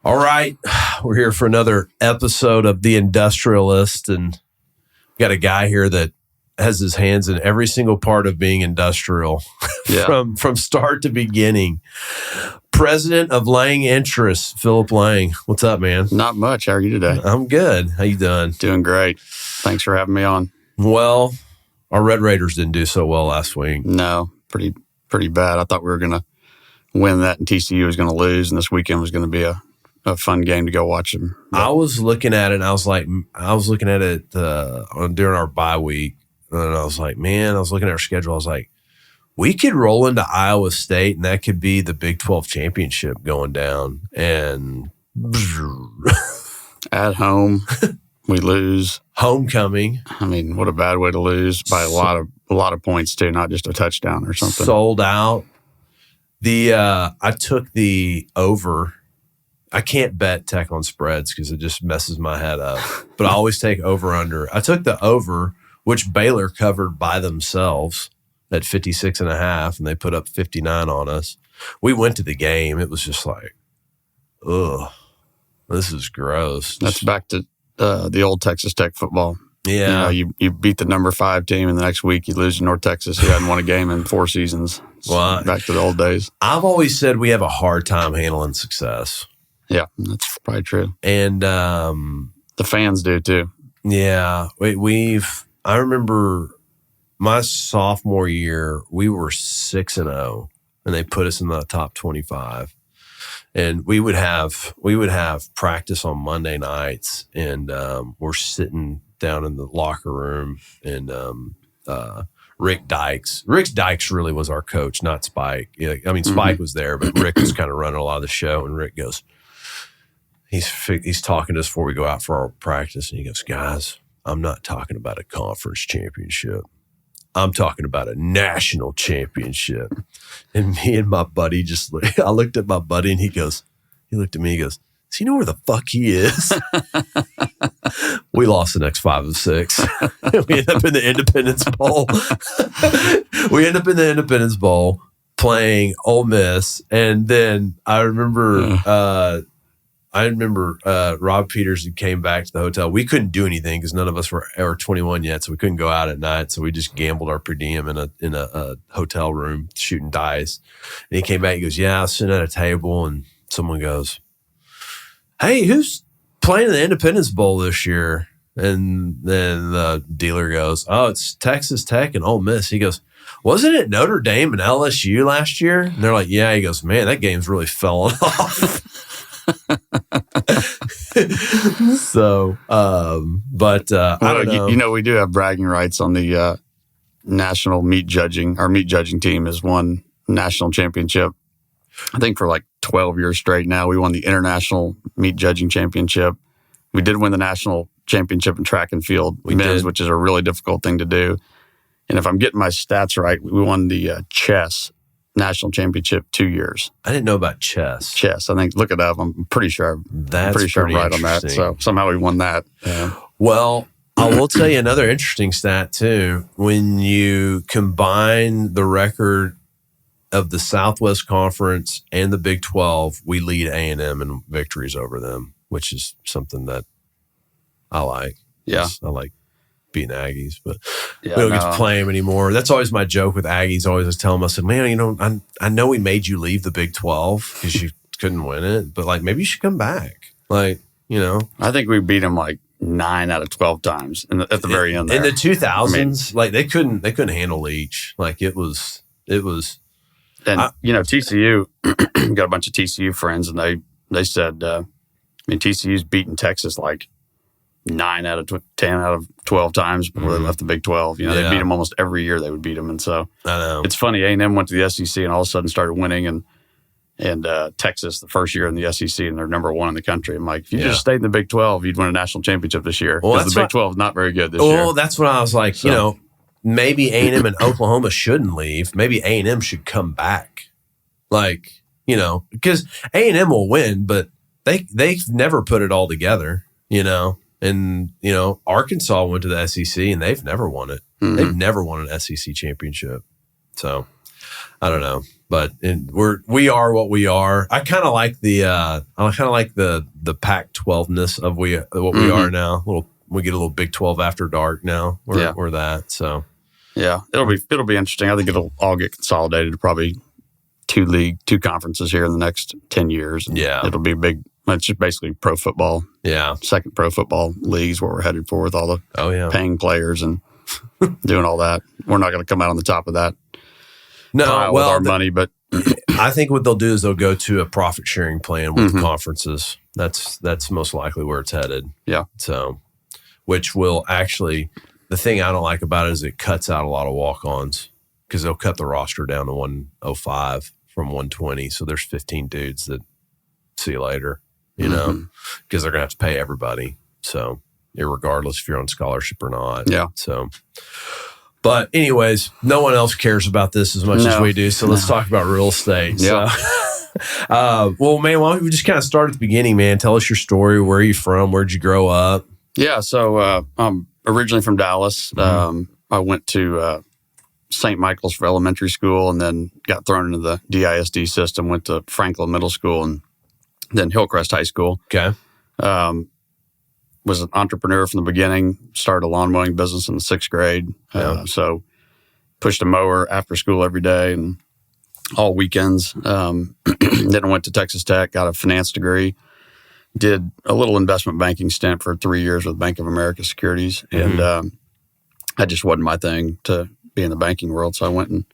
All right, we're here for another episode of the Industrialist, and we got a guy here that has his hands in every single part of being industrial, from start to beginning. President of Lang Interests, Philip Lang. What's up, man? Not much. How are you today? I'm good. How you doing? Doing great. Thanks for having me on. Well, our Red Raiders didn't do so well last week. No, pretty bad. I thought we were going to win that, and TCU was going to lose, and this weekend was going to be a fun game to go watch them. I was looking at it, and I was looking at it during our bye week, and I was like, man, I was looking at our schedule. I was like, we could roll into Iowa State, and that could be the Big 12 championship going down. And at home, we lose. Homecoming. I mean, what a bad way to lose by a lot of points too, not just a touchdown or something. Sold out. I took the over. I can't bet Tech on spreads because it just messes my head up. But I always take over-under. I took the over, which Baylor covered by themselves at 56.5, and they put up 59 on us. We went to the game. It was just like, ugh, this is gross. That's back to the old Texas Tech football. Yeah. You beat the number 5 team, and the next week you lose to North Texas, who hadn't won a game in 4 seasons. Well, back to the old days. I've always said we have a hard time handling success. Yeah, that's probably true. And the fans do too. Yeah. I remember my sophomore year, we were 6-0, and they put us in the top 25. And we would have practice on Monday nights, and we're sitting down in the locker room, and Rick Dykes really was our coach, not Spike. I mean, Spike was there, but Rick was kind of running a lot of the show. And Rick goes, he's talking to us before we go out for our practice, and he goes, guys, I'm not talking about a conference championship. I'm talking about a national championship. And me and my buddy I looked at my buddy, and he looked at me, he goes, does he know where the fuck he is? We lost the next 5 of 6. We end up in the Independence Bowl. Playing Ole Miss. And then I remember Rob Peterson came back to the hotel. We couldn't do anything because none of us were 21 yet, so we couldn't go out at night. So we just gambled our per diem in a hotel room shooting dice. And he came back. He goes, "Yeah, I was sitting at a table, and someone goes, 'Hey, who's playing in the Independence Bowl this year?' And then the dealer goes, 'Oh, it's Texas Tech and Ole Miss.' He goes, 'Wasn't it Notre Dame and LSU last year?' And they're like, 'Yeah.' He goes, 'Man, that game's really fallen off.'" So, but I don't know. We do have bragging rights on the national meat judging. Our meat judging team has won national championship, I think, for like 12 years straight now. We won the international meat judging championship. We did win the national championship in track and field men's, which is a really difficult thing to do. And if I'm getting my stats right, we won the chess national championship 2 years. I didn't know about chess. Chess, I think. Look it up. I'm pretty sure. I'm right on that. So somehow we won that. Yeah. Well, I will tell you another interesting stat too. When you combine the record of the Southwest Conference and the Big 12, we lead A&M in victories over them, which is something that I like. Yeah, I like beating Aggies, but we don't get to play them anymore. That's always my joke with Aggies. Always just tell them, I said, man, I know we made you leave the Big 12 because you couldn't win it, but like maybe you should come back. Like, I think we beat them like 9 out of 12 times at the very end. There. In the 2000s, like they couldn't handle Leach. Like it was. And TCU got a bunch of TCU friends, and they said, TCU's beaten Texas like 9 out of 10 out of 12 times before they left the Big 12. They beat them almost every year. They would beat them, and so I know it's funny. A&M went to the SEC and all of a sudden started winning, and Texas the first year in the SEC, and they're number 1 in the country. I'm like, if you just stayed in the Big 12, you'd win a national championship this year. Because the Big 12 is not very good this year. Well, that's what I was like. So, maybe A&M and Oklahoma shouldn't leave. Maybe A&M should come back. Like, because A&M will win, but they've never put it all together, And, Arkansas went to the SEC and they've never won it. Mm-hmm. They've never won an SEC championship. So, I don't know. But we are what we are. I kind of like the Pac-12ness of what we are now. We get a little Big 12 after dark now. We're that. So yeah, it'll be interesting. I think it'll all get consolidated to probably two conferences here in the next 10 years. And it'll be big. It's just basically pro football. Yeah, second pro football leagues where we're headed for with all the paying players and doing all that. We're not going to come out on the top of that. No, with our money, but I think what they'll do is they'll go to a profit sharing plan with the conferences. That's most likely where it's headed. Yeah. So, which will actually, the thing I don't like about it is it cuts out a lot of walk-ons because they'll cut the roster down to 105 from 120. So there's 15 dudes that see you later, because they're going to have to pay everybody. So, irregardless if you're on scholarship or not. Yeah. So. But anyways, no one else cares about this as much as we do. So let's talk about real estate. Yeah. So, well, man, why don't we just kind of start at the beginning, man? Tell us your story. Where are you from? Where'd you grow up? Yeah. So I'm originally from Dallas. I went to St. Michael's for elementary school and then got thrown into the DISD system, went to Franklin Middle School and then Hillcrest High School. Okay. Was an entrepreneur from the beginning, started a lawn mowing business in the 6th grade. So pushed a mower after school every day and all weekends. Then I went to Texas Tech, got a finance degree, did a little investment banking stint for 3 years with Bank of America Securities. And that just wasn't my thing to be in the banking world. So I went and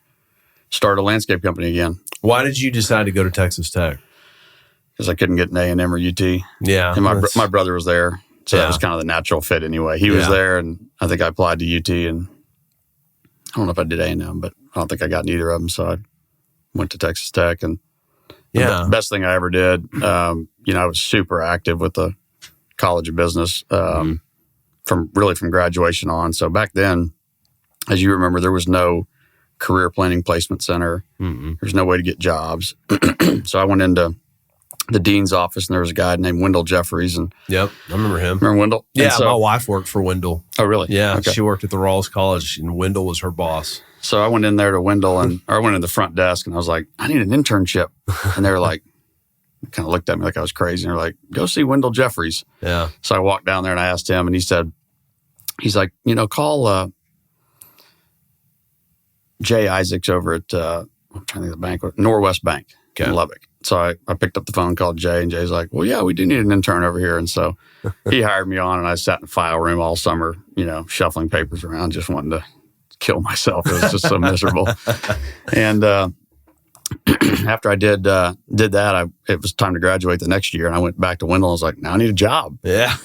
started a landscape company again. Why did you decide to go to Texas Tech? Because I couldn't get an A&M or UT. Yeah. And my brother was there. So that was kind of the natural fit anyway. He was there, and I think I applied to UT, and I don't know if I did A&M, but I don't think I got neither of them. So I went to Texas Tech, and the best thing I ever did. I was super active with the College of Business from graduation on. So back then, as you remember, there was no career planning placement center. There's no way to get jobs. So I went into the dean's office, and there was a guy named Wendell Jeffries. And I remember him. Remember Wendell? Yeah, my wife worked for Wendell. Oh, really? Yeah, okay. She worked at the Rawls College, and Wendell was her boss. So I went in there to Wendell, or I went in the front desk, and I was like, I need an internship. And they were like, kind of looked at me like I was crazy. And they're like, go see Wendell Jeffries. Yeah. So I walked down there, and I asked him, and he's like, call Jay Isaacs over at, I'm trying to think of the bank, Norwest Bank in Lubbock. So I picked up the phone, called Jay, and Jay's like, well, yeah, we do need an intern over here. And so he hired me on, and I sat in the file room all summer, shuffling papers around, just wanting to kill myself. It was just so miserable. And after I did that, it was time to graduate the next year, and I went back to Wendell and was like, now I need a job. Yeah.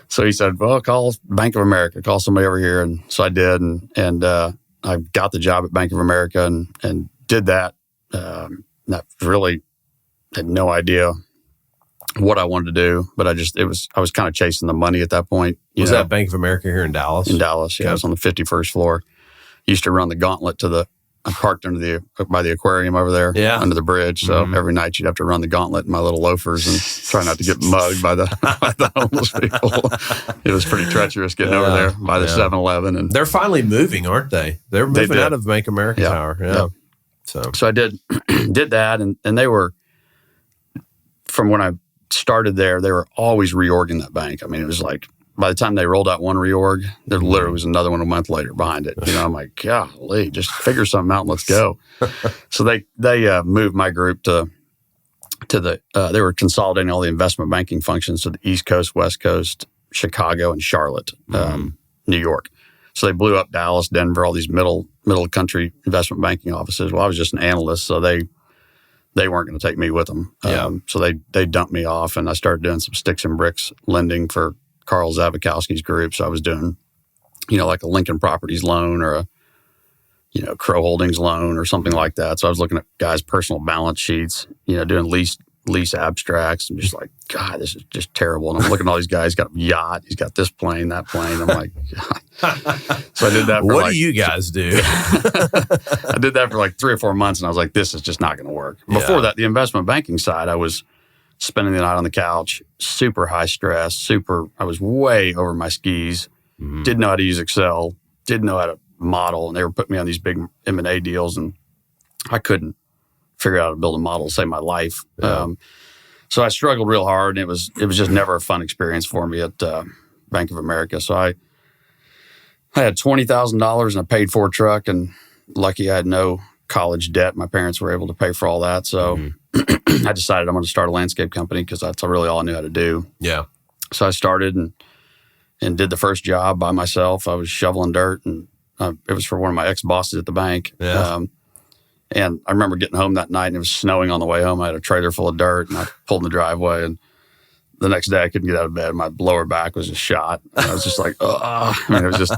So he said, well, call Bank of America, call somebody over here. And so I did, and I got the job at Bank of America and did that. That really had no idea what I wanted to do, but I was kind of chasing the money at that point. Was that Bank of America here in Dallas? In Dallas, yeah. Okay. I was on the 51st floor. Used to run the gauntlet I parked by the aquarium over there, under the bridge. So every night you'd have to run the gauntlet in my little loafers and try not to get mugged by the homeless people. It was pretty treacherous getting over there by the 7-Eleven. And they're finally moving, aren't they? They're moving out of Bank of America Tower. Yeah. So I did that, and they were, from when I started there, they were always reorging that bank. I mean, it was like, by the time they rolled out one reorg, there literally was another one a month later behind it. I'm like, golly, just figure something out and let's go. So they moved my group to they were consolidating all the investment banking functions to the East Coast, West Coast, Chicago, and Charlotte, New York. So they blew up Dallas, Denver, all these middle country investment banking offices. Well, I was just an analyst, so they weren't going to take me with them. So they dumped me off, and I started doing some sticks and bricks lending for Carl Zabakowski's group. So I was doing, like a Lincoln Properties loan or a Crow Holdings loan or something like that. So I was looking at guys' personal balance sheets, doing lease abstracts. I'm just like, God, this is just terrible. And I'm looking at all these guys, got a yacht, he's got this plane, that plane. I'm like, God. So I did that for what do you guys do? I did that for like 3 or 4 months, and I was like, this is just not going to work. Before that, the investment banking side, I was spending the night on the couch, super high stress, I was way over my skis, didn't know how to use Excel, didn't know how to model, and they were putting me on these big M&A deals, and I couldn't figure out how to build a model to save my life. Yeah. So I struggled real hard, and it was just never a fun experience for me at Bank of America. So I had $20,000 in a paid for truck, and lucky I had no college debt. My parents were able to pay for all that. So I decided I'm going to start a landscape company because that's really all I knew how to do. Yeah. So I started and did the first job by myself. I was shoveling dirt, and it was for one of my ex-bosses at the bank. Yeah. And I remember getting home that night, and it was snowing on the way home. I had a trailer full of dirt, and I pulled in the driveway, and the next day I couldn't get out of bed. My lower back was just shot. And I was just like, I mean, it was just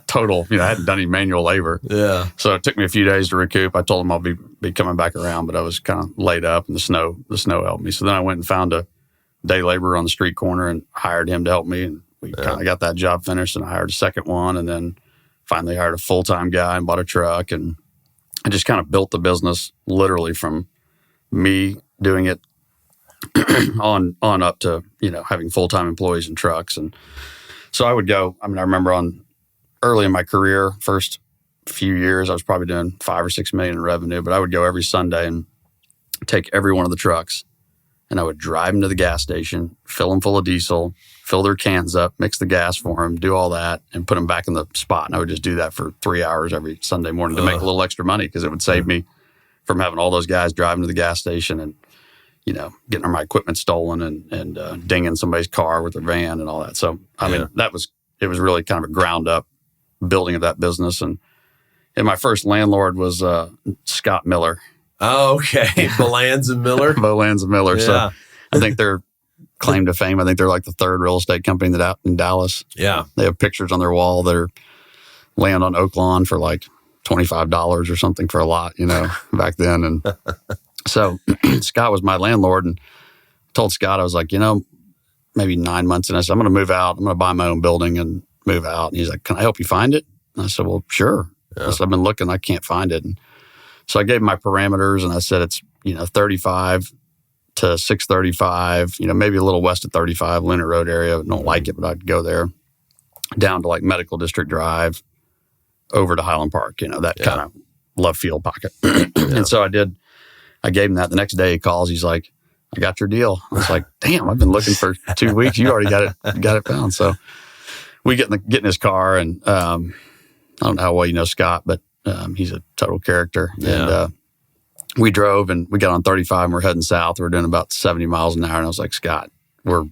total, I hadn't done any manual labor. Yeah. So it took me a few days to recoup. I told them I'll be coming back around, but I was kind of laid up, and the snow helped me. So then I went and found a day laborer on the street corner and hired him to help me. And we kind of got that job finished, and I hired a second one, and then finally hired a full-time guy and bought a truck. And I just kind of built the business literally from me doing it on up to, having full-time employees and trucks. And so I would go, I remember early in my career, first few years, I was probably doing 5 or 6 million in revenue, but I would go every Sunday and take every one of the trucks, and I would drive them to the gas station, fill them full of diesel, fill their cans up, mix the gas for them, do all that, and put them back in the spot. And I would just do that for 3 hours every Sunday morning to make a little extra money, because it would save me from having all those guys driving to the gas station and, getting my equipment stolen and dinging somebody's car with their van and all that. So, I mean, it was really kind of a ground up building of that business. And my first landlord was Scott Miller. Oh, okay. Bolanz and Miller. Bolanz and Miller. Yeah. So I think they're claim to fame. I think they're like the third real estate company in Dallas. Yeah. They have pictures on their wall that are land on Oak Lawn for like $25 or something for a lot, back then. And so Scott was my landlord, and told Scott, I was like, maybe 9 months in, I said, I'm going to move out. I'm going to buy my own building and move out. And he's like, can I help you find it? And I said, well, sure. Yeah. I said, I've been looking, I can't find it. And so I gave him my parameters, and I said, it's, 35 to 635, maybe a little west of 35, Leonard Road area. I don't like it, but I'd go there, down to like Medical District Drive, over to Highland Park, that kind of love field pocket. And so I gave him that. The next day he calls, he's like, I got your deal. I was like, damn, I've been looking for 2 weeks. You already got it found. So we get in his car, and I don't know how well you know Scott, but he's a total character. Yeah. And we drove, and we got on 35, and we're heading south. We're doing about 70 miles an hour. And I was like, Scott, we're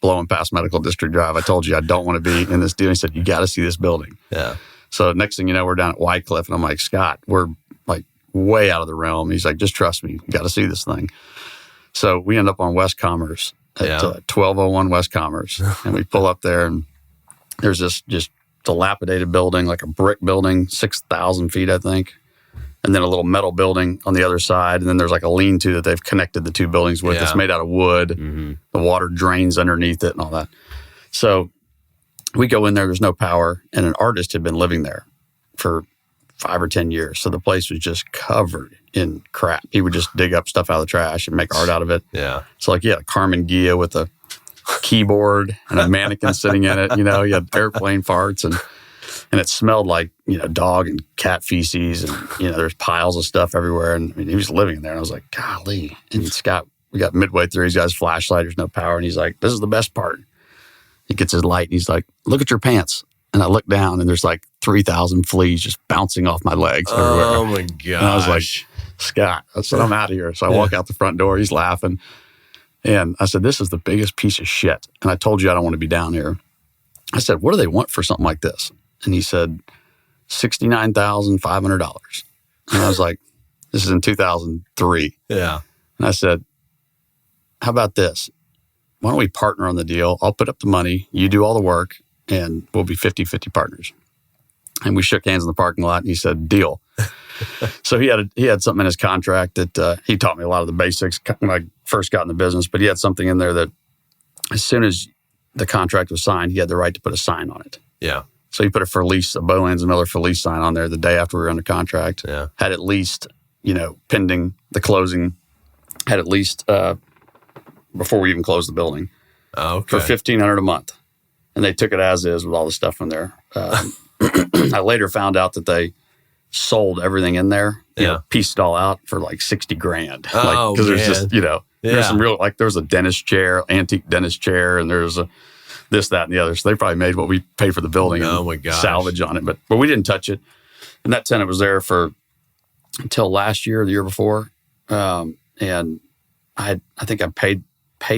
blowing past Medical District Drive. I told you I don't want to be in this deal. He said, you got to see this building. Yeah. So next thing you know, we're down at Wycliffe, and I'm like, Scott, we're like way out of the realm. He's like, just trust me. You got to see this thing. So we end up on West Commerce at 1201 West Commerce. And we pull up there, and there's this just dilapidated building, like a brick building, 6,000 feet, I think. And then a little metal building on the other side. And then there's like a lean-to that they've connected the two buildings with. Yeah. It's made out of wood. Mm-hmm. The water drains underneath it and all that. So we go in there, there's no power. And an artist had been living there for 5 or 10 years. So the place was just covered in crap. He would just dig up stuff out of the trash and make art out of it. Yeah. So like, a Carmen Gia with a keyboard and a mannequin sitting in it. You had airplane farts, and it smelled like, dog and cat feces, and, there's piles of stuff everywhere. And he was living in there. And I was like, golly. And Scott, we got midway through, he's got his flashlight, there's no power. And he's like, this is the best part. He gets his light, and he's like, look at your pants. And I look down, and there's like 3,000 fleas just bouncing off my legs everywhere. Oh my gosh. And I was like, Scott, I said, I'm out of here. So I walk out the front door, he's laughing. And I said, this is the biggest piece of shit. And I told you I don't want to be down here. I said, what do they want for something like this? And he said, $69,500. And I was like, this is in 2003. Yeah. And I said, how about this? Why don't we partner on the deal? I'll put up the money, you do all the work, and we'll be 50-50 partners. And we shook hands in the parking lot, and he said, deal. So he had something in his contract that he taught me a lot of the basics when I first got in the business, but he had something in there that as soon as the contract was signed, he had the right to put a sign on it. Yeah. So he put a Bolanz and Miller for lease sign on there the day after we were under contract. Yeah. Had at least, pending the closing, had at least before we even closed the building. Okay. For $1,500 a month. And they took it as is with all the stuff in there. I later found out that they sold everything in there, Yeah. pieced it all out for like $60,000. Oh, because there's just, there's some real, like there's a dentist chair, antique dentist chair, and there's a this, that, and the other. So they probably made what we paid for the building Oh and my gosh. salvage on it. But we didn't touch it. And that tenant was there for until last year, the year before. And I think I paid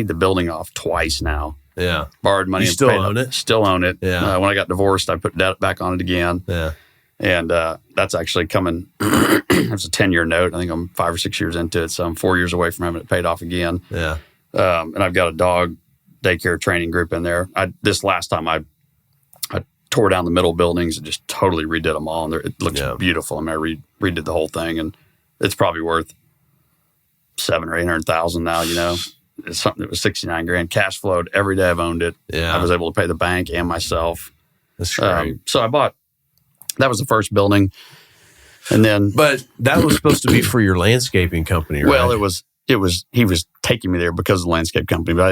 the building off twice now. Yeah. Borrowed money. You and still paid own it? Still own it. Yeah. When I got divorced, I put debt back on it again. Yeah. And that's actually coming. There's a 10-year note. I think I'm 5 or 6 years into it. So I'm 4 years away from having it paid off again. Yeah. And I've got a dog daycare training group in there. This last time I tore down the middle buildings and just totally redid them all. And it looks beautiful. I mean, I redid the whole thing, and it's probably worth $700,000 or $800,000 now. It's something that was $69,000. Cash flowed every day I've owned it. Yeah. I was able to pay the bank and myself. That's great. So I bought. That was the first building, and then. But that was supposed to be for your landscaping company, right? Well, it was. He was taking me there because of the landscape company, but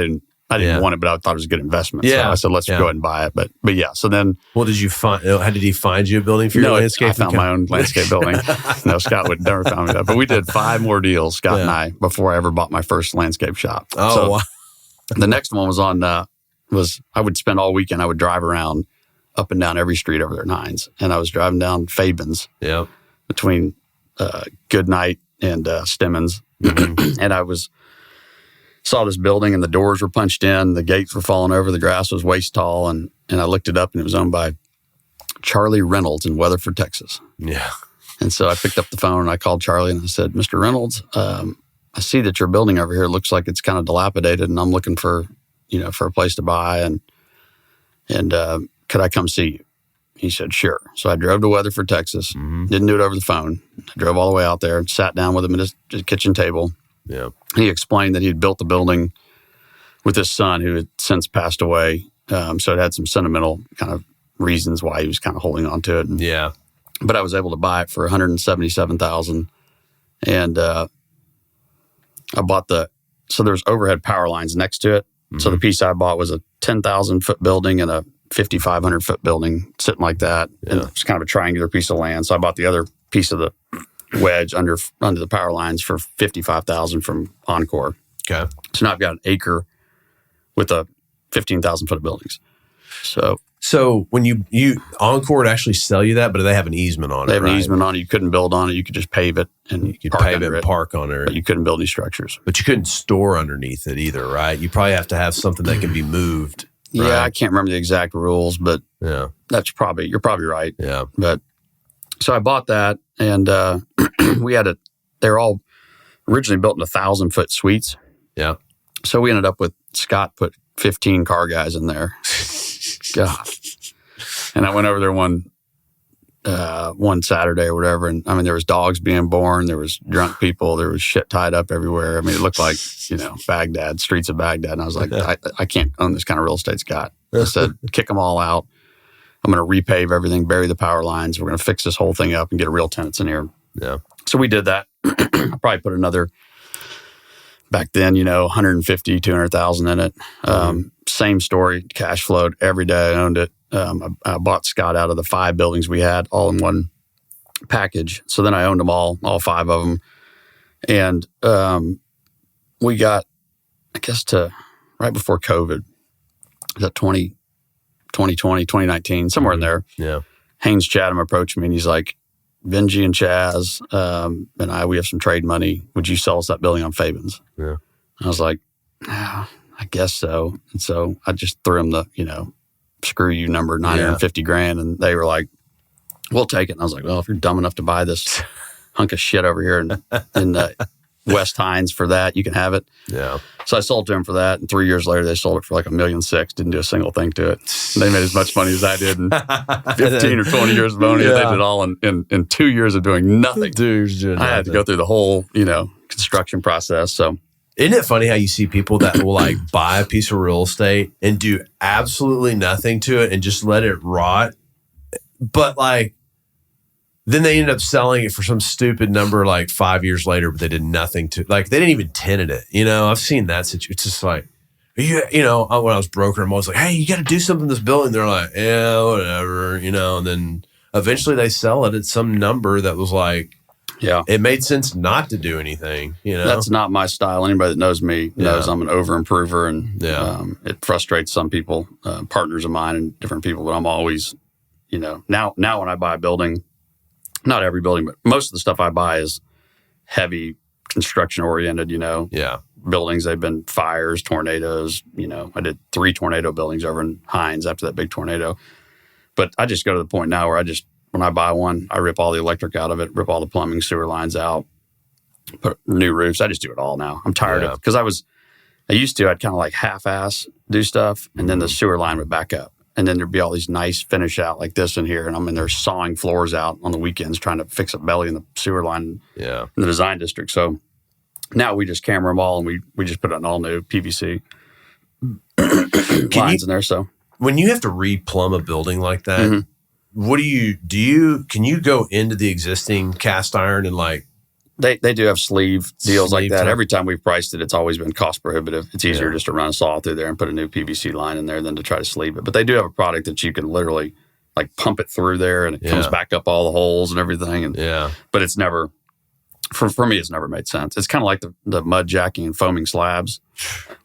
I didn't want it, but I thought it was a good investment. Yeah. So I said, let's go ahead and buy it. But yeah, so then. Well, did you find? How did he find you a building for your landscaping? I found my own landscape building. No, Scott would never found me that. But we did 5 more deals, Scott and I, before I ever bought my first landscape shop. Oh, so wow. The next one was I would spend all weekend. I would drive around up and down every street over there in Hines, and I was driving down Fabens between Goodnight and Stemmons, and I saw this building, and the doors were punched in, the gates were falling over, the grass was waist tall, and I looked it up, and it was owned by Charlie Reynolds in Weatherford, Texas. Yeah. And so I picked up the phone and I called Charlie and I said, Mr. Reynolds, I see that your building over here looks like it's kind of dilapidated, and I'm looking for a place to buy, and could I come see you? He said, sure. So I drove to Weatherford, Texas. Didn't do it over the phone. I drove all the way out there and sat down with him at his kitchen table. Yeah. He explained that he had built the building with his son, who had since passed away. So it had some sentimental kind of reasons why he was kind of holding on to it. Yeah. But I was able to buy it for $177,000. And I bought so there's overhead power lines next to it. So the piece I bought was a 10,000 foot building and a 5,500 foot building sitting like that. Yeah. And it's kind of a triangular piece of land. So I bought the other piece of the wedge under the power lines for $55,000 from Encore. Okay. So now I've got an acre with a 15,000 foot of buildings. So when you Encore would actually sell you that, but they have an easement on it. They have an easement on it. You couldn't build on it. You could just pave it and you could pave it and park on it. But you couldn't build any structures. But you couldn't store underneath it either, right? You probably have to have something that can be moved. Right? Yeah, I can't remember the exact rules, but yeah, you're probably right. Yeah. But so I bought that, and they're all originally built in 1,000 foot suites. Yeah. So we ended up with Scott put 15 car guys in there. God. And I went over there one Saturday or whatever, and I mean, there was dogs being born, there was drunk people, there was shit tied up everywhere. I mean, it looked like, Baghdad, streets of Baghdad. And I was like, I can't own this kind of real estate, Scott. I said, kick them all out. I'm going to repave everything, bury the power lines. We're going to fix this whole thing up and get real tenants in here. Yeah. So we did that. I probably put another, back then, 150, 200,000 in it. Same story, cash flowed every day. I owned it. I bought Scott out of the 5 buildings we had all in one package. So then I owned them all 5 of them. And we got, I guess, to right before COVID, was that 2020, 2019, somewhere in there. Yeah. Haynes Chatham approached me and he's like, Benji and Chaz and we have some trade money. Would you sell us that building on Fabens? Yeah. I was like, I guess so. And so I just threw them the, screw you number, $950,000. And they were like, we'll take it. And I was like, well, if you're dumb enough to buy this hunk of shit over here in West Hines for that, you can have it. Yeah. So I sold to them for that. And 3 years later, they sold it for like $1.6 million. Didn't do a single thing to it. And they made as much money as I did in 15 or 20 years of owning it. They did it all in 2 years of doing nothing. I had to go through the whole, construction process. So. Isn't it funny how you see people that will like buy a piece of real estate and do absolutely nothing to it and just let it rot? But like, then they end up selling it for some stupid number like 5 years later, but they did nothing to, like, they didn't even tenant it. I've seen that situation. It's just like, when I was brokering, I'm always like, hey, you got to do something in this building. They're like, yeah, whatever, and then eventually they sell it at some number that was like, Yeah. it made sense not to do anything, That's not my style. Anybody that knows me knows I'm an over improver, and it frustrates some people, partners of mine and different people, but I'm always, now when I buy a building, not every building, but most of the stuff I buy is heavy construction oriented, buildings. They've been fires, tornadoes, I did 3 tornado buildings over in Hines after that big tornado. But I just go to the point now where when I buy one, I rip all the electric out of it, rip all the plumbing, sewer lines out, put new roofs. I just do it all now. I'm tired of it because I'd kind of like half-ass do stuff, and then the sewer line would back up. And then there'd be all these nice finish out like this in here, and I'm in there sawing floors out on the weekends trying to fix a belly in the sewer line in the design district. So now we just camera them all, and we just put an all-new PVC lines in there. So when you have to re-plumb a building like that, what can you go into the existing cast iron and like? They do have sleeve deals like that. Every time we've priced it, it's always been cost prohibitive. It's easier just to run a saw through there and put a new PVC line in there than to try to sleeve it. But they do have a product that you can literally like pump it through there, and it comes back up all the holes and everything. But it's never, for me, it's never made sense. It's kind of like the mud jacking and foaming slabs.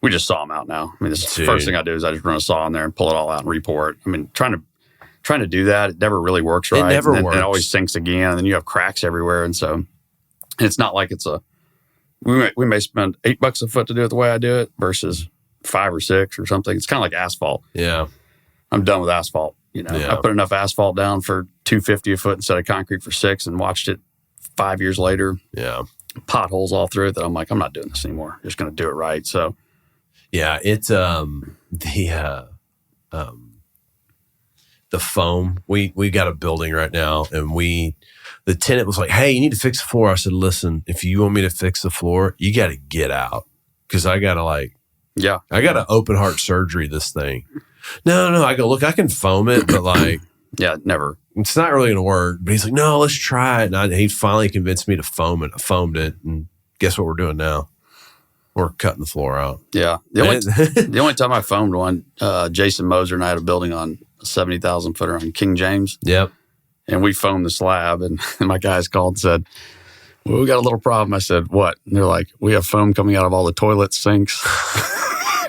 We just saw them out now. I mean, the first thing I do is I just run a saw in there and pull it all out and re-pour it. I mean, trying to do that, it never really works right. It never works. It always sinks again, and then you have cracks everywhere. And so it's not like we may spend $8 a foot to do it the way I do it versus 5 or 6 or something. It's kind of like asphalt. Yeah. I'm done with asphalt. I put enough asphalt down for $250 a foot instead of concrete for $6, and watched it 5 years later. Yeah. Potholes all through it that I'm like, I'm not doing this anymore. I'm just going to do it right. So yeah, it's the foam. We got a building right now, and the tenant was like, "Hey, you need to fix the floor." I said, "Listen, if you want me to fix the floor, you got to get out, because I got to open heart surgery this thing." No. I go, "Look, I can foam it, but like, never. It's not really going to work." But he's like, "No, let's try it." And he finally convinced me to foam it. I foamed it, and guess what we're doing now? We're cutting the floor out. Yeah. The only time I foamed one, Jason Moser and I had a building on a 70,000 footer on King James. Yep. And we foamed the slab, and my guys called and said, "Well, we got a little problem." I said, "What?" And they're like, "We have foam coming out of all the toilet sinks."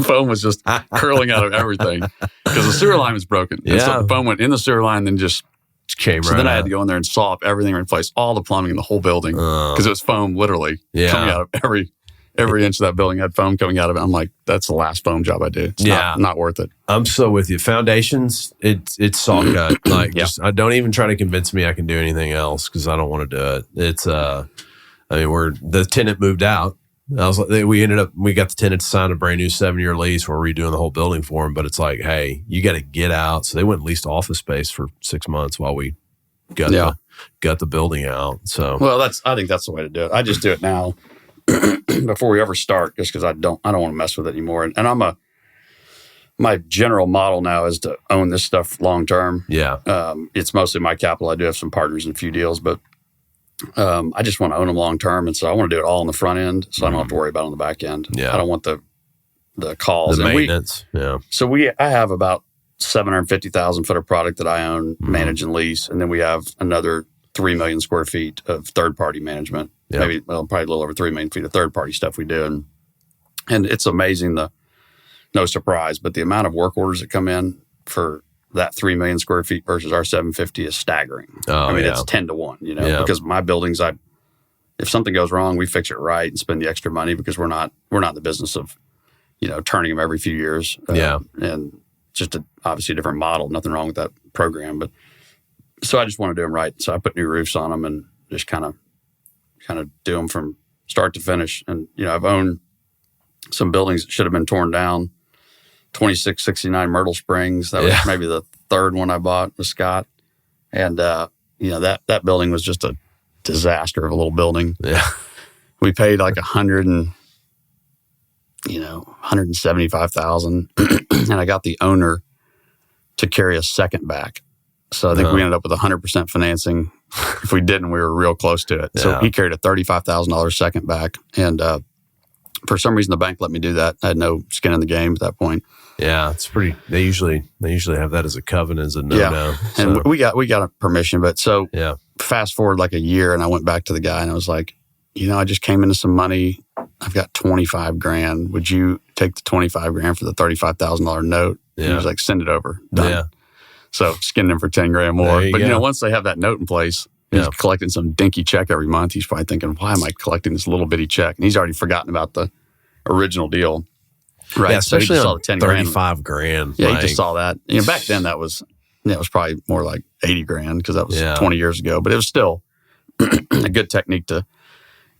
Foam was just curling out of everything because the sewer line was broken. And so the foam went in the sewer line, then just came right out. So then I had to go in there and saw up everything, replace all the plumbing in the whole building because it was foam literally coming out of every inch of that building had foam coming out of it. I'm like, that's the last foam job I do. It's not worth it. I'm so with you. Foundations, it's saw cut. Like, just I don't even try to convince me I can do anything else because I don't want to do it. It's the tenant moved out. I was like, we got the tenant to sign a brand new 7-year lease. We're redoing the whole building for him, but it's like, hey, you got to get out. So they went and leased office space for 6 months while we got the building out. So I think that's the way to do it. I just do it now before we ever start, just because I don't want to mess with it anymore. And my general model now is to own this stuff long term. Yeah, it's mostly my capital. I do have some partners in a few deals, but I just want to own them long term, and so I want to do it all on the front end, so I don't have to worry about it on the back end. Yeah, I don't want the calls, the maintenance. So I have about 750,000 foot of product that I own, manage, and lease, and then we have another 3 million square feet of third party management. Probably a little over 3 million feet of third party stuff we do, and it's amazing. No surprise, but the amount of work orders that come in for that 3 million square feet versus our 750 is staggering. It's 10 to 1, because my buildings, if something goes wrong, we fix it right and spend the extra money because we're not in the business of, turning them every few years. And just obviously a different model, nothing wrong with that program. But so I just want to do them right. So I put new roofs on them and just kind of do them from start to finish. And, I've owned some buildings that should have been torn down. 2669 Myrtle Springs. That was maybe the third one I bought with Scott. And, that building was just a disaster of a little building. Yeah. We paid like $175,000 and I got the owner to carry a second back. So I think we ended up with 100% financing. If we didn't, we were real close to it. Yeah. So he carried a $35,000 second back. And, for some reason, the bank let me do that. I had no skin in the game at that point. Yeah, it's pretty. They usually have that as a covenant, as a no. Yeah, and we got a permission, but so yeah, fast forward like a year, and I went back to the guy, and I was like, I just came into some money. I've got $25,000. Would you take the $25,000 for the $35,000 note? Yeah. And he was like, send it over. Done. Yeah. So skinned him for $10,000 more. There you But go. once they have that note in place, he's collecting some dinky check every month. He's probably thinking, why am I collecting this little bitty check? And he's already forgotten about the original deal. Right. Yeah, especially so on $35,000. Yeah, he just saw that. Back then that was probably more like $80,000 because that was 20 years ago. But it was still a good technique to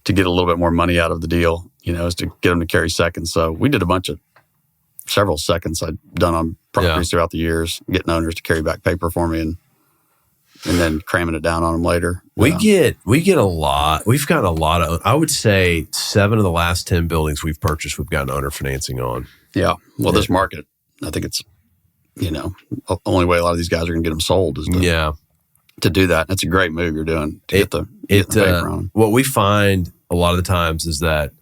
get a little bit more money out of the deal, is to get them to carry seconds. So we did several seconds I'd done on properties throughout the years, getting owners to carry back paper for me and then cramming it down on them later. We get a lot. We've got a lot of, I would say 7 of the last 10 buildings we've purchased, we've gotten owner financing on. Yeah. Well, this market, I think it's, the only way a lot of these guys are going to get them sold is to do that. That's a great move you're doing to get the paper on them. What we find a lot of the times is that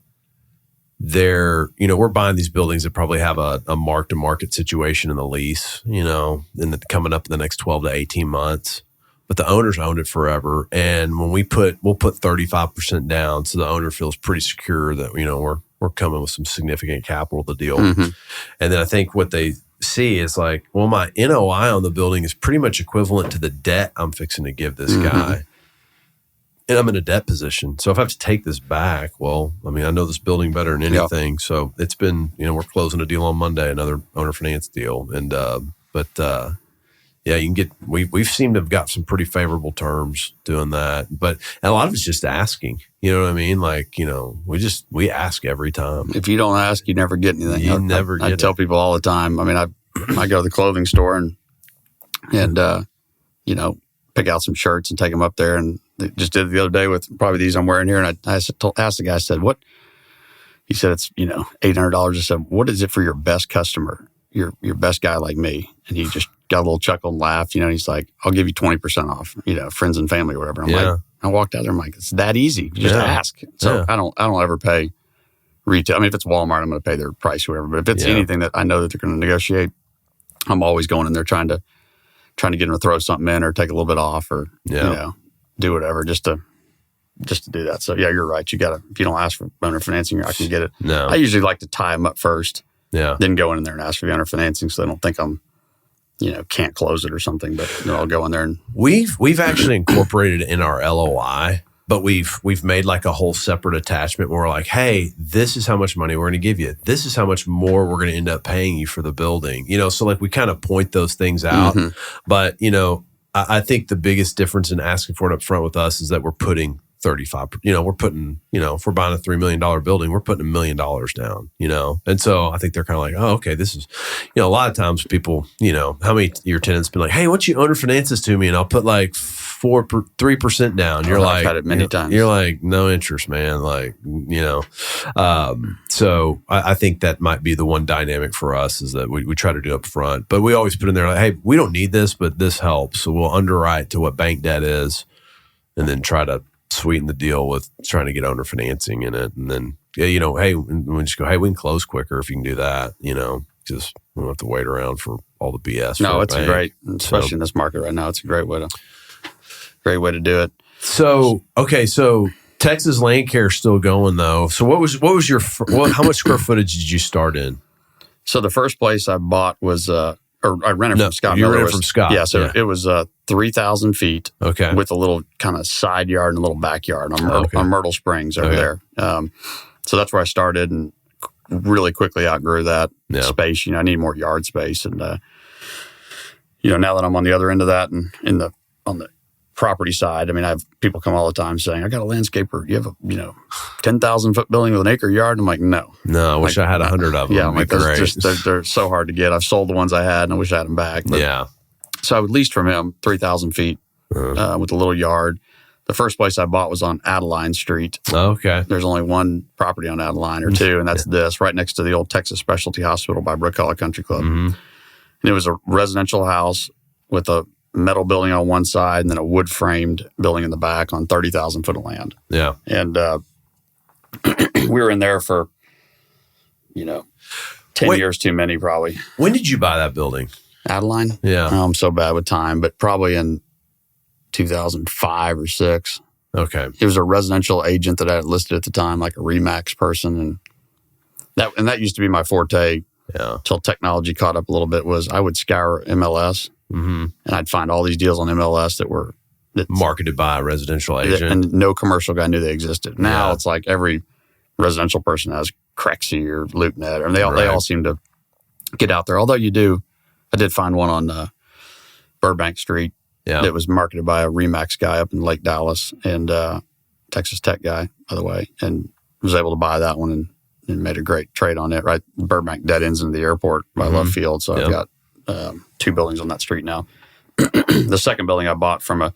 we're buying these buildings that probably have a mark-to-market situation in the lease, and coming up in the next 12 to 18 months. But the owners owned it forever. And when we'll put 35% down, so the owner feels pretty secure that, we're coming with some significant capital to the deal. Mm-hmm. And then I think what they see is like, well, my NOI on the building is pretty much equivalent to the debt I'm fixing to give this guy. And I'm in a debt position. So if I have to take this back, well, I know this building better than anything. So it's been, we're closing a deal on Monday, another owner finance deal. And, you can get, we've seemed to have got some pretty favorable terms doing that. But a lot of it's just asking, you know what I mean? Like, we ask every time. If you don't ask, you never get anything. You never get I tell people all the time. I go to the clothing store and pick out some shirts and take them up there. And they just did it the other day with probably these I'm wearing here. And I asked the guy, I said, what? He said, it's, $800. I said, what is it for your best customer? Your best guy like me? And he just got a little chuckle and laughed, and he's like, I'll give you 20% off, friends and family or whatever. And I'm like, I walked out there, I'm like, it's that easy. You just ask. So I don't ever pay retail. If it's Walmart, I'm going to pay their price or whatever. But if it's anything that I know that they're going to negotiate, I'm always going in there trying to get them to throw something in or take a little bit off or, do whatever just to do that. So you're right. You got to, if you don't ask for owner financing, you're not going to get it. No. I usually like to tie them up first. Yeah. Then go in there and ask for the owner financing so they don't think I'm, can't close it or something. But I'll go in there and we've actually incorporated it in our LOI, but we've made like a whole separate attachment where we're like, hey, this is how much money we're going to give you. This is how much more we're going to end up paying you for the building. So like we kind of point those things out. Mm-hmm. But I think the biggest difference in asking for it up front with us is that we're putting 35, we're putting, if we're buying a $3 million building, we're putting $1 million down, And so I think they're kind of like, oh, okay, this is, a lot of times people, how many of your tenants been like, hey, why don't you owner finance this to me? And I'll put like 3% down. You're like, I've had it many times. You're like, no interest, man. Like, so I think that might be the one dynamic for us is that we try to do up front, but we always put in there like, hey, we don't need this, but this helps. So we'll underwrite to what bank debt is and then try to sweeten the deal with trying to get owner financing in it. And then, hey, we just go, hey, we can close quicker if you can do that, just we don't have to wait around for all the BS. No, it's great, especially in this market right now. It's a great way to do it. So, okay. So Texas Land Care is still going though. So what was your, how much square footage did you start in? So the first place I bought was, or I rented from Scott. You rented from Scott. Yeah, so it was 3,000 feet. Okay. With a little kind of side yard and a little backyard on Myrtle Springs over there. So that's where I started and really quickly outgrew that space. I need more yard space. And, now that I'm on the other end of that and on the property side, I have people come all the time saying, I got a landscaper. You have a, 10,000 foot building with an acre yard? I'm like, no. No, I wish I had 100 of them. Yeah, I'm like, they're so hard to get. I've sold the ones I had and I wish I had them back. But, so I would lease from him 3,000 feet with a little yard. The first place I bought was on Adeline Street. Okay. There's only one property on Adeline or two, and that's this, right next to the old Texas Specialty Hospital by Brook Hollow Country Club. Mm-hmm. And it was a residential house with a metal building on one side and then a wood-framed building in the back on 30,000 foot of land. Yeah. And we were in there for, 10 years too many, probably. When did you buy that building? Adeline? Yeah. Oh, I'm so bad with time, but probably in 2005 or 6. Okay. It was a residential agent that I had listed at the time, like a Remax person. And that used to be my forte until technology caught up a little bit, was I would scour MLS and I'd find all these deals on MLS that were marketed by a residential agent. And no commercial guy knew they existed. Now it's like every residential person has Crexy or LoopNet, and they all seem to get out there. Although I did find one on Burbank Street that was marketed by a Remax guy up in Lake Dallas, and Texas Tech guy, by the way, and was able to buy that one and made a great trade on it. Right, Burbank dead ends into the airport by left field, so I've got 2 buildings on that street now. The second building I bought from a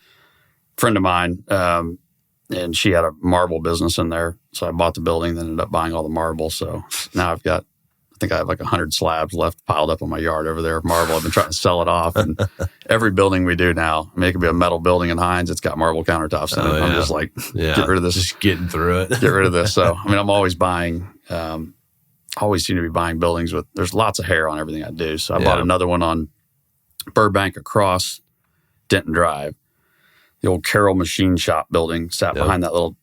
friend of mine, and she had a marble business in there. So I bought the building, then ended up buying all the marble. So now I think I have like 100 slabs left piled up on my yard over there of marble. I've been trying to sell it off. And every building we do now, it could be a metal building in Hines, it's got marble countertops in it. I'm just like, get rid of this. Just getting through it. Get rid of this. So, I'm always buying, always seem to be buying buildings there's lots of hair on everything I do. So I bought another one on Burbank across Denton Drive. The old Carroll Machine Shop building sat behind that little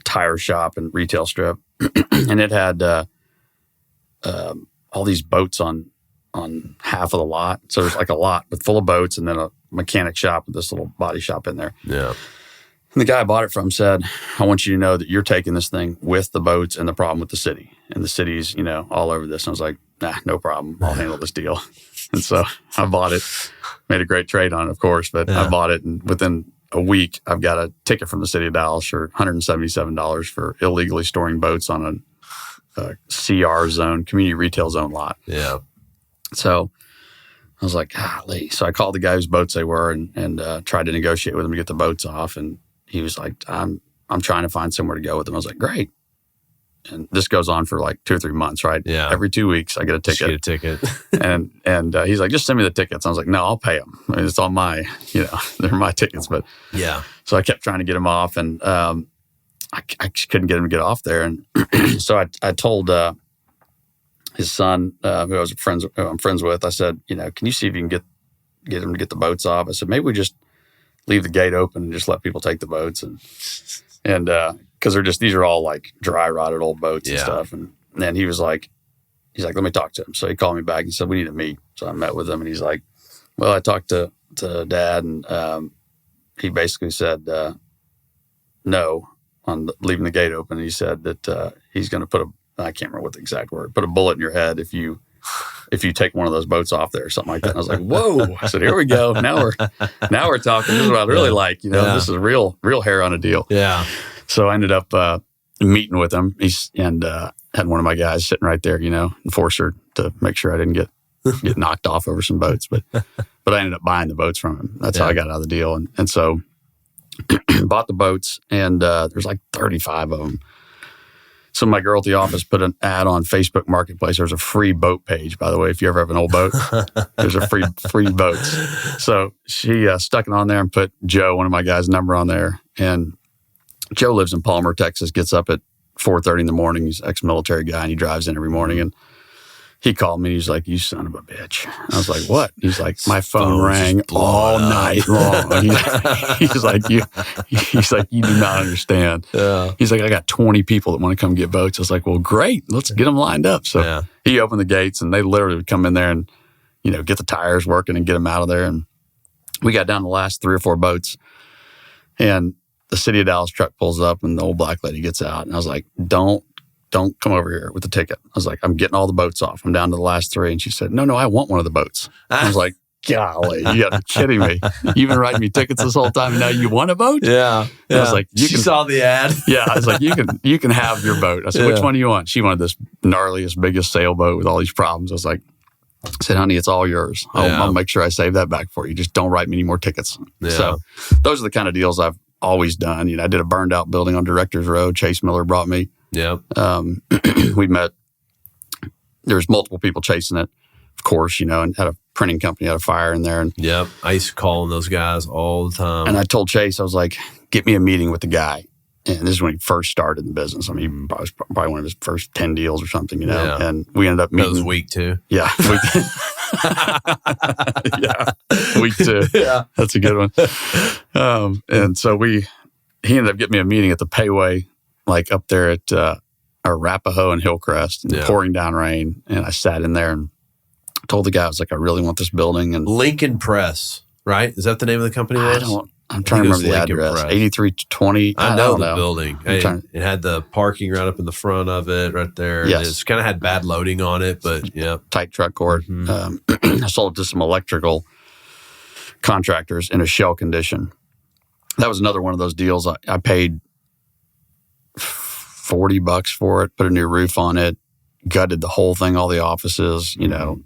tire shop and retail strip. And it had all these boats on half of the lot. So there's like a lot full of boats and then a mechanic shop with this little body shop in there. Yeah. And the guy I bought it from said, I want you to know that you're taking this thing with the boats and the problem with the city. And the city's, all over this. And I was like, nah, no problem. I'll handle this deal. And so I bought it. Made a great trade on it, of course. But I bought it, and within a week, I've got a ticket from the city of Dallas for $177 for illegally storing boats on a CR zone, community retail zone lot. Yeah. So I was like, golly. So I called the guy whose boats they were and tried to negotiate with him to get the boats off. And he was like, I'm trying to find somewhere to go with them. I was like, great. And this goes on for like 2 or 3 months, right? Yeah. Every 2 weeks, I get a ticket. Just get a ticket. and he's like, just send me the tickets. I was like, no, I'll pay them. I mean, it's all they're my tickets. But so I kept trying to get him off, and I just couldn't get him to get off there. And so I told his son, who I'm friends with, I said, can you see if you can get him to get the boats off? I said, maybe we just leave the gate open and just let people take the boats, and because these are all like dry rotted old boats and stuff. And then he's like, let me talk to him. So he called me back and said, we need to meet. So I met with him, and he's like, well, I talked to Dad, and he basically said no on leaving the gate open. And he said that he's going to I can't remember what the exact word, put a bullet in your head if you take one of those boats off there or something like that. And I was like, whoa. I said, here we go. Now we're talking. This is what I really like. This is real hair on a deal. Yeah. So I ended up meeting with him. Had one of my guys sitting right there, enforcer, to make sure I didn't get knocked off over some boats. But I ended up buying the boats from him. That's how I got out of the deal. And so bought the boats, and there's like 35 of them. So my girl at the office put an ad on Facebook Marketplace. There's a free boat page, by the way. If you ever have an old boat, there's a free boats. So she stuck it on there and put Joe, one of my guys' number on there. And Joe lives in Palmer, Texas, gets up at 4:30 in the morning. He's an ex-military guy, and he drives in every morning. And he called me. He's like, you son of a bitch. I was like, what? He's like, my phone rang all night long. He's like, you do not understand. Yeah. He's like, I got 20 people that want to come get boats. I was like, well, great. Let's get them lined up. So he opened the gates, and they literally would come in there and, get the tires working and get them out of there. And we got down to the last 3 or 4 boats. And the city of Dallas truck pulls up, and the old black lady gets out. And I was like, don't come over here with the ticket. I was like, I'm getting all the boats off. I'm down to the last 3. And she said, no, I want one of the boats. I was like, golly, you got to be kidding me. You've been writing me tickets this whole time, and now you want a boat? Yeah. I was like, she saw the ad. Yeah. I was like, you can have your boat. I said, which one do you want? She wanted this gnarliest, biggest sailboat with all these problems. I was like, I said, honey, it's all yours. I'll make sure I save that back for you. Just don't write me any more tickets. Yeah. So those are the kind of deals I've always done. I did a burned out building on Directors Road. Chase Miller brought me. Yep. We met. There's multiple people chasing it, of course, and had a printing company, had a fire in there. And I used to call on those guys all the time. And I told Chase, I was like, get me a meeting with the guy. And this is when he first started in the business. I mean, he was probably one of his first 10 deals or something, you know. Yeah. And we ended up meeting. That was week 2. Yeah. Yeah. Week 2. Yeah. That's a good one. And so he ended up getting me a meeting at the Payway, like up there at Arapahoe and Hillcrest, and pouring down rain. And I sat in there and told the guy, I was like, I really want this building. And Lincoln Press, right? Is that the name of the company? I'm trying to remember the address. 8320. I know the building. It had the parking right up in the front of it, right there. Yes. It's kind of had bad loading on it, but yeah. Tight truck court. I sold it to some electrical contractors in a shell condition. That was another one of those deals. I paid $40 for it, put a new roof on it, gutted the whole thing, all the offices, you know,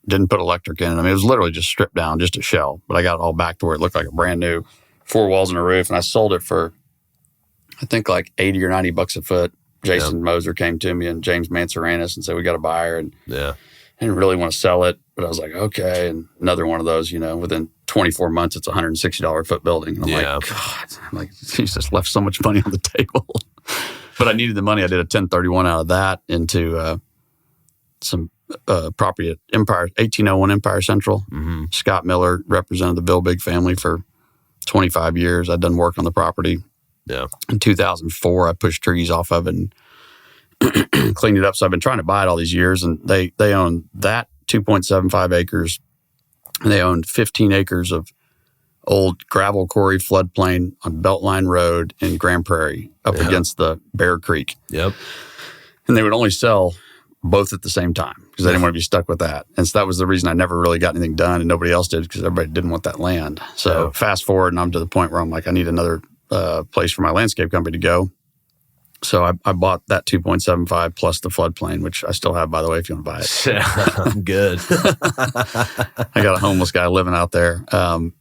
didn't put electric in it. I mean, it was literally just stripped down, just a shell, but I got it all back to where it looked like a brand new 4 walls and a roof. And I sold it for, I think like $80 or $90 a foot. Jason Moser came to me and James Mansuranis and said, we got a buyer. And I didn't really want to sell it, but I was like, okay. And another one of those, you know, within 24 months, it's a $160 a foot building. And I'm like, God, I'm like, he's just left so much money on the table. But I needed the money. I did a 1031 out of that into some property at 1801 Empire Central. Scott Miller represented the Bill Big family for 25 years. I'd done work on the property. Yeah. In 2004, I pushed trees off of it and cleaned it up. So I've been trying to buy it all these years, and they own that 2.75 acres, and they owned 15 acres of old gravel quarry floodplain on Beltline Road in Grand Prairie up against the Bear Creek. Yep. And they would only sell both at the same time because they didn't want to be stuck with that. And so that was the reason I never really got anything done, and nobody else did because everybody didn't want that land. So fast forward, and I'm to the point where I'm like, I need another place for my landscape company to go. So I bought that 2.75 plus the floodplain, which I still have, by the way, if you want to buy it. Yeah, I'm good. I got a homeless guy living out there. I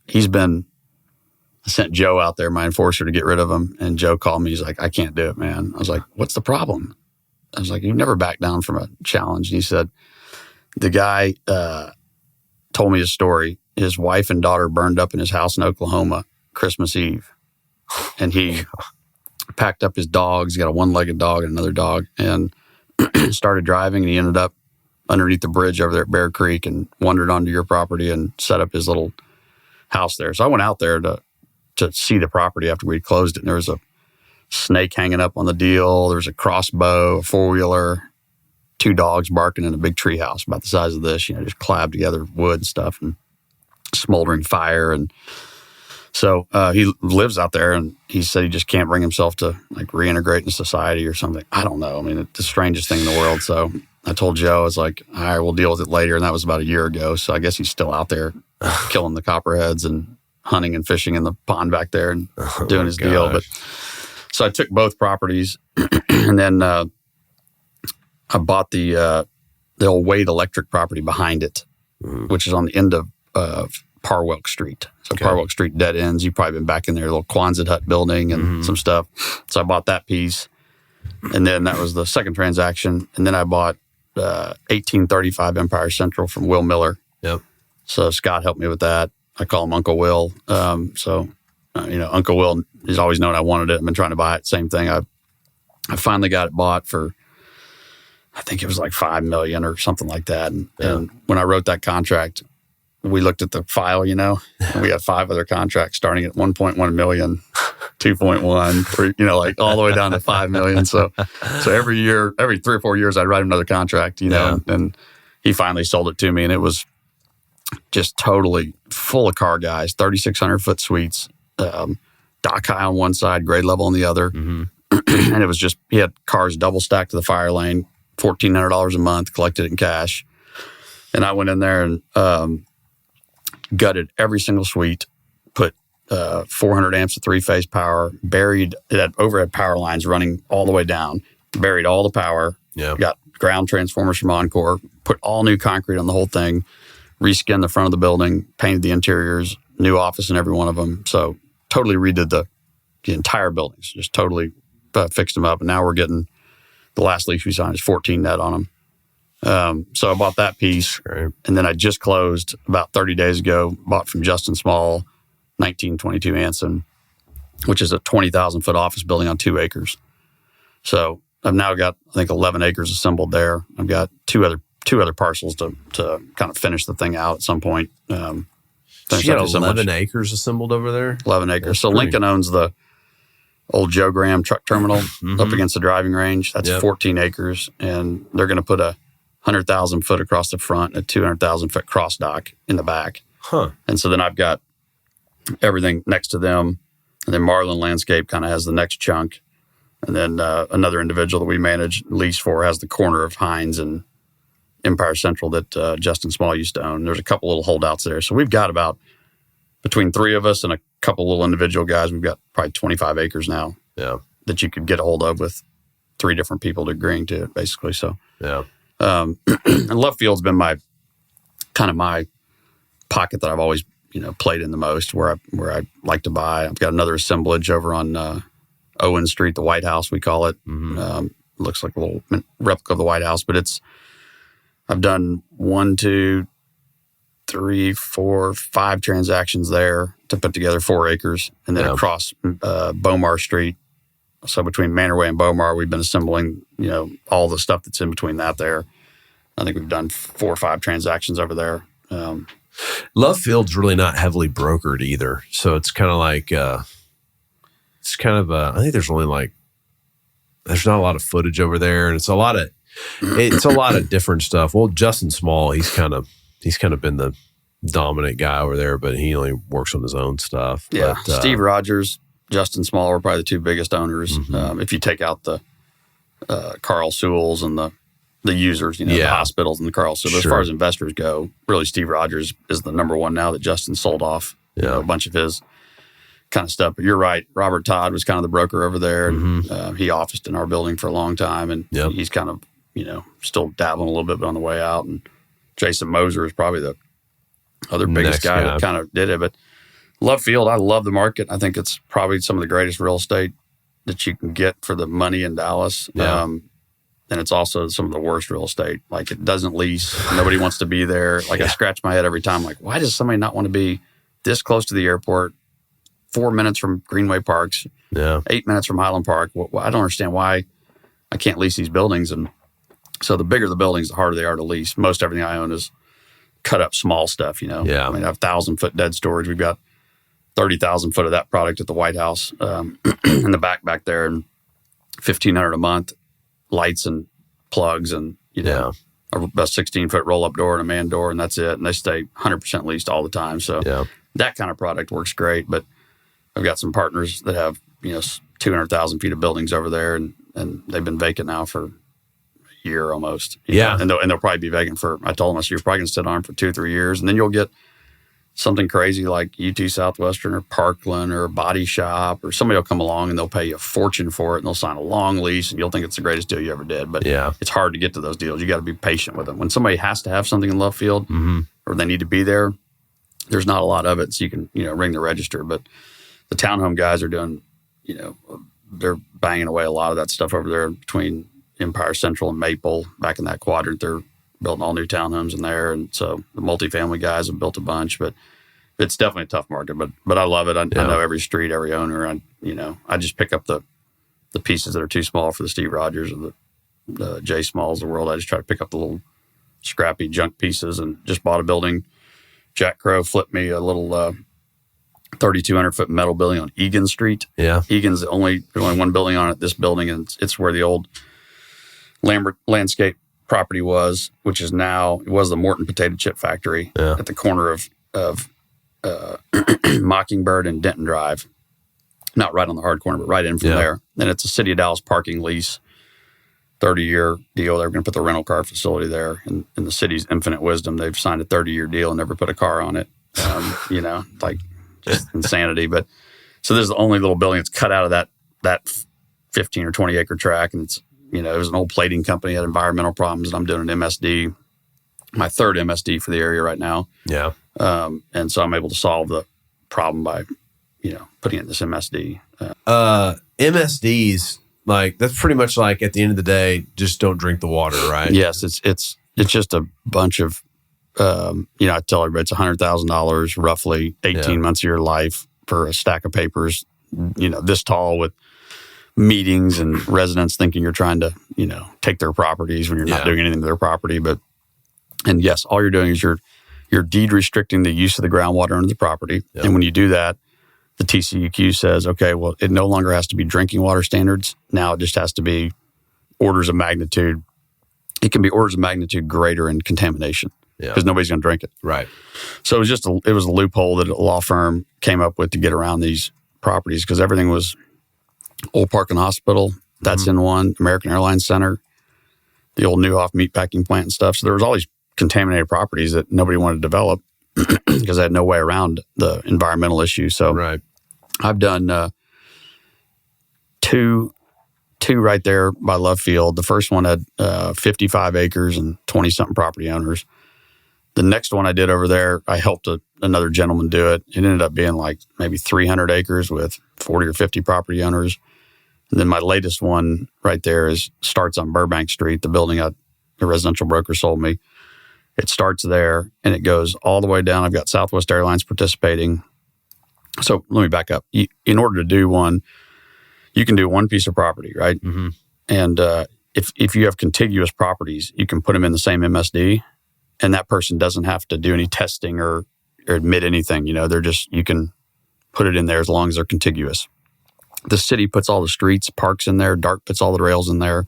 sent Joe out there, my enforcer, to get rid of him. And Joe called me. He's like, I can't do it, man. I was like, what's the problem? I was like, you never back down from a challenge. And he said, the guy told me his story. His wife and daughter burned up in his house in Oklahoma Christmas Eve. And he packed up his dogs. He got a one-legged dog and another dog, and started driving. And he ended up underneath the bridge over there at Bear Creek and wandered onto your property and set up his little house there. So I went out there to see the property after we'd closed it. And there was a snake hanging up on the deal. There was a crossbow, a 4-wheeler, 2 dogs barking in a big tree house about the size of this, you know, just clabbed together wood and stuff and smoldering fire. And so he lives out there, and he said he just can't bring himself to like reintegrate into society or something. I don't know. I mean, it's the strangest thing in the world. So I told Joe, I was like, all right, we'll deal with it later. And that was about a year ago. So I guess he's still out there killing the copperheads and hunting and fishing in the pond back there and doing his deal. But so I took both properties, and then I bought the old Wade Electric property behind it, which is on the end of Parwelk Street. So Parwelk Street dead ends. You've probably been back in there, a little Quonset hut building and some stuff. So I bought that piece. And then that was the second transaction. And then I bought 1835 Empire Central from Will Miller. Yep. So Scott helped me with that. I call him Uncle Will. Uncle Will, he's always known I wanted it. I've been trying to buy it. Same thing. I finally got it bought for, I think it was like $5 million or something like that. And when I wrote that contract, we looked at the file, you know, and we had 5 other contracts starting at 1.1 million, 2.1, 3, you know, like all the way down to 5 million. So every year, every 3 or 4 years, I'd write another contract, you know, and he finally sold it to me, and it was just totally full of car guys, 3,600 foot suites, dock high on one side, grade level on the other. And it was just, he had cars double stacked to the fire lane, $1,400 a month, collected it in cash. And I went in there and gutted every single suite, put 400 amps of 3-phase power, buried, it had overhead power lines running all the way down, buried all the power, got ground transformers from Encore, put all new concrete on the whole thing, reskinned the front of the building, painted the interiors, new office in every one of them. So totally redid the entire buildings, just totally fixed them up. And now we're getting, the last lease we signed is 14 net on them. So I bought that piece, and then I just closed about 30 days ago, bought from Justin Small, 1922 Anson, which is a 20,000 foot office building on 2 acres. So I've now got, I think, 11 acres assembled there. I've got two other parcels to kind of finish the thing out at some point. So you got 11 acres assembled over there? 11 acres. So Lincoln owns the old Joe Graham truck terminal up against the driving range. That's 14 acres. And they're going to put a 100,000 foot across the front, a 200,000 foot cross dock in the back. Huh. And so then I've got everything next to them. And then Marlin Landscape kind of has the next chunk. And then another individual that we manage lease for has the corner of Hines and Empire Central that Justin Small used to own. There's a couple little holdouts there. So we've got about, between 3 of us and a couple little individual guys, we've got probably 25 acres now that you could get a hold of with 3 different people agreeing to it, basically. So, and left field's been my pocket that I've always, played in the most, where I like to buy. I've got another assemblage over on Owen Street, the White House, we call it. Looks like a little replica of the White House, but I've done 1, 2, 3, 4, 5 transactions there to put together 4 acres. And then across Bomar Street, so between Manorway and Bomar, we've been assembling, all the stuff that's in between that there. I think we've done 4 or 5 transactions over there. Love Field's really not heavily brokered either. So it's kind of like, I think there's not a lot of footage over there. And it's a lot of different stuff. Well, Justin Small, he's kind of been the dominant guy over there, but he only works on his own stuff. Yeah. But, Steve Rogers, Justin Small are probably the 2 biggest owners. If you take out the Carl Sewells and the users, the hospitals and the Carl. So as far as investors go, really Steve Rogers is the number one now that Justin sold off a bunch of his kind of stuff. But you're right. Robert Todd was kind of the broker over there. And, he officed in our building for a long time. And he's kind of, still dabbling a little bit, but on the way out. And Jason Moser is probably the other biggest guy that kind of did it. But Love Field, I love the market. I think it's probably some of the greatest real estate that you can get for the money in Dallas. And it's also some of the worst real estate. Like, it doesn't lease. Nobody wants to be there. Like, I scratch my head every time. Like, why does somebody not want to be this close to the airport, 4 minutes from Greenway Parks, 8 minutes from Highland Park? Well, I don't understand why I can't lease these buildings. And so the bigger the buildings, the harder they are to lease. Most everything I own is cut up small stuff, I mean, I have 1,000-foot dead storage. We've got 30,000 foot of that product at the White House in the back there, and $1,500 a month. Lights and plugs and, a 16-foot roll-up door and a man door, and that's it. And they stay 100% leased all the time. So that kind of product works great. But I've got some partners that have, 200,000 feet of buildings over there, and they've been vacant now for a year almost. And they'll probably be vacant for, I told them, I said, you're probably going to sit on them for 2 or 3 years. And then you'll get something crazy like UT Southwestern or Parkland or a Body Shop, or somebody will come along and they'll pay you a fortune for it, and they'll sign a long lease, and you'll think it's the greatest deal you ever did. But it's hard to get to those deals. You got to be patient with them. When somebody has to have something in Love Field or they need to be there, there's not a lot of it, so you can ring the register. But the townhome guys are doing, they're banging away a lot of that stuff over there between Empire Central and Maple. Back in that quadrant, they're building all new townhomes in there. And so the multifamily guys have built a bunch, but it's definitely a tough market, but I love it. I know every street, every owner. I just pick up the pieces that are too small for the Steve Rogers or the Jay Smalls of the world. I just try to pick up the little scrappy junk pieces, and just bought a building. Jack Crow flipped me a little 3,200-foot metal building on Egan Street. Egan's there's only one building on it, this building, and it's where the old Lambert Landscape property was, which is now, it was the Morton Potato Chip Factory at the corner of Mockingbird and Denton Drive. Not right on the hard corner, but right in from there. And it's a City of Dallas parking lease, 30-year deal. They're going to put the rental car facility there. And in the city's infinite wisdom, they've signed a 30-year deal and never put a car on it. Like just insanity. But so there's the only little building that's cut out of that 15 or 20 acre tract, and it's it was an old plating company, had environmental problems, and I'm doing an MSD, my 3rd MSD for the area right now. And so I'm able to solve the problem by, putting it in this MSD. MSDs, like, that's pretty much like, at the end of the day, just don't drink the water, right? Yes, it's just a bunch of, I tell everybody it's $100,000, roughly 18 months of your life for a stack of papers this tall with meetings and residents thinking you're trying to, take their properties when you're not doing anything to their property. And yes, all you're doing is you're deed restricting the use of the groundwater under the property. Yep. And when you do that, the TCEQ says, okay, well, it no longer has to be drinking water standards. Now it just has to be orders of magnitude. It can be orders of magnitude greater in contamination because nobody's going to drink it. Right. So it was a loophole that a law firm came up with to get around these properties because everything was Old Park and Hospital. That's in one. American Airlines Center, the old Neuhoff meatpacking plant and stuff. So there was all these contaminated properties that nobody wanted to develop because they had no way around the environmental issue. So I've done two right there by Love Field. The first one had 55 acres and 20-something property owners. The next one I did over there, I helped another gentleman do it. It ended up being like maybe 300 acres with 40 or 50 property owners. And then my latest one right there starts on Burbank Street, the building the residential broker sold me. It starts there and it goes all the way down. I've got Southwest Airlines participating. So let me back up. In order to do one, you can do one piece of property, right? Mm-hmm. And if you have contiguous properties, you can put them in the same MSD, and that person doesn't have to do any testing or admit anything. You can put it in there as long as they're contiguous. The city puts all the streets, parks in there. DART puts all the rails in there.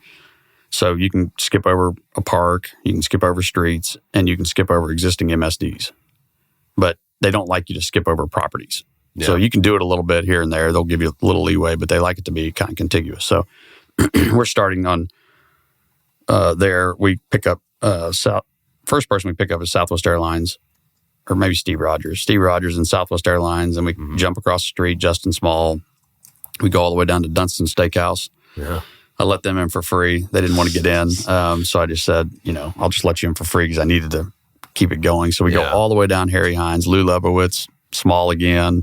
So you can skip over a park, you can skip over streets, and you can skip over existing MSDs. But they don't like you to skip over properties. Yeah. So you can do it a little bit here and there. They'll give you a little leeway, but they like it to be kind of contiguous. So we're starting on there. We pick up first person we pick up is Southwest Airlines, or maybe Steve Rogers. Steve Rogers and Southwest Airlines, and we jump across the street, Justin Small. We go all the way down to Dunstan Steakhouse. Yeah. I let them in for free. They didn't want to get in. So I just said, I'll just let you in for free because I needed to keep it going. So we go all the way down Harry Hines, Lou Lebowitz, Small again,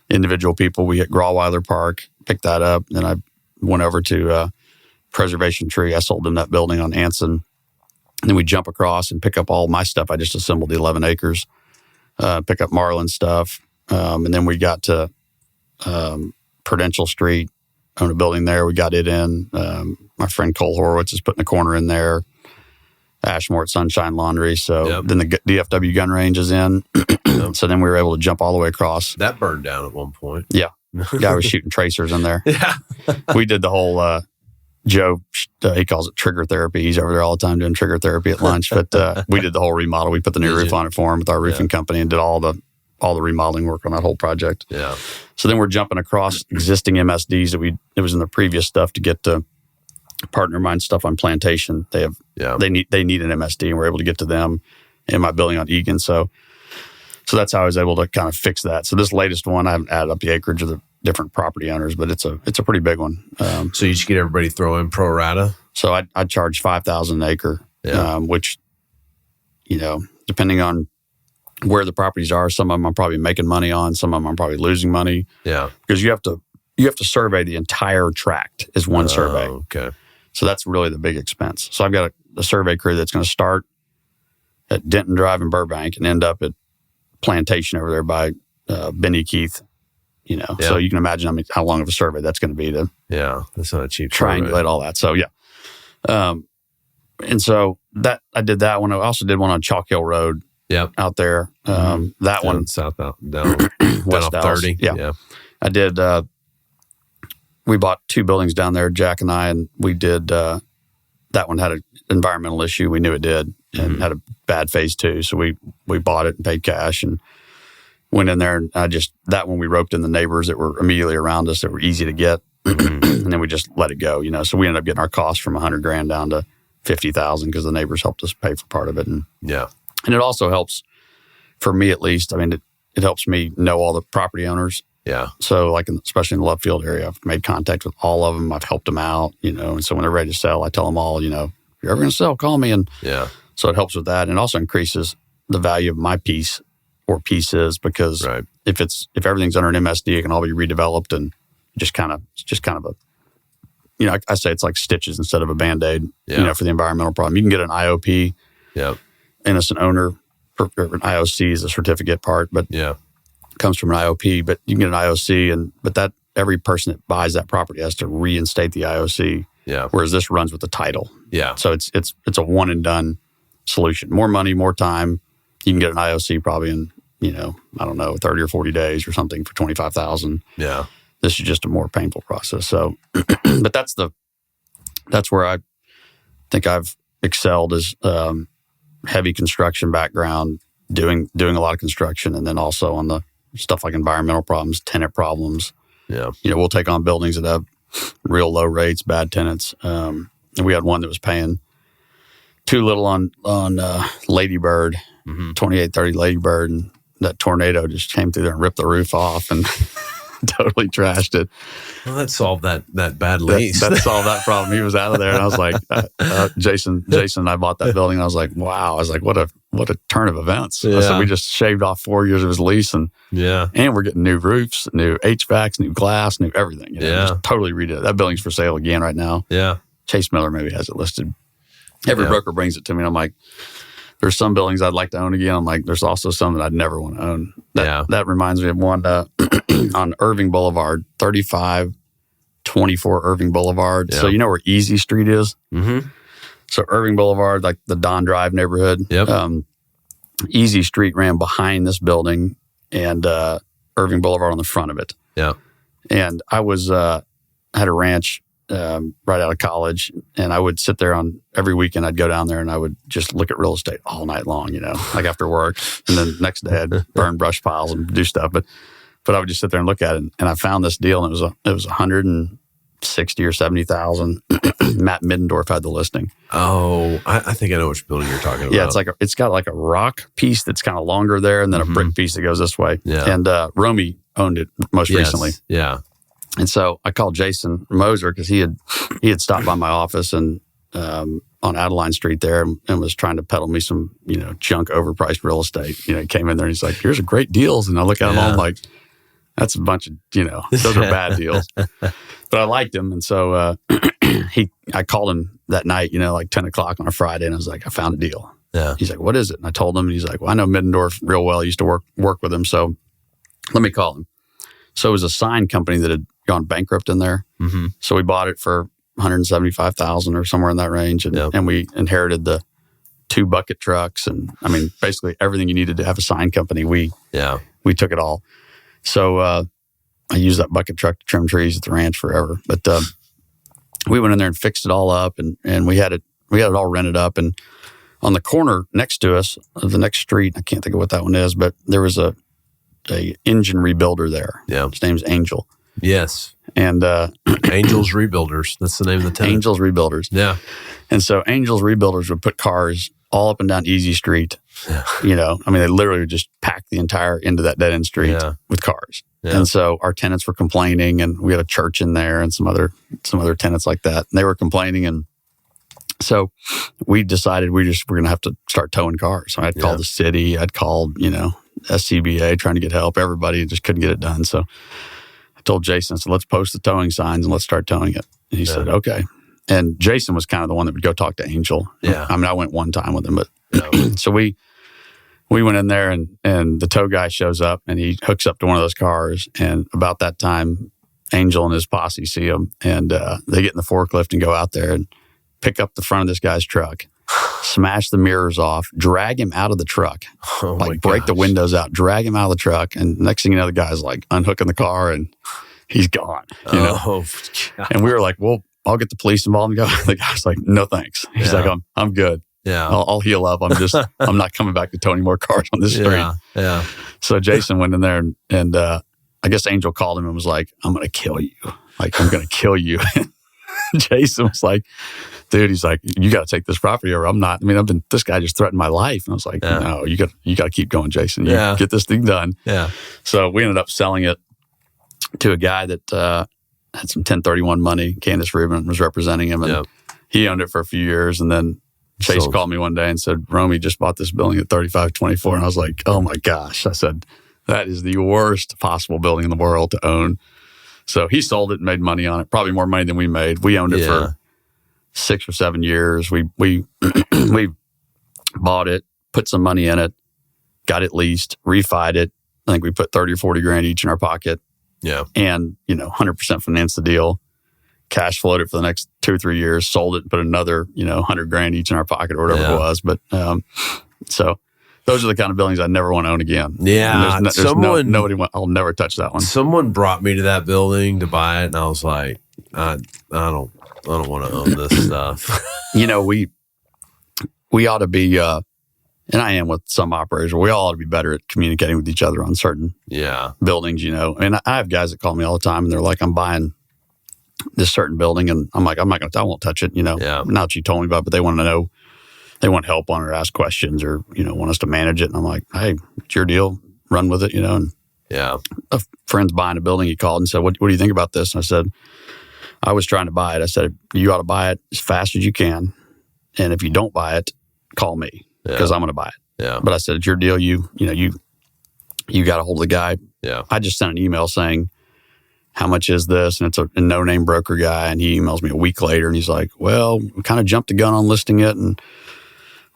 individual people. We hit Grawweiler Park, picked that up. Then I went over to Preservation Tree. I sold them that building on Anson. And then we jump across and pick up all my stuff. I just assembled the 11 acres, pick up Marlin stuff. And then we got to Prudential Street, own a building there. We got it in. My friend Cole Horowitz is putting a corner in there. Ashmore at Sunshine Laundry. So then the DFW gun range is in. So then we were able to jump all the way across. That burned down at one point. Yeah. Guy was shooting tracers in there. Yeah. We did the whole, Joe, he calls it trigger therapy. He's over there all the time doing trigger therapy at lunch. But we did the whole remodel. We put the new roof on it for him with our roofing company and did all the remodeling work on that whole project. Yeah. So then we're jumping across existing MSDs that it was in the previous stuff to get to partner mine stuff on Plantation. They need an MSD, and we're able to get to them in my building on Egan. So that's how I was able to kind of fix that. So this latest one, I haven't added up the acreage of the different property owners, but it's a pretty big one. So you just get everybody throw in pro rata? So I'd charge $5,000 an acre, which, depending on where the properties are, some of them I'm probably making money on, some of them I'm probably losing money. Yeah. Because you have to survey the entire tract is one survey. Okay. So that's really the big expense. So I've got a survey crew that's going to start at Denton Drive in Burbank and end up at Plantation over there by Benny Keith. So you can imagine how long of a survey that's going to be to that's not a cheap triangulate survey. all that. So and so that I did that one. I also did one on Chalk Hill Road. Yep. Out there. That one. South out, down West Dallas. 30. Yeah. I did, we bought 2 buildings down there, Jack and I, and we did, that one had an environmental issue. We knew it did and had a bad phase 2. So we bought it and paid cash and went in there. And that one we roped in the neighbors that were immediately around us that were easy to get. And then we just let it go, So we ended up getting our costs from $100,000 down to $50,000 because the neighbors helped us pay for part of it. And it also helps, for me at least, it helps me know all the property owners. Yeah. So especially in the Love Field area, I've made contact with all of them. I've helped them out, and so when they're ready to sell, I tell them all, if you're ever going to sell, call me. And so it helps with that. And it also increases the value of my piece or pieces because if everything's under an MSD, it can all be redeveloped and it's just kind of a, I say it's like stitches instead of a Band-Aid, for the environmental problem. You can get an IOP. Yeah. Innocent owner, or an IOC is a certificate part, but it comes from an IOP. But you can get an IOC, but that every person that buys that property has to reinstate the IOC. Yeah. Whereas this runs with the title. Yeah. So it's a one and done solution. More money, more time. You can get an IOC probably in, I don't know, 30 or 40 days or something for $25,000. Yeah. This is just a more painful process. So, but that's where I think I've excelled is heavy construction background, doing a lot of construction, and then also on the stuff like environmental problems, tenant problems. Yeah. We'll take on buildings that have real low rates, bad tenants. And we had one that was paying too little on Ladybird, 2830 Ladybird, and that tornado just came through there and ripped the roof off and totally trashed it. Well, that solved that bad lease. That solved that problem. He was out of there, and I was like, Jason and I bought that building. And I was like, wow. I was like, what a turn of events. Yeah. I said, we just shaved off 4 years of his lease, and we're getting new roofs, new HVACs, new glass, new everything. Just totally redid it. That building's for sale again right now. Yeah. Chase Miller maybe has it listed. Every broker brings it to me, and I'm like, there's some buildings I'd like to own again. I'm like, there's also some that I'd never want to own. That reminds me of one on Irving Boulevard, 3524 Irving Boulevard. Yeah. So you know where Easy Street is? Mm-hmm. So Irving Boulevard, like the Don Drive neighborhood. Yep. Easy Street ran behind this building, and Irving Boulevard on the front of it. Yeah. And I was had a ranch right out of college, and I would sit there on every weekend. I'd go down there and I would just look at real estate all night long, like after work. And then next day I'd burn brush piles and do stuff. But I would just sit there and look at it. And I found this deal, and it was 160 or 70,000. Matt Middendorf had the listing. Oh, I think I know which building you're talking about. Yeah, it's got like a rock piece that's kind of longer there, and then a brick piece that goes this way. Yeah. And Romy owned it most recently. Yeah. And so I called Jason Moser because he had stopped by my office and on Adeline Street there and was trying to peddle me some junk overpriced real estate. He came in there and he's like, "Here's a great deals," and I look at them all I'm like, "That's a bunch of those are bad deals." But I liked him, and so I called him that night, like 10 o'clock on a Friday, and I was like, "I found a deal." Yeah. He's like, "What is it?" And I told him, and he's like, "Well, I know Middendorf real well. I used to work with him, so let me call him." So it was a sign company that had gone bankrupt in there. Mm-hmm. So we bought it for $175,000 or somewhere in that range. And we inherited the 2 bucket trucks. And I mean, basically everything you needed to have a sign company, we took it all. So I used that bucket truck to trim trees at the ranch forever. But we went in there and fixed it all up, and we had it all rented up. And on the corner next to us, of the next street, I can't think of what that one is, but there was a engine rebuilder there. Yeah. His name's Angel. Yes. And Angels Rebuilders. That's the name of the tenant. Angels Rebuilders. Yeah. And so Angels Rebuilders would put cars all up and down Easy Street. Yeah. They literally would just pack the entire end of that dead end street with cars. Yeah. And so our tenants were complaining, and we had a church in there and some other tenants like that. And they were complaining, and so we decided we're going to have to start towing cars. So I'd called the city, I'd called, SCBA trying to get help, everybody just couldn't get it done. So I told Jason, so let's post the towing signs and let's start towing it. And he said, okay. And Jason was kind of the one that would go talk to Angel. Yeah. I went one time with him, but so we went in there, and the tow guy shows up, and he hooks up to one of those cars. And about that time, Angel and his posse see him, and they get in the forklift and go out there and pick up the front of this guy's truck, smash the mirrors off, drag him out of the truck, break the windows out, drag him out of the truck. And next thing you know, the guy's like unhooking the car and he's gone. And we were like, well, I'll get the police involved. And the guy's like, no, thanks. He's like, I'm good. Yeah. I'll heal up. I'm not coming back to tow any more cars on this street. Yeah. So Jason went in there and I guess Angel called him and was like, I'm going to kill you. I'm going to kill you. Jason was like, dude, he's like, you got to take this property or I'm not. This guy just threatened my life. And I was like, no, you got to keep going, Jason. You get this thing done. Yeah. So we ended up selling it to a guy that had some 1031 money. Candace Rubin was representing him, and he owned it for a few years. And then Chase called me one day and said, Romy just bought this building at 3524. And I was like, oh my gosh. I said, that is the worst possible building in the world to own. So he sold it and made money on it, probably more money than we made. We owned it for 6 or 7 years. We bought it, put some money in it, got it leased, refied it. I think we put 30 or 40 grand each in our pocket. Yeah. and 100% finance the deal, cash flowed it for the next 2 or 3 years, sold it, and put another $100,000 each in our pocket or whatever it was. But so those are the kind of buildings I never want to own again. Yeah, I'll never touch that one. Someone brought me to that building to buy it, and I was like, I don't want to own this stuff. We ought to be, and I am with some operators, we all ought to be better at communicating with each other on certain buildings. And I have guys that call me all the time, and they're like, I'm buying this certain building, and I'm like, I won't touch it. Not that you told me about it, but they want to know. They want help on it or ask questions or, want us to manage it. And I'm like, hey, it's your deal. Run with it, And a friend's buying a building. He called and said, what do you think about this? And I said, I was trying to buy it. I said, you ought to buy it as fast as you can. And if you don't buy it, call me because I'm going to buy it. Yeah. But I said, it's your deal. You got a hold of the guy. Yeah. I just sent an email saying, how much is this? And it's a no-name broker guy. And he emails me a week later and he's like, well, we kind of jumped the gun on listing it. And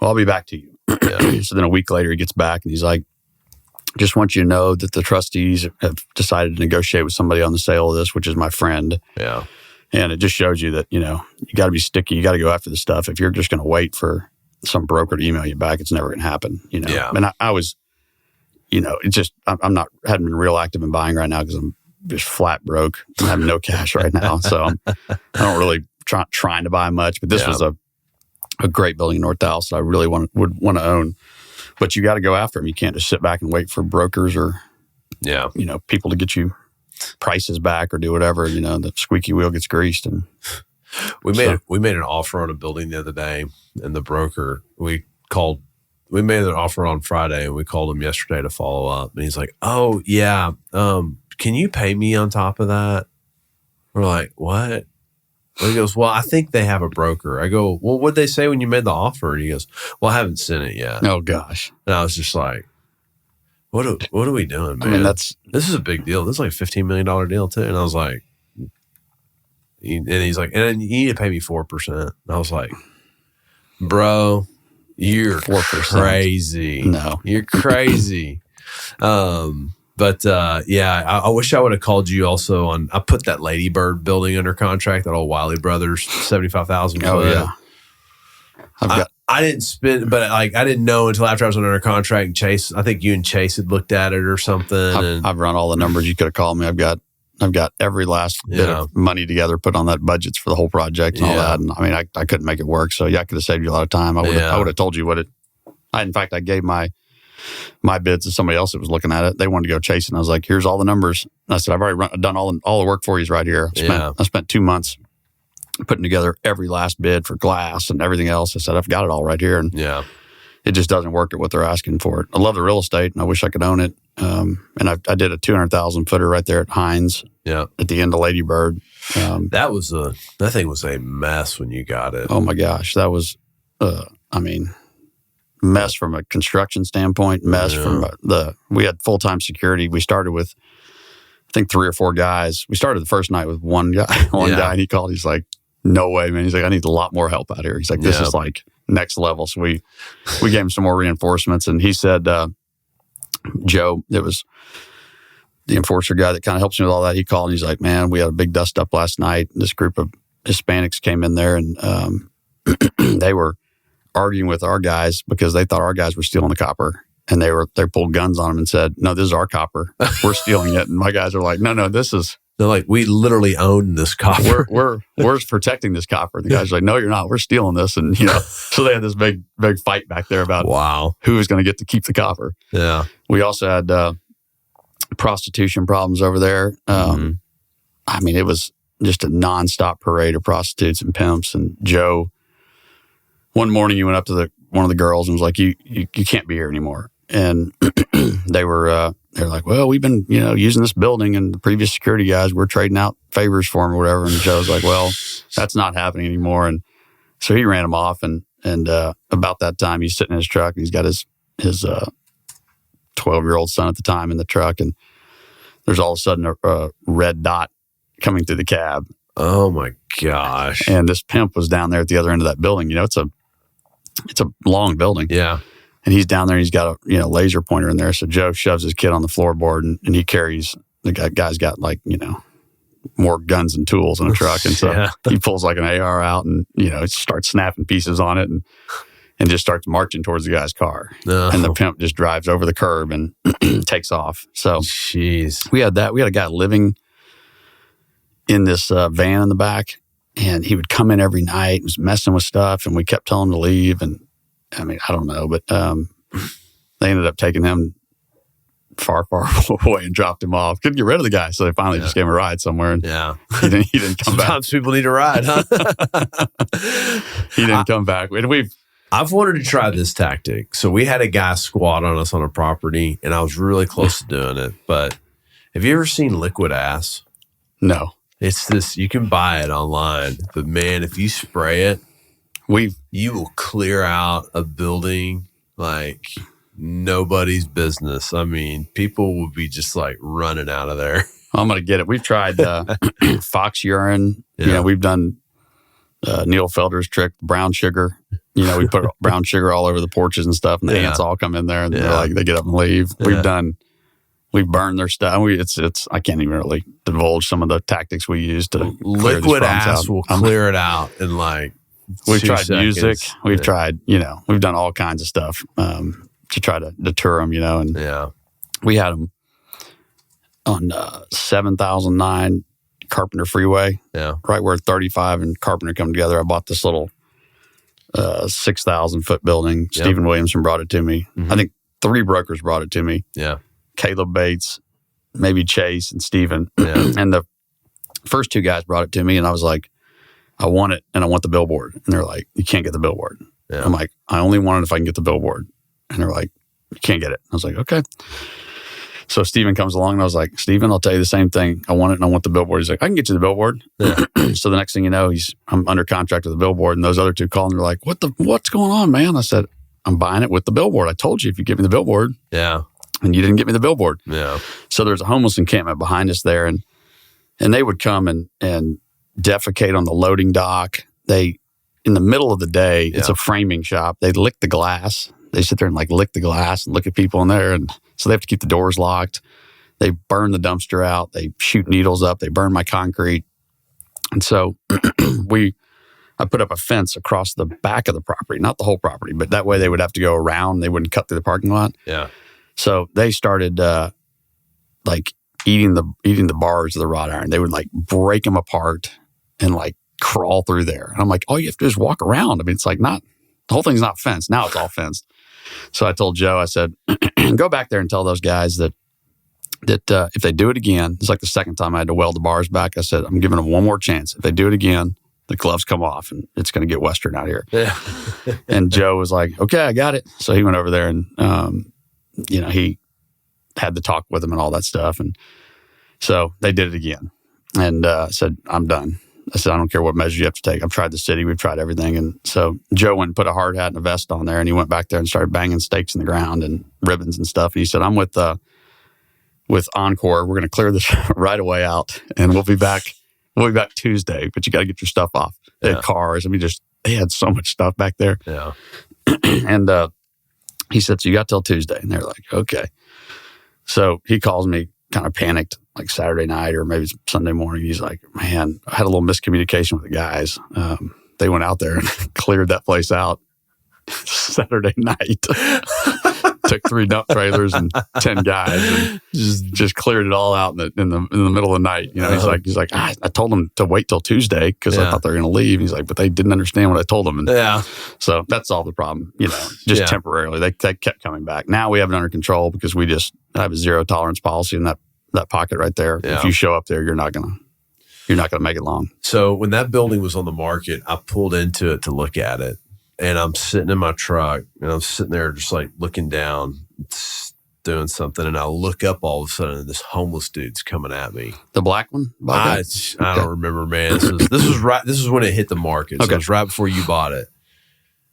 I'll be back to you. Yeah. So then a week later, he gets back and he's like, just want you to know that the trustees have decided to negotiate with somebody on the sale of this, which is my friend. Yeah. And it just shows you that, you got to be sticky. You got to go after the stuff. If you're just going to wait for some broker to email you back, it's never going to happen, Yeah. And I was, it's just, hadn't been real active in buying right now because I'm just flat broke. I have no cash right now. So I don't really trying to buy much, but this was a great building in North Dallas that I really would want to own. But you got to go after them. You can't just sit back and wait for brokers or, people to get you prices back or do whatever. The squeaky wheel gets greased. And we made an offer on a building the other day, and the broker we made an offer on Friday, and we called him yesterday to follow up. And he's like, "Oh yeah, can you pay me on top of that?" We're like, "What?" And he goes, "Well, I think they have a broker." I go, "Well, what'd they say when you made the offer?" And he goes, "Well, I haven't sent it yet." Oh gosh. And I was just like, what are we doing, man? This is a big deal. This is like a $15 million deal too. And I was like, and he's like, and you need to pay me 4%. And I was like, bro, you're 4%. Crazy. No, you're crazy. But I wish I would have called you also on. I put that Lady Bird building under contract, that old Wiley Brothers 75,000. Oh yeah, I didn't spend, but I didn't know until after I was under contract. And Chase, I think you and Chase had looked at it or something. I've run all the numbers. You could have called me. I've got every last bit of money together, put on that budgets for the whole project and all that. And I couldn't make it work. So I could have saved you a lot of time. I would have told you what it. In fact, I gave my bids to somebody else that was looking at it. They wanted to go chasing. I was like, here's all the numbers. And I said, I've already done all the work for you right here. I spent 2 months putting together every last bid for glass and everything else. I said, I've got it all right here. And it just doesn't work at what they're asking for it. I love the real estate and I wish I could own it. And I did a 200,000 footer right there at Hines at the end of Lady Bird. That thing was a mess when you got it. Oh my gosh. That was, mess from a construction standpoint, from we had full-time security. We started with, I think 3 or 4 guys. We started the first night with one guy, and he called. He's like, no way, man. He's like, I need a lot more help out here. He's like, this is like next level. So we gave him some more reinforcements. And he said, Joe, it was the enforcer guy that kind of helps me with all that. He called and he's like, man, we had a big dust up last night. This group of Hispanics came in there and they were arguing with our guys because they thought our guys were stealing the copper. And they pulled guns on them and said, no, this is our copper. We're stealing it. And my guys are like, no, this is. They're like, we literally own this copper. We're protecting this copper. The guys are like, no, you're not. We're stealing this. And, so they had this big fight back there about who was going to get to keep the copper. Yeah. We also had prostitution problems over there. It was just a nonstop parade of prostitutes and pimps. And Joe, one morning he went up to one of the girls and was like, you can't be here anymore. And they're like, well, we've been, using this building and the previous security guys, we're trading out favors for them or whatever. And Joe's like, well, that's not happening anymore. And so he ran them off. And about that time, he's sitting in his truck and he's got his 12-year-old son at the time in the truck. And there's all of a sudden a red dot coming through the cab. Oh my gosh. And this pimp was down there at the other end of that building. It's a long building. Yeah. And he's down there and he's got a laser pointer in there. So Joe shoves his kid on the floorboard and he carries guy's got like, more guns and tools in the truck. And so he pulls like an AR out and, starts snapping pieces on it and just starts marching towards the guy's car. No. And the pimp just drives over the curb and takes off. So jeez, we had that. We had a guy living in this van in the back, and he would come in every night and was messing with stuff, and we kept telling him to leave. And I mean, I don't know, but they ended up taking him far away and dropped him off. Couldn't get rid of the guy, so they finally just gave him a ride somewhere. And he didn't come back. Sometimes people need a ride, huh? He didn't come back. And I've wanted to try this tactic. So we had a guy squat on us on a property, and I was really close to doing it. But have you ever seen liquid ass? No. It's this, you can buy it online, but man, if you spray it, you will clear out a building like nobody's business. I mean, people will be just like running out of there. I'm going to get it. We've tried fox urine. Yeah. We've done Neil Felder's trick, brown sugar. We put brown sugar all over the porches and stuff, and the ants all come in there, and they're like, they get up and leave. We've burned their stuff. It's I can't even really divulge some of the tactics we use to liquid ass will clear it out in like we've 2 tried seconds. music. We've tried, we've done all kinds of stuff to try to deter them, and we had them on 7009 Carpenter Freeway, right where 35 and Carpenter come together. I bought this little 6,000-foot building. Yep. Stephen Williamson brought it to me. Mm-hmm. I think 3 brokers brought it to me. Yeah. Caleb Bates, maybe Chase and Stephen. Yeah. And the first 2 guys brought it to me, and I was like, I want it, and I want the billboard. And they're like, you can't get the billboard. Yeah. I'm like, I only want it if I can get the billboard. And they're like, you can't get it. I was like, okay. So Stephen comes along, and I was like, Stephen, I'll tell you the same thing. I want it, and I want the billboard. He's like, I can get you the billboard. Yeah. So the next thing you know, I'm under contract with the billboard, and those other 2 call, and they're like, what's going on, man? I said, I'm buying it with the billboard. I told you if you give me the billboard. Yeah. And you didn't get me the billboard. Yeah. So there's a homeless encampment behind us there, and they would come and defecate on the loading dock. They, in the middle of the day, it's a framing shop. They lick the glass. They sit there and like lick the glass and look at people in there. And so they have to keep the doors locked. They burn the dumpster out. They shoot needles up. They burn my concrete. And so I put up a fence across the back of the property, not the whole property, but that way they would have to go around. They wouldn't cut through the parking lot. Yeah. So they started like eating the bars of the wrought iron. They would like break them apart and like crawl through there. And I'm like, all you have to do is walk around. I mean, it's like the whole thing's not fenced. Now it's all fenced. So I told Joe, I said, go back there and tell those guys that if they do it again, it's like the second time I had to weld the bars back. I said, I'm giving them one more chance. If they do it again, the gloves come off and it's going to get Western out here. Yeah. And Joe was like, okay, I got it. So he went over there and, he had the talk with him and all that stuff. And so they did it again and said, I'm done. I said, I don't care what measures you have to take. I've tried the city. We've tried everything. And so Joe went and put a hard hat and a vest on there, and he went back there and started banging stakes in the ground and ribbons and stuff. And he said, I'm with Encore. We're going to clear this right away out, and we'll be back Tuesday, but you got to get your stuff off. They had cars. I mean, they had so much stuff back there. Yeah. And he said, so you got till Tuesday. And they're like, okay. So he calls me kind of panicked, like Saturday night or maybe Sunday morning. He's like, man, I had a little miscommunication with the guys. They went out there and cleared that place out Saturday night. Took 3 dump trailers and 10 guys and just cleared it all out in the middle of the night. He's like, I told them to wait till Tuesday because I thought they were going to leave. He's like, but they didn't understand what I told them. And so that solved the problem, just temporarily. They kept coming back. Now we have it under control because we just have a 0 tolerance policy in that pocket right there. Yeah. If you show up there, you're not gonna make it long. So when that building was on the market, I pulled into it to look at it. And I'm sitting in my truck, and I'm sitting there just like looking down, doing something. And I look up all of a sudden, and this homeless dude's coming at me. The black one? I don't remember, man. This was when it hit the market. So it was right before you bought it.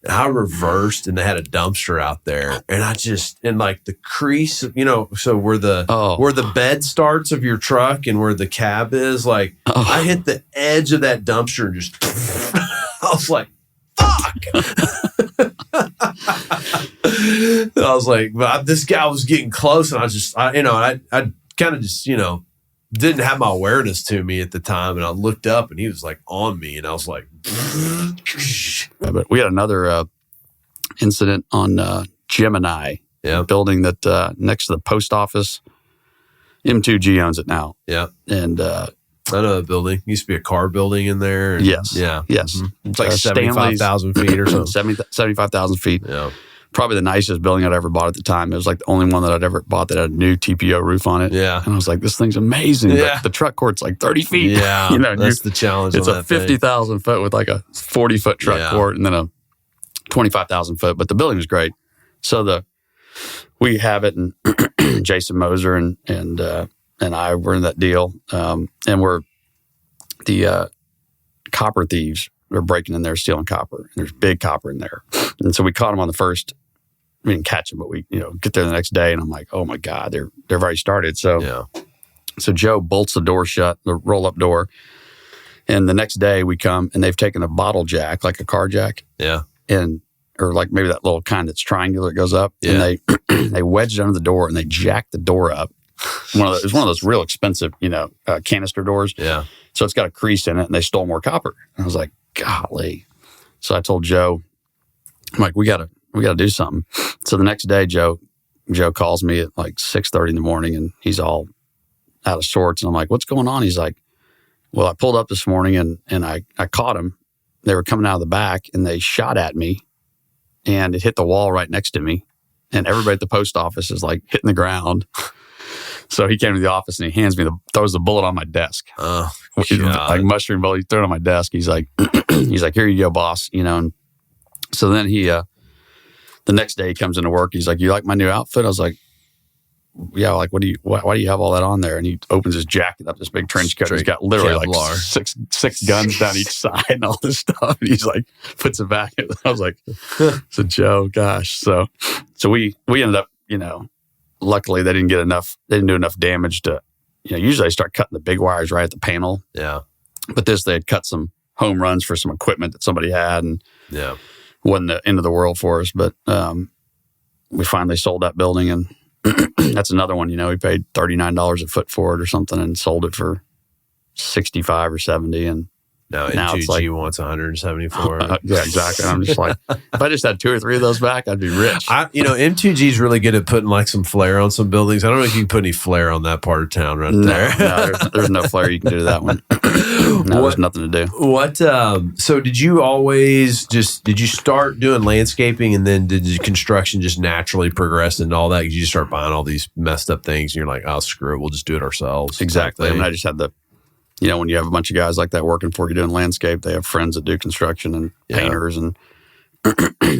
And I reversed, and they had a dumpster out there. And I just, in like the crease, so where the bed starts of your truck and where the cab is, like I hit the edge of that dumpster and just, I was like, fuck. I was like, but this guy was getting close, and I kind of just, didn't have my awareness to me at the time. And I looked up and he was like on me and I was like, But we had another incident on Gemini, building that next to the post office. M2G owns it now. Yeah. And I know that building. Used to be a car building in there. And, yes. Yeah. Yes. Mm-hmm. It's like 75,000 feet or something. 75,000 feet. Yeah. Probably the nicest building I'd ever bought at the time. It was like the only one that I'd ever bought that had a new TPO roof on it. Yeah. And I was like, this thing's amazing. Yeah. But the truck court's like 30 feet. Yeah. That's the challenge. It's a 50,000 foot with like a 40-foot truck court and then a 25,000 foot. But the building was great. So we have it, and Jason Moser and I were in that deal. And we're the copper thieves. They're breaking in there, stealing copper. And there's big copper in there. And so we caught them on the first. We didn't catch them, but we get there the next day, and I'm like, oh my God, they've already started. So Joe bolts the door shut, the roll up door, and the next day we come and they've taken a bottle jack, like a car jack, or like maybe that little kind that's triangular that goes up, and they wedged it under the door and they jacked the door up. It was one of those real expensive, canister doors. Yeah. So it's got a crease in it, and they stole more copper. And I was like, golly. So I told Joe, I'm like, we gotta do something. So the next day, Joe calls me at like 6:30 in the morning, and he's all out of sorts. And I'm like, what's going on? He's like, well, I pulled up this morning and I caught them. They were coming out of the back and they shot at me, and it hit the wall right next to me. And everybody at the post office is like hitting the ground. So he came to the office and he throws the bullet on my desk. Oh, like mushroom bullet. He threw it on my desk. He's like, here you go, boss. And so then he, the next day he comes into work. He's like, you like my new outfit? I was like, yeah. Like, why do you have all that on there? And he opens his jacket up, this big trench coat. He's got literally like six guns down each side and all this stuff. And he's like, puts it back. I was like, so Joe, gosh. So we ended up, luckily they didn't do enough damage to, usually I start cutting the big wires right at the panel. Yeah. But they had cut some home runs for some equipment that somebody had, and wasn't the end of the world for us. But we finally sold that building, and that's another one. We paid $39 a foot for it or something, and sold it for 65 or 70. And now it's like, wants 174. Yeah, exactly. I'm just like, if I just had 2 or 3 of those back, I'd be rich. M2G is really good at putting like some flair on some buildings. I don't know if you can put any flair on that part of town there. No, there's no flair you can do to that one. There's nothing to do. What? So did you start doing landscaping, and then did the construction just naturally progress into all that? Did you just start buying all these messed up things, and you're like, oh, screw it, we'll just do it ourselves? Exactly. I just had when you have a bunch of guys like that working for you doing landscape, they have friends that do construction and painters. And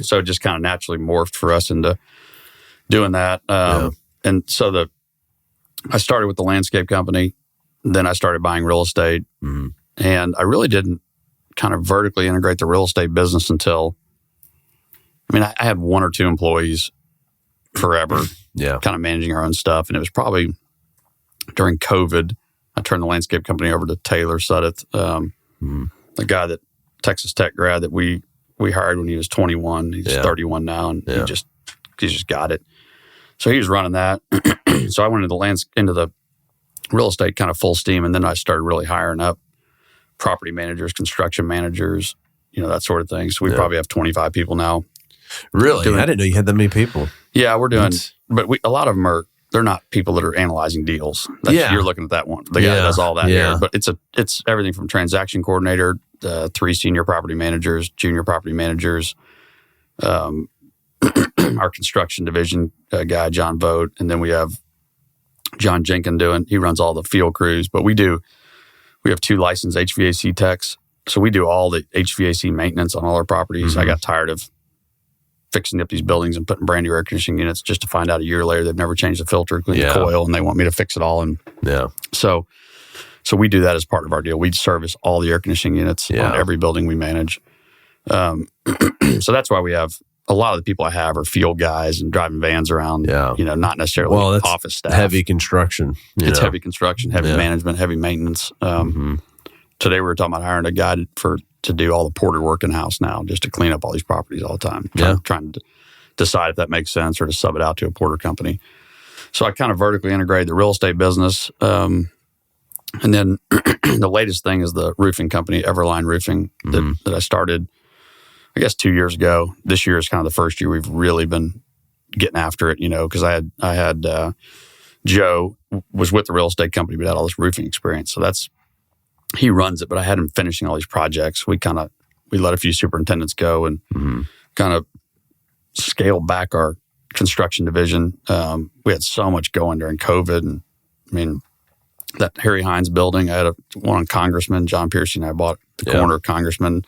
so it just kind of naturally morphed for us into doing that. And so I started with the landscape company. Then I started buying real estate. Mm-hmm. And I really didn't kind of vertically integrate the real estate business until, I had 1 or 2 employees forever, kind of managing our own stuff. And it was probably during COVID, I turned the landscape company over to Taylor Suddeth, the guy that Texas Tech grad that we hired when he was 21. He's 31 now, and he just got it. So he was running that. So I went into the real estate kind of full steam, and then I started really hiring up property managers, construction managers, that sort of thing. So we probably have 25 people now. Really? I didn't know you had that many people. Yeah, we're doing, but a lot of them they're not people that are analyzing deals. You're looking at that one. The guy that does all that here. But it's everything from transaction coordinator, 3 senior property managers, junior property managers, our construction division guy, John Vogt, and then we have John Jenkins he runs all the field crews. But we have 2 licensed HVAC techs. So we do all the HVAC maintenance on all our properties. Mm-hmm. I got tired of fixing up these buildings and putting brand new air conditioning units just to find out a year later they've never changed the filter, cleaned the coil, and they want me to fix it all. And so we do that as part of our deal. We service all the air conditioning units on every building we manage. So that's why we have a lot of the people I have are field guys and driving vans around. Not necessarily office staff. Heavy construction. It's heavy construction, heavy management, heavy maintenance. Today we were talking about hiring a guy to do all the porter work in house now, just to clean up all these properties all the time. Trying to decide if that makes sense or to sub it out to a porter company. So I kind of vertically integrated the real estate business. And then the latest thing is the roofing company, Everline Roofing, that I started, I guess, 2 years ago. This year is kind of the first year we've really been getting after it, because I had Joe was with the real estate company, but had all this roofing experience. So he runs it, but I had him finishing all these projects. We let a few superintendents go and kind of scaled back our construction division. We had so much going during COVID. And I mean, that Harry Hines building, I had one on Congressman, John Piercy, and I bought the corner of Congressman.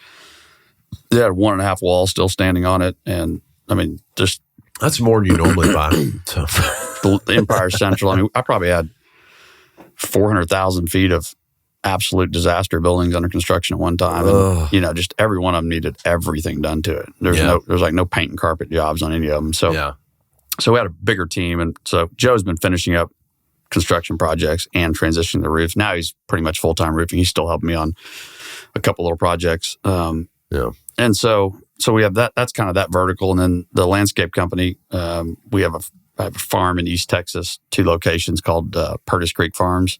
They had 1.5 walls still standing on it. And I mean, just. That's more than you normally buy. So. The Empire Central. I mean, I probably had 400,000 feet of absolute disaster buildings under construction at one time. And, just every one of them needed everything done to it. There's like no paint and carpet jobs on any of them. So, so we had a bigger team. And so Joe's been finishing up construction projects and transitioning the roof. Now he's pretty much full-time roofing. He's still helping me on a couple little projects. And so we have that. That's kind of that vertical. And then the landscape company, I have a farm in East Texas, 2 locations called Purtis Creek Farms.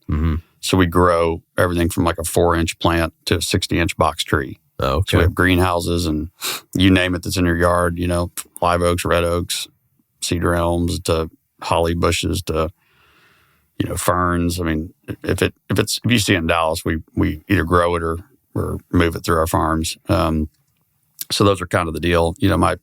So we grow everything from like a 4-inch plant to a 60-inch box tree. Oh, okay. So we have greenhouses and you name it that's in your yard, live oaks, red oaks, cedar elms to holly bushes to, ferns. I mean, if you see it in Dallas, we either grow it or move it through our farms. So those are kind of the deal. My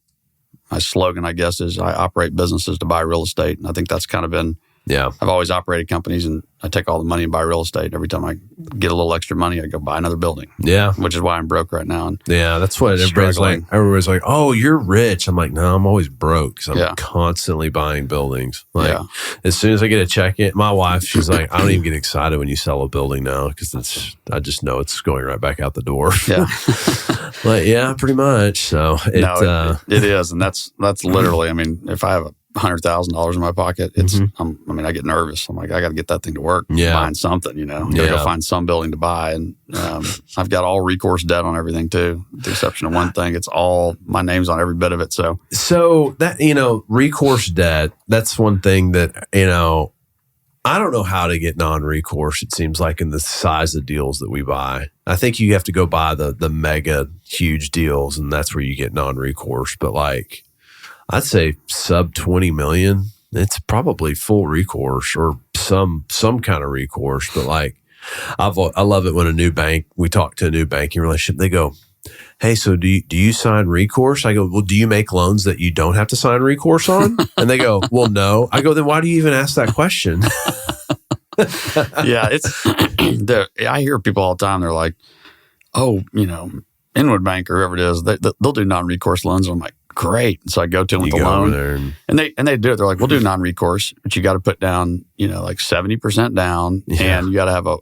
slogan, I guess, is I operate businesses to buy real estate. And I think that's kind of been, I've always operated companies and I take all the money and buy real estate. Every time I get a little extra money, I go buy another building. Yeah. Which is why I'm broke right now. And that's what everybody's like. Everybody's like, oh, you're rich. I'm like, no, I'm always broke because I'm constantly buying buildings. As soon as I get a check in, my wife, she's like, I don't even get excited when you sell a building now because I just know it's going right back out the door. But pretty much. So it is. And that's literally, I mean, if I have $100,000 in my pocket, it's, I get nervous. I'm like, I got to get that thing to work. Buying something, you got to go find some building to buy. And I've got all recourse debt on everything too, with the exception of one thing. It's all, my name's on every bit of it. So that, recourse debt, that's one thing that, I don't know how to get non-recourse, it seems like, in the size of deals that we buy. I think you have to go buy the mega huge deals, and that's where you get non-recourse. But I'd say sub 20 million, it's probably full recourse or some kind of recourse. But I love it when we talk to a new banking relationship, they go, hey, so do you sign recourse? I go, well, do you make loans that you don't have to sign recourse on? And they go, well, no. I go, then why do you even ask that question? I hear people all the time. They're like, oh, Inwood Bank or whoever it is, they'll do non-recourse loans. And I'm like, great. And so I go to them with the loan and they do it. They're like, we'll do non-recourse, but you got to put down, 70% down and you got to have a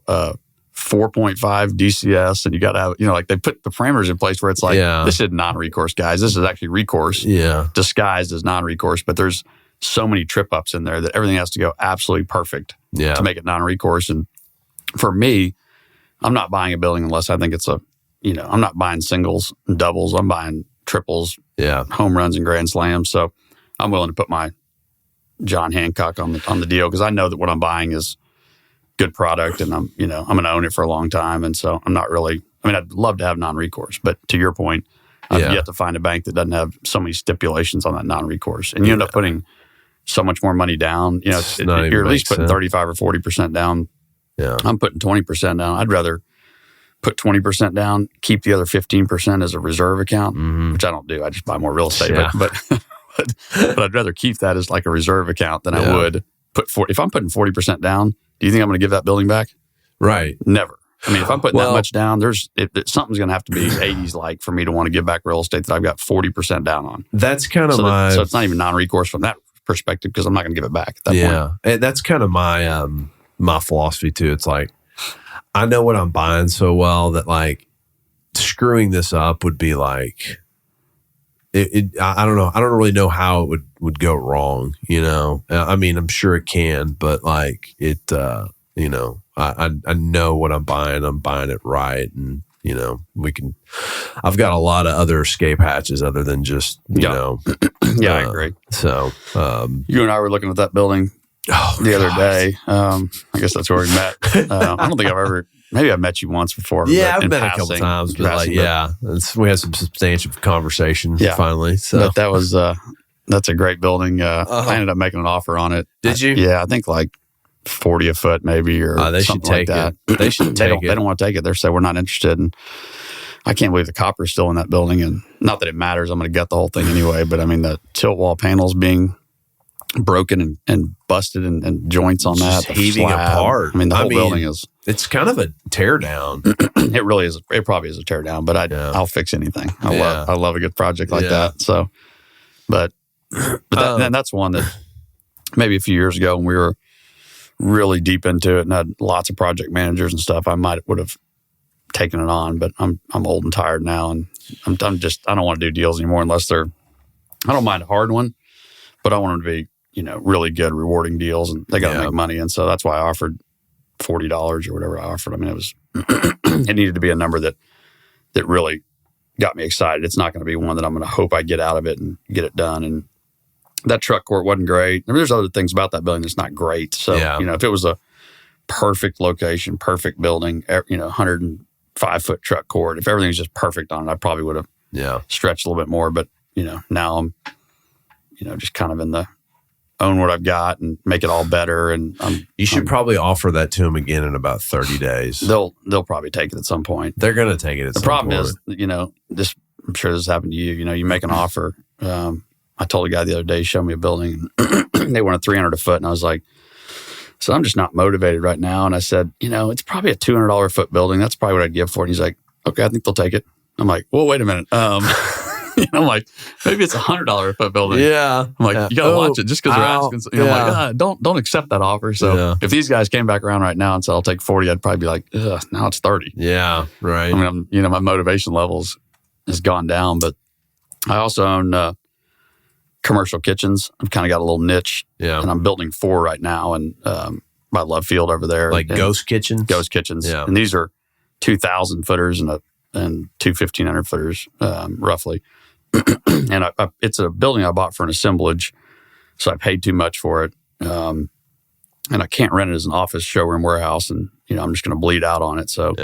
4.5 DCS and you got to have, they put the parameters in place where it's like, this is non-recourse, guys. This is actually recourse disguised as non-recourse, but there's so many trip ups in there that everything has to go absolutely perfect to make it non-recourse. And for me, I'm not buying a building unless I think it's I'm not buying singles and doubles. I'm buying triples, home runs and grand slams. So I'm willing to put my John Hancock on the deal because I know that what I'm buying is good product and I'm going to own it for a long time. And so I'm not really, I'd love to have non-recourse, but to your point, I've yet to find a bank that doesn't have so many stipulations on that non-recourse. And you end up putting so much more money down. You're at least putting 35 or 40% down. Yeah. I'm putting 20% down. I'd rather put 20% down, keep the other 15% as a reserve account, which I don't do. I just buy more real estate. But I'd rather keep that as like a reserve account than I would put if I'm putting 40% down, do you think I'm going to give that building back? Right. Never. If I'm putting that much down, something's going to have to be 80s like for me to want to give back real estate that I've got 40% down on. That's kind of so it's not even non-recourse from that perspective because I'm not going to give it back at that point. And that's kind of my my philosophy too. It's like I know what I'm buying so well that screwing this up would be I don't know. I don't really know how it would go wrong. I'm sure it can, but I know what I'm buying. I'm buying it right, and I've got a lot of other escape hatches other than just I agree. So you and I were looking at that building the other day. I guess that's where we met. I don't think I've ever. Maybe I met you once before. Yeah, I've met a couple times, but like, we had some substantive conversation finally. So but that was that's a great building. I ended up making an offer on it. Did you? Yeah, I think like 40 a foot maybe, or they should take like it. They should take it. They don't want to take it. They're saying we're not interested. And I can't believe the copper is still in that building. And not that it matters. I'm going to gut the whole thing anyway. But I mean, the tilt wall panels being broken and busted and joints on that, heaving apart. I mean, the whole building is. It's kind of a tear down. It really is. It probably is a tear down. But I'll fix anything. I love a good project like that. So, but that's one that maybe a few years ago when we were really deep into it and had lots of project managers and stuff, I would have taken it on. But I'm old and tired now, and I don't want to do deals anymore unless they're. I don't mind a hard one, but I want them to be really good, rewarding deals, and they got to make money. And so that's why I offered $40 or whatever I offered. I mean, it was it needed to be a number that really got me excited. It's not going to be one that I'm going to hope I get out of it and get it done. And that truck court wasn't great. I mean, there's other things about that building that's not great. So, if it was a perfect location, perfect building, 105-foot truck court, if everything was just perfect on it, I probably would have stretched a little bit more. But, now I'm, just kind of in the own what I've got and make it all better. And you should probably offer that to them again in about 30 days. They'll probably take it at some point. They're going to take it at some point. The problem is, I'm sure this happened to you. You make an offer. I told a guy the other day, show me a building, and they wanted $300 a foot. And I was like, so I'm just not motivated right now. And I said, it's probably a $200 a foot building. That's probably what I'd give for it. And he's like, okay, I think they'll take it. I'm like, well, wait a minute. I'm like, maybe it's $100 a foot building. Yeah. I'm like, you got to watch it just because they're asking. I'm like, don't accept that offer. So if these guys came back around right now and said, I'll take 40, I'd probably be like, ugh, now it's 30. Yeah. Right. I mean, my motivation levels has gone down, but I also own commercial kitchens. I've kind of got a little niche. Yeah. And I'm building 4 right now. And by Love Field over there. Like ghost kitchens? Ghost kitchens. Yeah. And these are 2,000 footers and 2 1,500 footers, roughly. And it's a building I bought for an assemblage, so I paid too much for it. And I can't rent it as an office, showroom, warehouse, and I'm just going to bleed out on it. So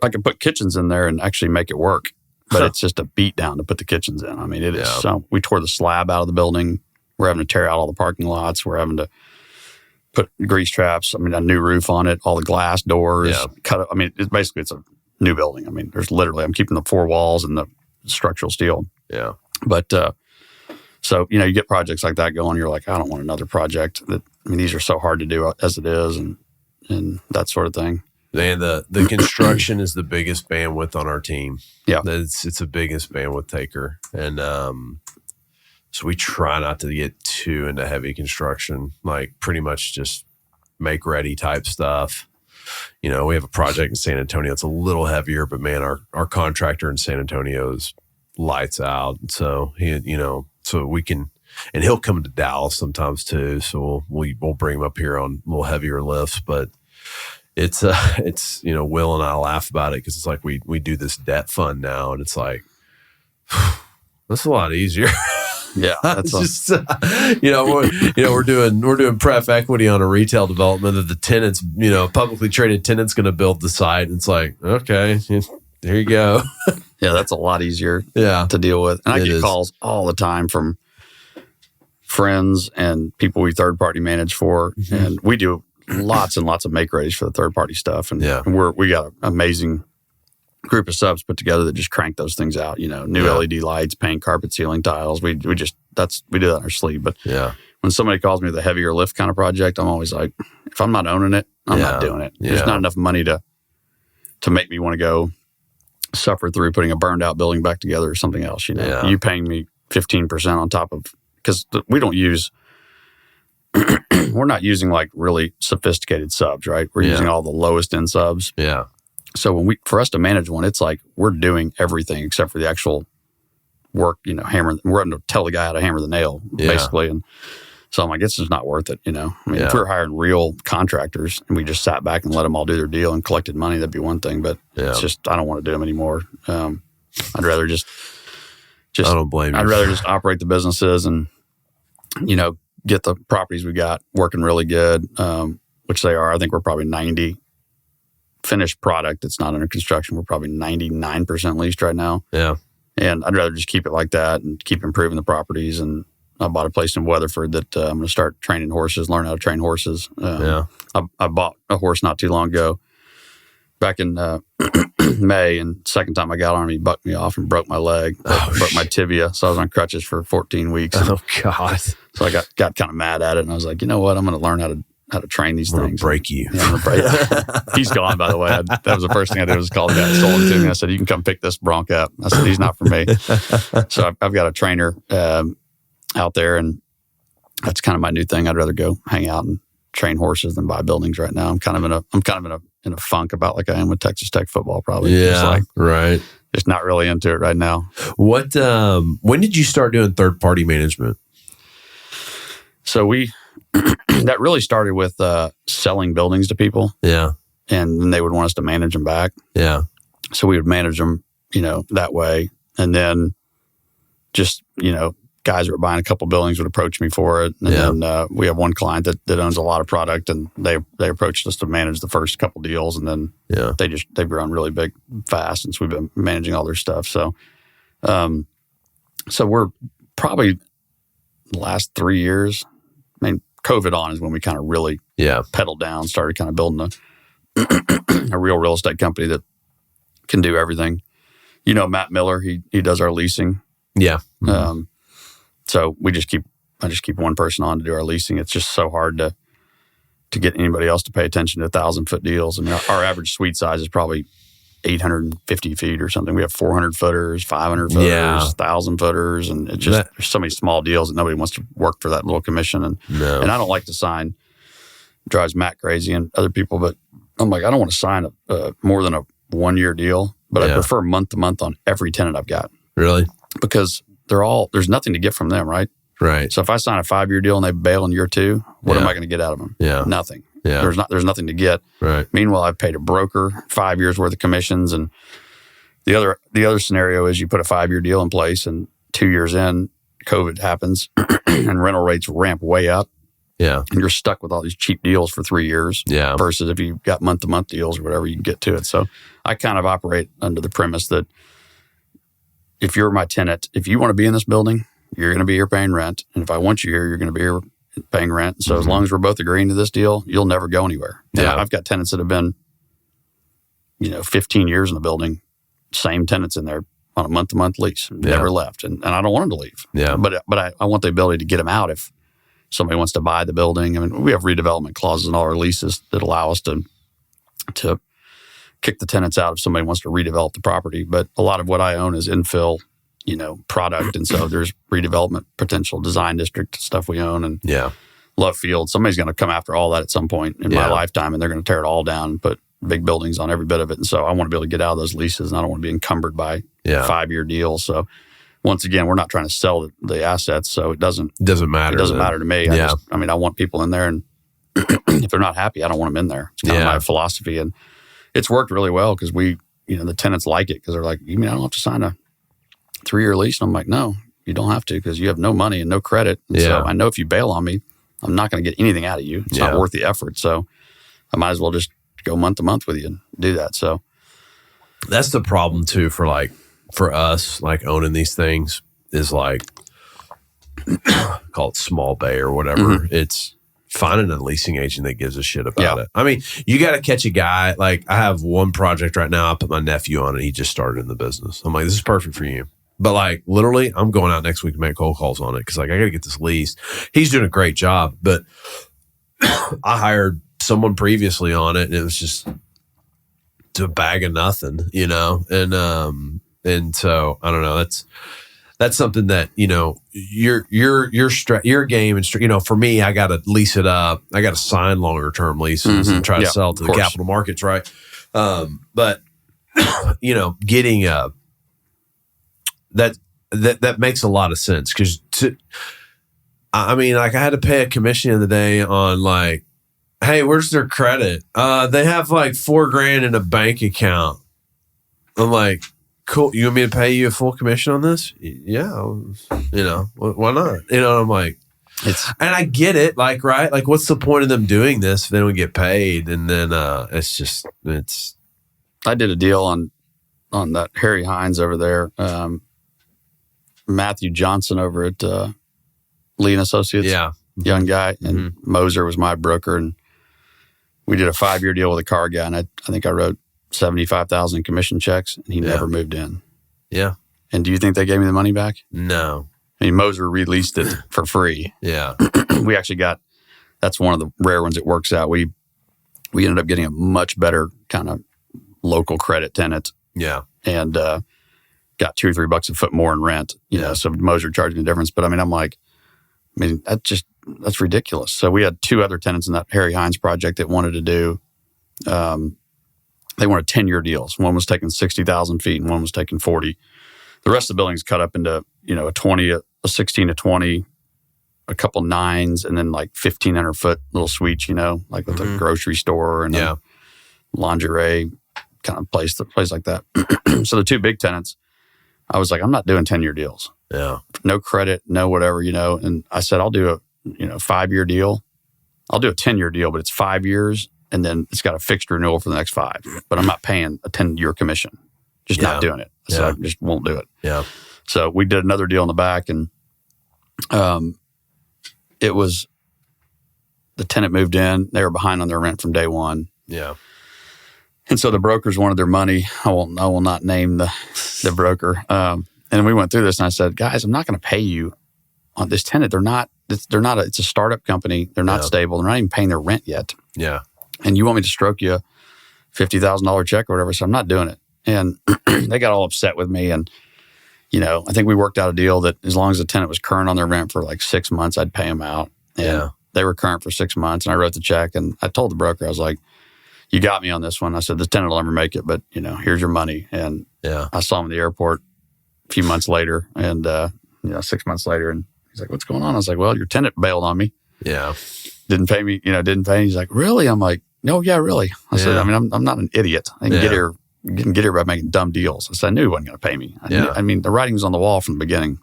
I can put kitchens in there and actually make it work, but it's just a beat down to put the kitchens in. I mean, it is. So we tore the slab out of the building. We're having to tear out all the parking lots. We're having to put grease traps. I mean, a new roof on it, all the glass doors. Cut it. I mean, it's a new building. I mean, I'm keeping the 4 walls and the structural steel. Yeah. But so you get projects like that going. You're like, I don't want another project. These are so hard to do as it is, and that sort of thing. And the construction is the biggest bandwidth on our team. Yeah, it's the biggest bandwidth taker, and so we try not to get too into heavy construction. Like pretty much just make ready type stuff. We have a project in San Antonio. It's a little heavier, but man, our contractor in San Antonio is lights out. So so we can, and he'll come to Dallas sometimes too. So we'll bring him up here on a little heavier lifts, but it's Will and I laugh about it because it's like we do this debt fund now, and it's like that's a lot easier. Yeah, that's just we're doing pref equity on a retail development that the tenants, publicly traded tenant's going to build the site. And it's like, okay, there you go. Yeah, that's a lot easier to deal with. And I get calls all the time from friends and people we third party manage for, and we do lots and lots of make readies for the third party stuff. And we got an amazing group of subs put together that just crank those things out. New LED lights, paint, carpet, ceiling tiles. We do that in our sleeve. But when somebody calls me the heavier lift kind of project, I'm always like, if I'm not owning it, I'm not doing it. There's not enough money to make me want to go suffer through putting a burned out building back together or something else. You paying me 15% on top of, because we don't use. We're not using like really sophisticated subs, right? We're using all the lowest end subs. Yeah. So for us to manage one, it's like we're doing everything except for the actual work, hammer. We're having to tell the guy how to hammer the nail, basically. And so I'm like, it's just not worth it, if we were hiring real contractors and we just sat back and let them all do their deal and collected money, that'd be one thing. But it's just, I don't want to do them anymore. I'd rather just I don't blame you. I'd rather just operate the businesses and, get the properties we got working really good, which they are. I think we're probably 90 finished product. It's not under construction. We're probably 99% leased right now. Yeah. And I'd rather just keep it like that and keep improving the properties. And I bought a place in Weatherford that I'm going to start training horses, learn how to train horses. I bought a horse not too long ago, back in May, and second time I got on him, he bucked me off and broke my leg, broke my tibia. So I was on crutches for 14 weeks. Oh, God. So I got kind of mad at it, and I was like, you know what? I'm going to learn how to train these things. Break you. Yeah, I'm gonna break. He's gone, by the way. That was the first thing I did, was call the guy that sold him to me. I said, you can come pick this bronc up. I said, he's not for me. So I've got a trainer out there, and that's kind of my new thing. I'd rather go hang out and train horses than buy buildings right now. I'm kind of in a funk about, like I am with Texas Tech football, probably. Yeah, right. Just not really into it right now. What? When did you start doing third party management? So that really started with selling buildings to people. Yeah. And then they would want us to manage them back. Yeah. So we would manage them, that way. And then just, guys that were buying a couple buildings would approach me for it. And then we have one client that owns a lot of product, and they approached us to manage the first couple deals. And then they've grown really big fast since we've been managing all their stuff. So, so we're probably the last 3 years, I mean, COVID on is when we kind of really pedaled down, started kind of building a real estate company that can do everything. Matt Miller, he does our leasing. Yeah. So I just keep one person on to do our leasing. It's just so hard to get anybody else to pay attention to 1,000-foot deals. And our average suite size is probably 850 feet or something. We have 400 footers, 500 footers, 1,000 footers, and it's just there's so many small deals that nobody wants to work for that little commission. And I don't like to sign. It drives Matt crazy and other people, but I'm like, I don't want to sign more than a 1-year deal, but I prefer month to month on every tenant I've got. Really? Because there's nothing to get from them, right? Right. So if I sign a 5-year deal and they bail in year 2, what am I going to get out of them? Yeah. Nothing. Yeah. There's nothing to get. Right. Meanwhile, I've paid a broker 5 years worth of commissions, and the other scenario is you put a 5-year deal in place, and 2 years in, COVID happens, and rental rates ramp way up. Yeah. And you're stuck with all these cheap deals for 3 years. Yeah. Versus if you've got month-to-month deals or whatever, you can get to it. So I kind of operate under the premise that if you're my tenant, if you want to be in this building, you're going to be here paying rent. And if I want you here, you're going to be here paying rent. So as long as we're both agreeing to this deal, you'll never go anywhere. And I've got tenants that have been, 15 years in the building, same tenants in there on a month-to-month lease, never left. And I don't want them to leave. Yeah. But I want the ability to get them out if somebody wants to buy the building. I mean, we have redevelopment clauses in all our leases that allow us to kick the tenants out if somebody wants to redevelop the property. But a lot of what I own is infill, product. And so there's redevelopment potential, design district stuff we own, and love field. Somebody's going to come after all that at some point in my lifetime, and they're going to tear it all down and put big buildings on every bit of it. And so I want to be able to get out of those leases, and I don't want to be encumbered by 5-year deals. So once again, we're not trying to sell the assets, so it doesn't matter. It doesn't matter to me. I want people in there, and if they're not happy, I don't want them in there. It's kind of my philosophy, and it's worked really well because the tenants like it because they're like, you mean I don't have to sign a 3-year lease? And I'm like, no, you don't have to because you have no money and no credit. And so I know if you bail on me, I'm not going to get anything out of you. It's not worth the effort. So I might as well just go month to month with you and do that. So that's the problem too for us, like owning these things is like, call it small bay or whatever. Mm-hmm. It's finding a leasing agent that gives a shit about it. I mean, you got to catch a guy. Like I have one project right now. I put my nephew on it. He just started in the business. I'm like, this is perfect for you. But like literally, I'm going out next week to make cold calls on it because like I got to get this leased. He's doing a great job, but I hired someone previously on it, and it was just a bag of nothing, and so I don't know. That's something that your game and for me, I got to lease it up. I got to sign longer term leases and try to sell it to the capital markets, right? But getting that makes a lot of sense because I had to pay a commission the other day on like, hey, where's their credit? They have like $4,000 in a bank account. I'm like, cool. You want me to pay you a full commission on this? Yeah. Why not? I'm like, And I get it, like, right? Like, what's the point of them doing this if they don't get paid? And then it's. I did a deal on that Harry Hines over there, Matthew Johnson over at Lee and Associates. Yeah. Young guy, and Mercer was my broker, and we did a 5-year deal with a car guy, and I think I wrote $75,000 in commission checks, and he never moved in. Yeah. And do you think they gave me the money back? No. I mean, Mercer released it for free. Yeah. We actually got, that's one of the rare ones that works out. We ended up getting a much better kind of local credit tenant. Yeah. And got $2 or $3 a foot more in rent. You know, so Mercer charged me the difference. But I'm like, that's ridiculous. So we had 2 other tenants in that Harry Hines project that wanted to do, they wanted 10-year deals. One was taking 60,000 feet and one was taking 40. The rest of the building's cut up into, a 20, a 16 to 20, a couple 9s, and then like 1,500 foot little suites, like with a grocery store and a lingerie kind of place like that. So the 2 big tenants, I was like, I'm not doing 10-year deals. Yeah. No credit, no whatever, And I said, I'll do a 5-year deal. I'll do a 10-year deal, but it's 5 years, and then it's got a fixed renewal for the next 5. But I'm not paying a 10-year commission. Just not doing it. So I just won't do it. Yeah. So we did another deal in the back, and it was the tenant moved in. They were behind on their rent from day one. Yeah. And so the brokers wanted their money. I will not name the broker. And we went through this, and I said, guys, I'm not going to pay you on this tenant. It's a startup company. They're not stable. They're not even paying their rent yet. Yeah. And you want me to stroke you a $50,000 check or whatever. So I'm not doing it. And they got all upset with me. And, I think we worked out a deal that as long as the tenant was current on their rent for like 6 months, I'd pay them out. And they were current for 6 months. And I wrote the check, and I told the broker, I was like, you got me on this one. I said, this tenant will never make it, but, here's your money. And I saw him at the airport a few months later, and 6 months later, and he's like, what's going on? I was like, well, your tenant bailed on me. Yeah. Didn't pay me, didn't pay. He's like, really? I'm like, no, yeah, really. I said, I'm not an idiot. I can get here by making dumb deals. I said, I knew he wasn't going to pay me. The writing was on the wall from the beginning.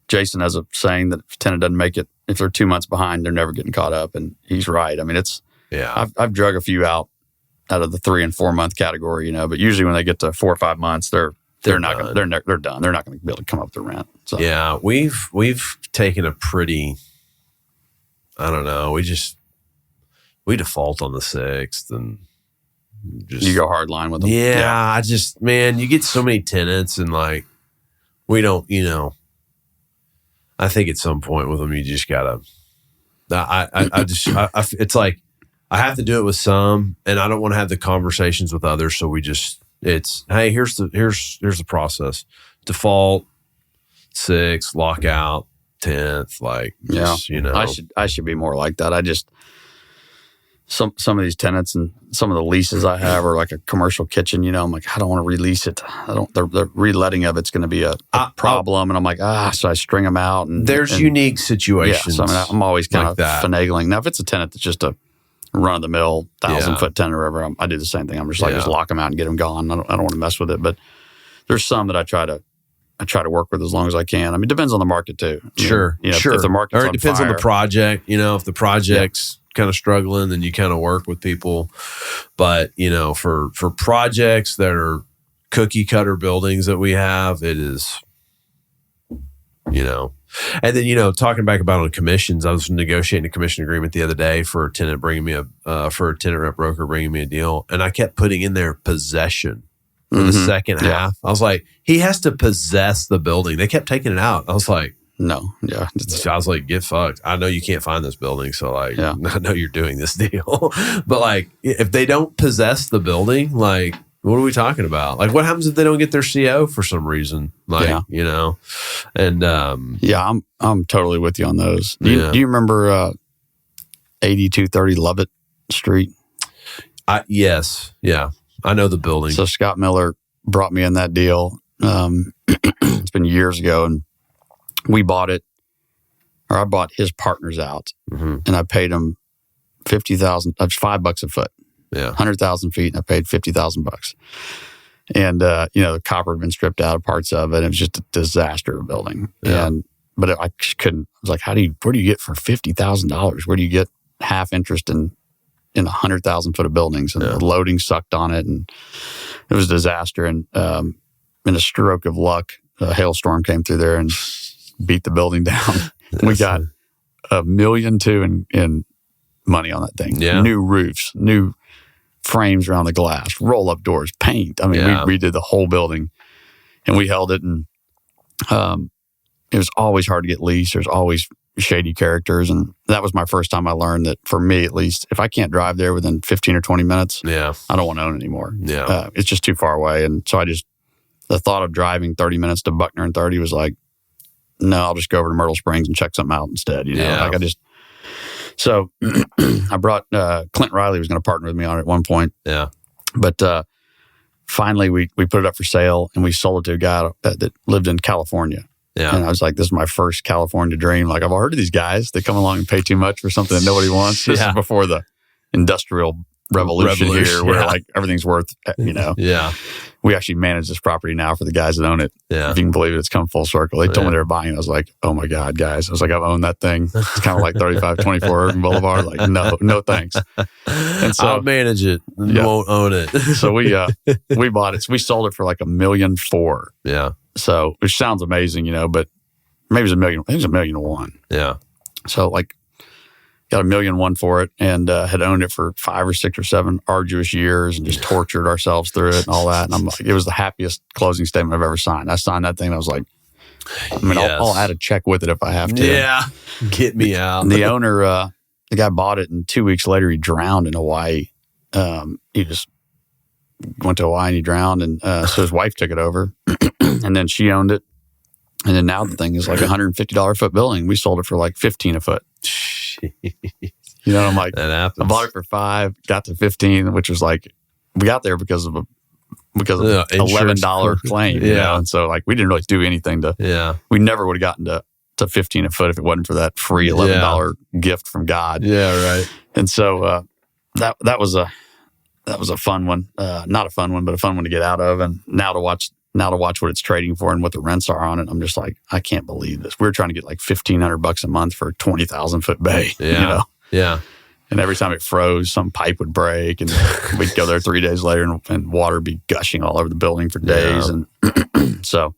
Jason has a saying that if a tenant doesn't make it, if they're 2 months behind, they're never getting caught up. And he's right. I've drug a few out of the 3 and 4 month category, but usually when they get to 4 or 5 months, they're done. They're done. They're not going to be able to come up with the rent. So. Yeah, we've taken a pretty, I don't know. We default on the 6th and just you go hard line with them. Yeah, you get so many tenants, and like we don't, I think at some point with them you just gotta. It's like I have to do it with some, and I don't want to have the conversations with others. So it's hey, here's the process: default, 6, lockout, 10th. Like, I should be more like that. I just some of these tenants and some of the leases I have are like a commercial kitchen. I'm like, I don't want to release it. The reletting of it's going to be a problem, and I'm like, so I string them out. And there's unique situations. Yeah, so I'm always kind of finagling. Now, if it's a tenant that's just a run-of-the-mill 1,000-foot tenant or whatever, I do the same thing. I'm just like, just lock them out and get them gone. I don't want to mess with it. But there's some that I try to work with as long as I can. It depends on the market too. Sure. If the market's or it depends on the project. If the project's kind of struggling, then you kind of work with people. But for projects that are cookie cutter buildings that we have, it is. And then, talking back about on commissions, I was negotiating a commission agreement the other day for a tenant for a tenant rep broker bringing me a deal. And I kept putting in there possession for the second half. I was like, he has to possess the building. They kept taking it out. I was like, no. Yeah. I was like, get fucked. I know you can't find this building. So I know you're doing this deal. But like, if they don't possess the building, like, what are we talking about? Like, what happens if they don't get their CO for some reason? Like, and I'm totally with you on those. Do you remember 8230 Lovett Street? Yes. Yeah. I know the building. So Scott Miller brought me in that deal. It's been years ago, and we bought it, or I bought his partners out, and I paid him $50,000. That's $5 a foot. Yeah, 100,000 feet, and I paid $50,000. And the copper had been stripped out of parts of it. It was just a disaster of a building. Yeah. And but I just couldn't. I was like, where do you get for $50,000? Where do you get half interest in 100,000 foot of buildings? And the loading sucked on it, and it was a disaster. And in a stroke of luck, a hailstorm came through there and beat the building down. We got $1.2 million in money on that thing. Yeah. New roofs, new frames around the glass, roll up doors, paint. I mean, we redid the whole building, and we held it. And it was always hard to get leased. There's always shady characters, and that was my first time I learned that, for me at least, if I can't drive there within 15 or 20 minutes, I don't want to own it anymore. It's just too far away. And so the thought of driving 30 minutes to Buckner and 30 was like, no, I'll just go over to Myrtle Springs and check something out instead. So I brought Clint Riley was going to partner with me on it at one point. Yeah. But finally we put it up for sale, and we sold it to a guy that lived in California. Yeah. And I was like, this is my first California dream. Like, I've heard of these guys. They come along and pay too much for something that nobody wants. This is before the industrial revolution here, where like everything's worth, Yeah. We actually manage this property now for the guys that own it. Yeah. If you can believe it, it's come full circle. They told me they were buying it. I was like, oh my God, guys. I was like, I've owned that thing. It's kind of like 3524 Urban Boulevard. Like, no thanks. And so, I'll manage it. You won't own it. So we bought it. So we sold it for like $1.4 million. Yeah. So, which sounds amazing, but maybe it was $1 million. I think it was $1.1 million. Yeah. So like, got $1.1 million for it, and had owned it for 5 or 6 or 7 arduous years, and just tortured ourselves through it and all that. And I'm like, it was the happiest closing statement I've ever signed. I signed that thing, and I was like, I'll add a check with it if I have to. Yeah, get me out. And the owner, the guy bought it, and 2 weeks later he drowned in Hawaii. He just went to Hawaii and he drowned, and so his wife took it over, and then she owned it, and then now the thing is like $150 a foot building. We sold it for like $15 a foot. I'm like, that happens. I bought it for $5, got to $15, which was like, we got there because of $11 claim. And so like, we didn't really do anything we never would have gotten to $15 a foot if it wasn't for that free $11 gift from God. Yeah, right. And so that was a fun one, not a fun one, but a fun one to get out of. And now to watch what it's trading for and what the rents are on it, I'm just like, I can't believe this. We're trying to get like $1,500 a month for a 20,000 foot bay. Yeah. Yeah. And every time it froze, some pipe would break, and we'd go there 3 days later, and water would be gushing all over the building for days. Yeah. And so,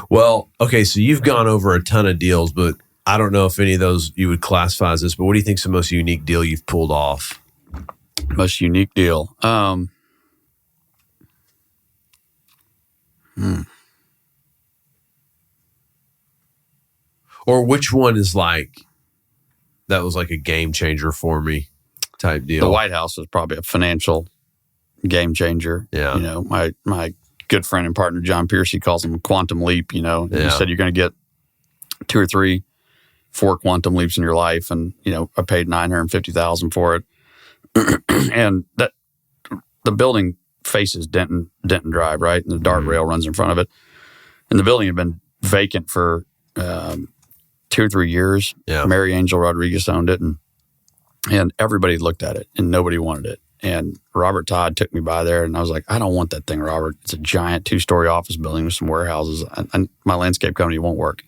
well, okay, so you've gone over a ton of deals, but I don't know if any of those you would classify as this. But what do you think's the most unique deal you've pulled off? Most unique deal. Or which one is like, that was like a game changer for me type deal? The White House was probably a financial game changer. Yeah. My good friend and partner, John Pierce, he calls them a quantum leap. He said you're going to get 2 or 3, 4 quantum leaps in your life. And, I paid $950,000 for it. And that the building faces Denton Drive, right? And the dart rail runs in front of it. And the building had been vacant for 2 or 3 years. Yeah. Mary Angel Rodriguez owned it, and everybody looked at it, and nobody wanted it. And Robert Todd took me by there, and I was like, I don't want that thing, Robert. It's a giant 2-story office building with some warehouses, and my landscape company won't work.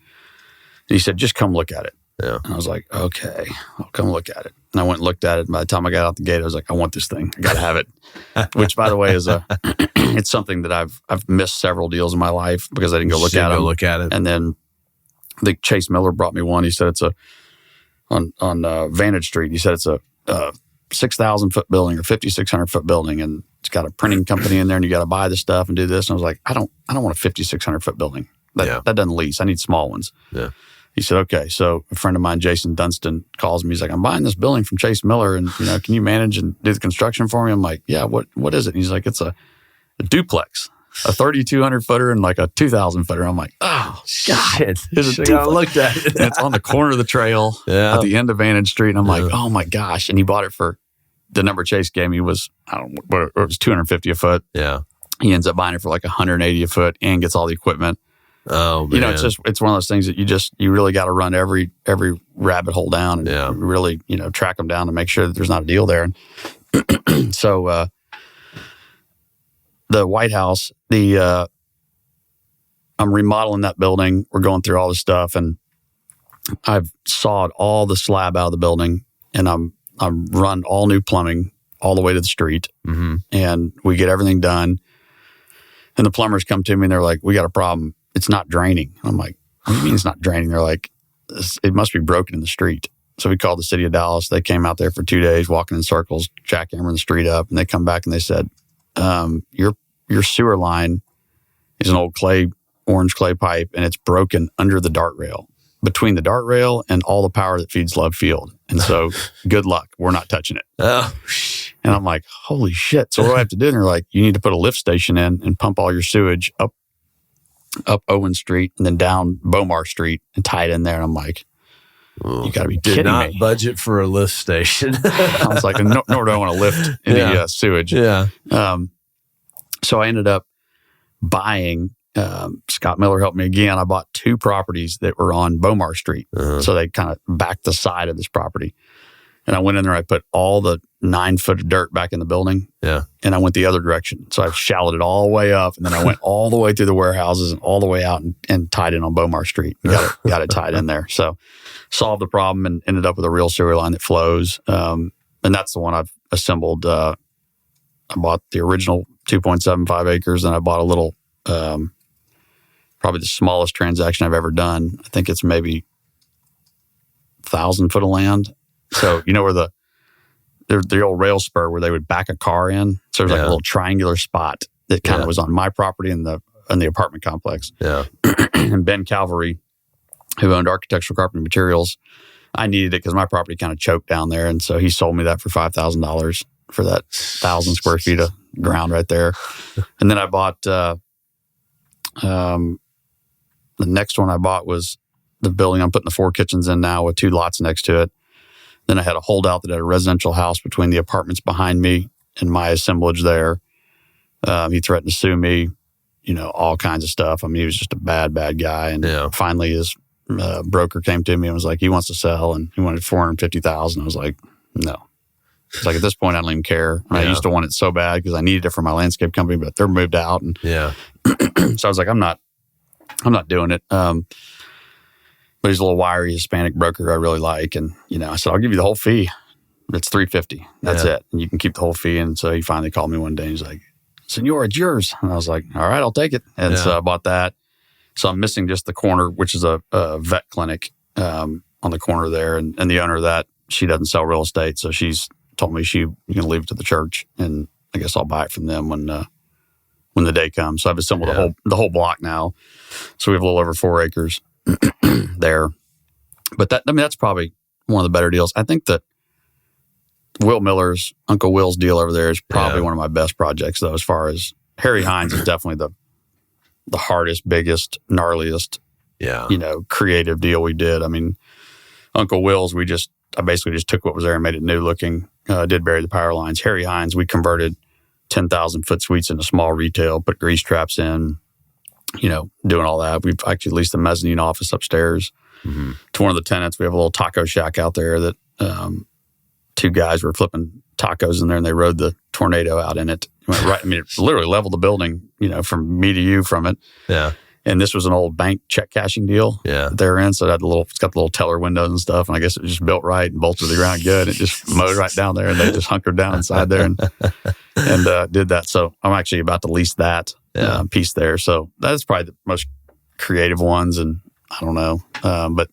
And he said, just come look at it. Yeah. And I was like, okay, I'll come look at it. And I went and looked at it. And by the time I got out the gate, I was like, I want this thing. I got to have it. Which, by the way, is it's something that I've missed several deals in my life because I didn't go look at it. Look at it. And then I think Chase Miller brought me one. He said it's on Vantage Street. He said it's a 6,000 foot building or 5,600 foot building, and it's got a printing company in there, and you got to buy the stuff and do this. And I was like, I don't want a 5,600 foot building. That doesn't lease. I need small ones. Yeah. He said, okay. So a friend of mine, Jason Dunstan, calls me. He's like, I'm buying this building from Chase Miller, and can you manage and do the construction for me? I'm like, yeah. What is it? And he's like, it's a duplex, a 3,200 footer and like a 2,000 footer. I'm like, oh shit! I looked at it. And it's on the corner of the trail at the end of Vantage Street. And I'm like, oh my gosh! And he bought it for the number Chase gave me was it was $250 a foot. Yeah. He ends up buying it for like $180 a foot and gets all the equipment. Oh, man. It's one of those things that you really got to run every rabbit hole down and really, track them down to make sure that there's not a deal there. And so, the White House, I'm remodeling that building. We're going through all this stuff, and I've sawed all the slab out of the building, and I'm run all new plumbing all the way to the street, and we get everything done. And the plumbers come to me and they're like, "We got a problem. It's not draining." I'm like, "What do you mean it's not draining?" They're like, "It must be broken in the street." So we called the city of Dallas. They came out there for 2 days, walking in circles, jackhammering the street up, and they come back and they said, "Your sewer line is an old orange clay pipe, and it's broken under the dart rail, between the dart rail and all the power that feeds Love Field. And so good luck. We're not touching it." Oh. And I'm like, holy shit. So what do I have to do? And they're like, "You need to put a lift station in and pump all your sewage up Owen Street and then down Bomar Street and tie it in there." And I'm like, you got to be kidding me. Did not budget for a lift station. I was like, nor do I want to lift any sewage. Yeah. So I ended up buying, Scott Miller helped me again. I bought 2 properties that were on Bomar Street. So they kind of backed the side of this property. And I went in there, I put all the 9 foot of dirt back in the building. Yeah. And I went the other direction. So I shallowed it all the way up, and then I went all the way through the warehouses and all the way out and tied in on Bomar Street. Got it tied in there. So solved the problem and ended up with a real sewer line that flows. And that's the one I've assembled. I bought the original 2.75 acres, and I bought a little, probably the smallest transaction I've ever done. I think it's maybe 1,000 foot of land. So you know where the old rail spur where they would back a car in. So there's like a little triangular spot that kind of was on my property in the apartment complex. Yeah. And Ben Calvary, who owned Architectural Carpentry Materials, I needed it because my property kind of choked down there, and so he sold me that for $5,000 for that 1,000 square feet of ground right there. And then I bought the next one I bought was the building I'm putting the 4 kitchens in now with 2 lots next to it. Then I had a holdout that had a residential house between the apartments behind me and my assemblage there. He threatened to sue me, all kinds of stuff. I mean, he was just a bad guy. And finally his broker came to me and was like, he wants to sell, and he wanted $450,000. I was like, no. It's like, at this point, I don't even care. I used to want it so bad because I needed it for my landscape company, but they're moved out. And so I was like, I'm not doing it. But he's a little wiry Hispanic broker I really like. And, I said, I'll give you the whole fee. It's $350. That's it. And you can keep the whole fee. And so he finally called me one day and he's like, "Senor, it's yours." And I was like, all right, I'll take it. And so I bought that. So I'm missing just the corner, which is a vet clinic on the corner there. And the owner of that, she doesn't sell real estate. So she's told me you can leave it to the church. And I guess I'll buy it from them when the day comes. So I've assembled the whole block now. So we have a little over 4 acres there. But that's probably one of the better deals. I think that Will Miller's, Uncle Will's deal over there is probably one of my best projects, though, as far as Harry Hines is definitely the hardest, biggest, gnarliest, creative deal we did. I mean, Uncle Will's, I basically just took what was there and made it new looking, did bury the power lines. Harry Hines, we converted 10,000 foot suites into small retail, put grease traps in, doing all that. We've actually leased the mezzanine office upstairs to one of the tenants. We have a little taco shack out there that 2 guys were flipping tacos in there, and they rode the tornado out in it. It went right. I mean, it literally leveled the building, from me to you from it. Yeah. And this was an old bank check cashing deal they're in. So it's got the little teller windows and stuff. And I guess it was just built right and bolted to the ground good. It just mowed right down there, and they just hunkered down inside there and did that. So I'm actually about to lease that piece there. So that's probably the most creative ones. And I don't know. But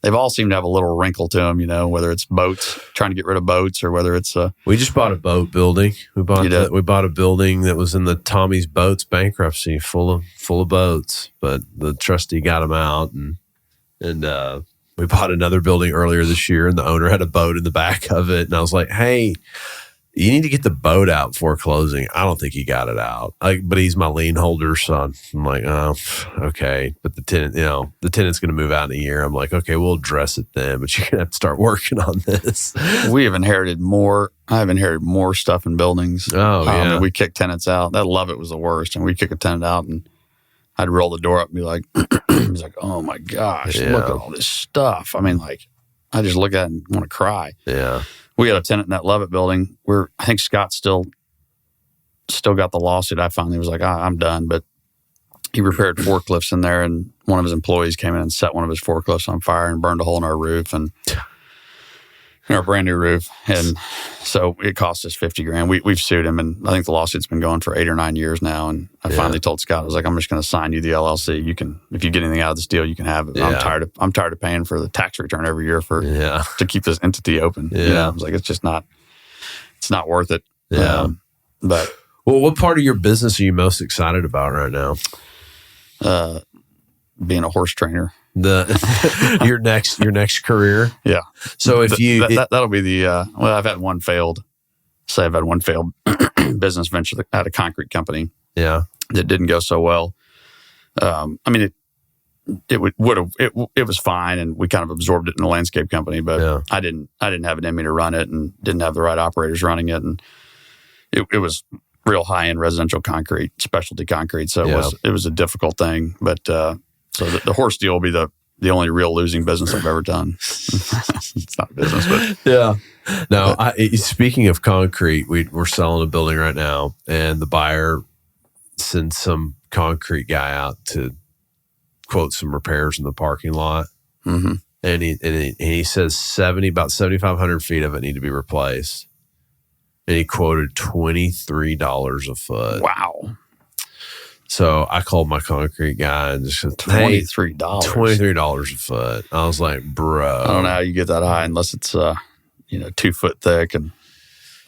they've all seemed to have a little wrinkle to them, whether it's boats, trying to get rid of boats, or whether it's we just bought a boat building. We bought a building that was in the Tommy's Boats bankruptcy, full of boats, but the trustee got them out, and we bought another building earlier this year, and the owner had a boat in the back of it, and I was like, "Hey, you need to get the boat out before closing." I don't think he got it out, but he's my lien holder, so I'm like, "Oh, okay." But the tenant's going to move out in a year. I'm like, "Okay, we'll address it then, but you're going to have to start working on this." We have inherited more. I've inherited more stuff in buildings. Oh, yeah. We kicked tenants out. That Love It was the worst. And we'd kick a tenant out, and I'd roll the door up and be like, he's like, "Oh my gosh, look at all this stuff." I mean, I just look at it and want to cry. Yeah. We had a tenant in that Love It building where I think Scott still got the lawsuit. I finally was like, I'm done. But he repaired forklifts in there, and one of his employees came in and set one of his forklifts on fire and burned a hole in our roof and in our brand new roof. And so it cost us $50,000. We've sued him, and I think the lawsuit's been going for 8 or 9 years now. And I finally told Scott, I was like, I'm just going to sign you the LLC. You can, if you get anything out of this deal, you can have it. Yeah. I'm tired of paying for the tax return every year to keep this entity open. Yeah. You know, I was like, it's not worth it. Yeah. But well, what part of your business are you most excited about right now? Being a horse trainer. Your next career. Yeah. So if that'll be the well, I've had one failed business venture at a concrete company. Yeah. That didn't go so well. I mean, it was fine, and we kind of absorbed it in the landscape company, but I didn't have it in me to run it, and didn't have the right operators running it, and it was real high end residential concrete, specialty concrete. So it was a difficult thing, but so the horse deal will be the only real losing business I've ever done. It's not a business, but yeah. No, speaking of concrete, we're selling a building right now, and the buyer sends some concrete guy out to quote some repairs in the parking lot. Mm-hmm. And he says about 7,500 feet of it need to be replaced. And he quoted $23 a foot. Wow. So I called my concrete guy and just said, hey, $23 a foot. I was like, bro. I don't know how you get that high unless it's 2 foot thick, and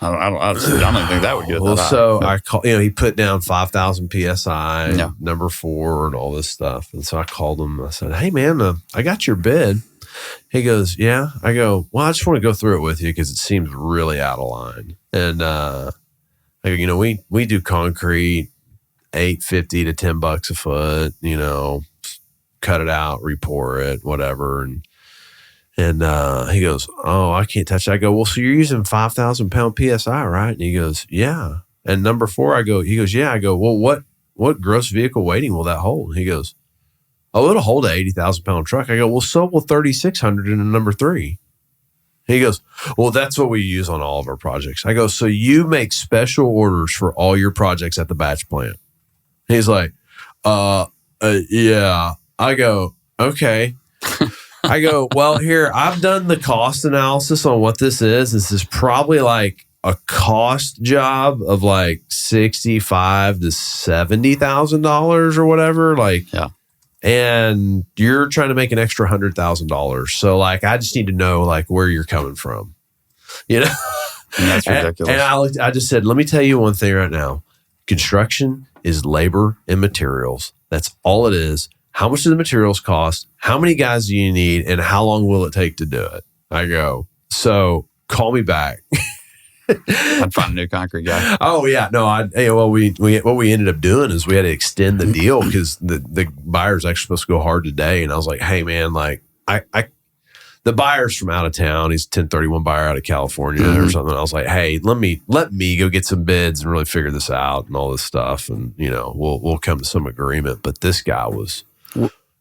I don't think that would get that high. So I call, he put down 5,000 PSI, number 4, and all this stuff. And so I called him. I said, hey man, I got your bid. He goes, yeah. I go, well, I just want to go through it with you because it seems really out of line. And I go, we do concrete, $8.50 to $10 a foot. Cut it out, repour it, whatever. And he goes, oh, I can't touch it. I go, well, so you're using 5,000 pound PSI, right? And he goes, yeah. And number 4, he goes, yeah. I go, well, what gross vehicle weighting will that hold? And he goes, oh, it'll hold an 80,000 pound truck. I go, well, so will 3,600 in a number 3. He goes, well, that's what we use on all of our projects. I go, so you make special orders for all your projects at the batch plant? He's like, yeah. I go, okay. I go, well, here, I've done the cost analysis on what this is. This is probably like a cost job of like $65,000 to $70,000 or whatever. And you're trying to make an extra $100,000. So I just need to know where you're coming from, And that's ridiculous. And I just said, let me tell you one thing right now. Construction is labor and materials. That's all it is. How much do the materials cost? How many guys do you need? And how long will it take to do it? I go, so call me back. I'd find a new concrete guy. Oh yeah, no. What we ended up doing is we had to extend the deal because the buyer's actually supposed to go hard today, and I was like, hey man, the buyer's from out of town. He's a 1031 buyer out of California or something. I was like, hey, let me go get some bids and really figure this out and all this stuff, and we'll come to some agreement. But this guy was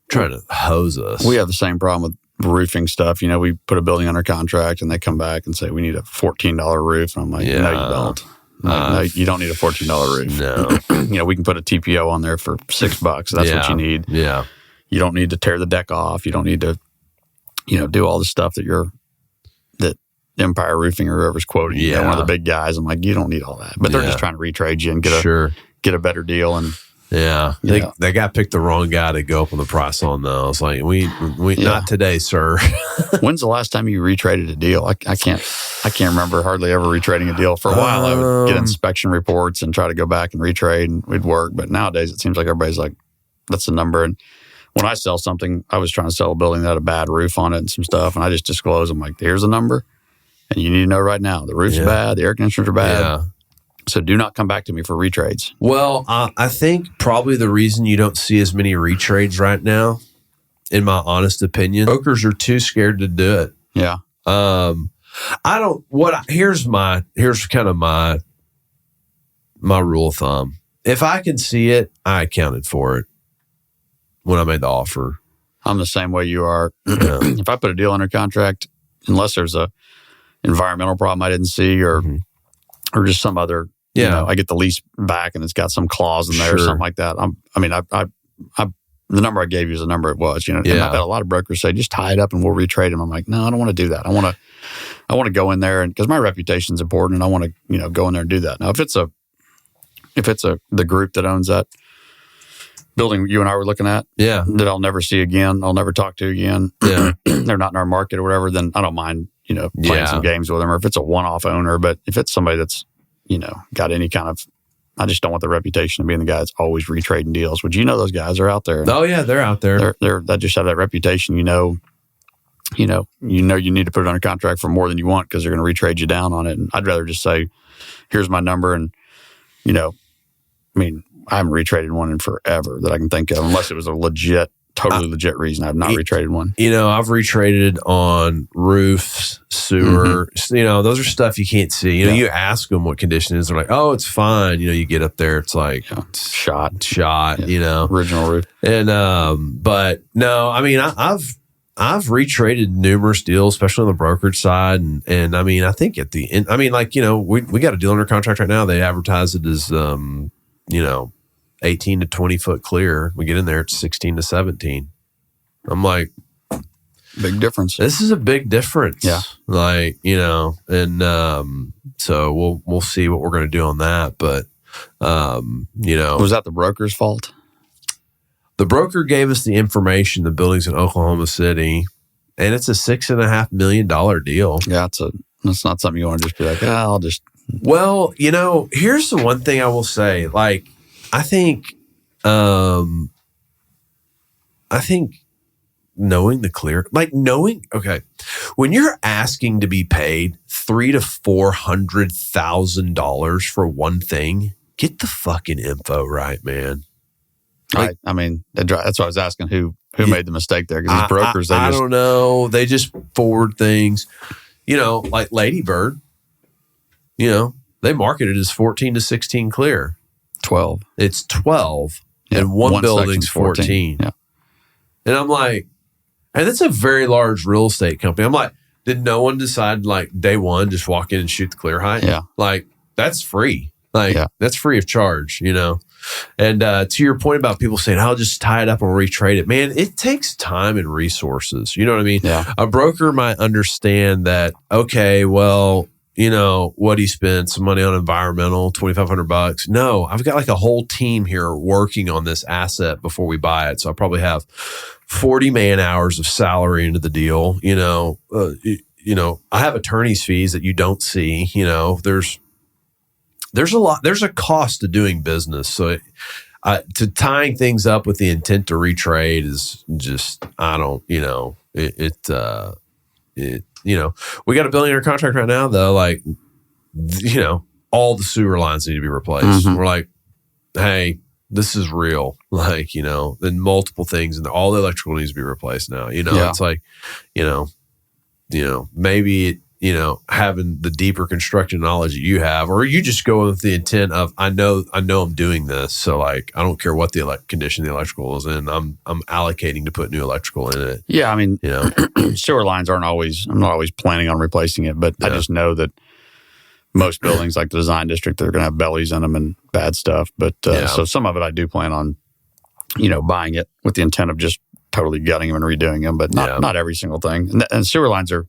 trying to hose us. We have the same problem with roofing stuff. We put a building under contract and they come back and say, we need a $14 roof. And I'm like, no, you don't. No, you don't need a $14 roof. No. We can put a TPO on there for $6. That's what you need. Yeah. You don't need to tear the deck off. You don't need to, do all the stuff that Empire Roofing or whoever's quoting. Yeah. One of the big guys. I'm like, you don't need all that. But they're just trying to retrade you and get a better deal. And they got picked the wrong guy to go up on the price on though. I was like, we not today, sir. When's the last time you retraded a deal? I can't remember hardly ever retrading a deal. For a while, I would get inspection reports and try to go back and retrade, and we'd work. But nowadays, it seems like everybody's like, that's the number. And when I sell something, I was trying to sell a building that had a bad roof on it and some stuff, and I just disclose. I'm like, here's a number, and you need to know right now the roof's bad, the air conditioners are bad. Yeah. So do not come back to me for retrades. Well, I think probably the reason you don't see as many retrades right now, in my honest opinion, brokers are too scared to do it. Yeah. Here's kind of my rule of thumb. If I can see it, I accounted for it when I made the offer. I'm the same way you are. If I put a deal under contract, unless there's a environmental problem I didn't see or just some other, I get the lease back and it's got some clause in there or something like that. the number I gave you is the number it was. And I've had a lot of brokers say, just tie it up and we'll retrade them. I'm like, no, I don't want to do that. I want to go in there, and because my reputation's important, and I want to go in there and do that. Now, if it's the group that owns that building you and I were looking at, that I'll never see again, I'll never talk to again, they're not in our market or whatever, then I don't mind playing some games with them. Or if it's a one-off owner, but if it's somebody that's got any kind of, I just don't want the reputation of being the guy that's always retrading deals. Which those guys are out there. Oh yeah, they're out there. They just have that reputation. You need to put it under contract for more than you want because they're going to retrade you down on it. And I'd rather just say, here's my number, and I haven't retraded one in forever that I can think of, unless it was a totally legit reason. I've not retraded one. I've retraded on roofs, sewer. Those are stuff you can't see. You ask them what condition it is. They're like, oh, it's fine. You get up there, it's like shot. Original roof. And but no, I've retraded numerous deals, especially on the brokerage side. And I think at the end, we got a deal under contract right now. They advertise it as 18 to 20 foot clear. We get in there, it's 16 to 17. I'm like, big difference. This is a big difference. Yeah. So we'll see what we're going to do on that. But, was that the broker's fault? The broker gave us the information, the building's in Oklahoma City, and it's a $6.5 million deal. Yeah. That's not something you want to just be like, I'll just. Well, here's the one thing I will say. Like, I think knowing the clear, when you're asking to be paid $300,000 to $400,000 for one thing, get the fucking info right, man. That's what I was asking. Who made the mistake there? Because these brokers, I don't know. They just forward things. Like Lady Bird. They market it as 14 to 16 clear. 12. It's 12, and one building's 14. Yeah. And I'm like, and it's a very large real estate company. I'm like, did no one decide like day one, just walk in and shoot the clear height? Yeah. Like, that's free. That's free of charge, And to your point about people saying, I'll just tie it up and retrade it. Man, it takes time and resources. You know what I mean? Yeah. A broker might understand that, okay, well, what he spent some money on environmental, $2,500. No, I've got like a whole team here working on this asset before we buy it. So I probably have 40 man hours of salary into the deal. I have attorney's fees that you don't see. There's a lot. There's a cost to doing business. So to tying things up with the intent to retrade is just, we got a $1 billion contract right now, though. Like, all the sewer lines need to be replaced. Mm-hmm. We're like, hey, this is real. Like, then multiple things, and all the electrical needs to be replaced now. It's like, maybe having the deeper construction knowledge that you have, or you just go with the intent of, I know I'm doing this. So like, I don't care what the condition the electrical is in. I'm allocating to put new electrical in it. Yeah. Sewer lines I'm not always planning on replacing it, but I just know that most buildings like the design district, they're going to have bellies in them and bad stuff. But so some of it I do plan on, buying it with the intent of just totally gutting them and redoing them, but not every single thing. And sewer lines are,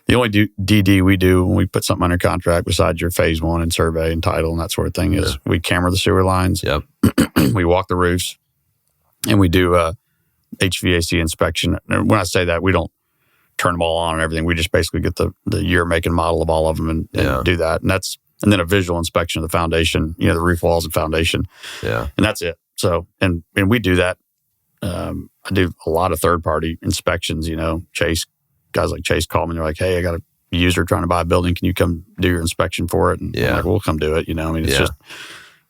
the only DD we do when we put something under contract besides your phase one and survey and title and that sort of thing is we camera the sewer lines. Yep. We walk the roofs, and we do HVAC inspection. And when I say that, we don't turn them all on and everything. We just basically get the year, make, and model of all of them and do that. And then a visual inspection of the foundation, the roof walls and foundation. Yeah. And that's it. So, and we do that. I do a lot of third-party inspections, guys like Chase call me and they're like, hey, I got a user trying to buy a building. Can you come do your inspection for it? And I'm like, we'll come do it. It's just,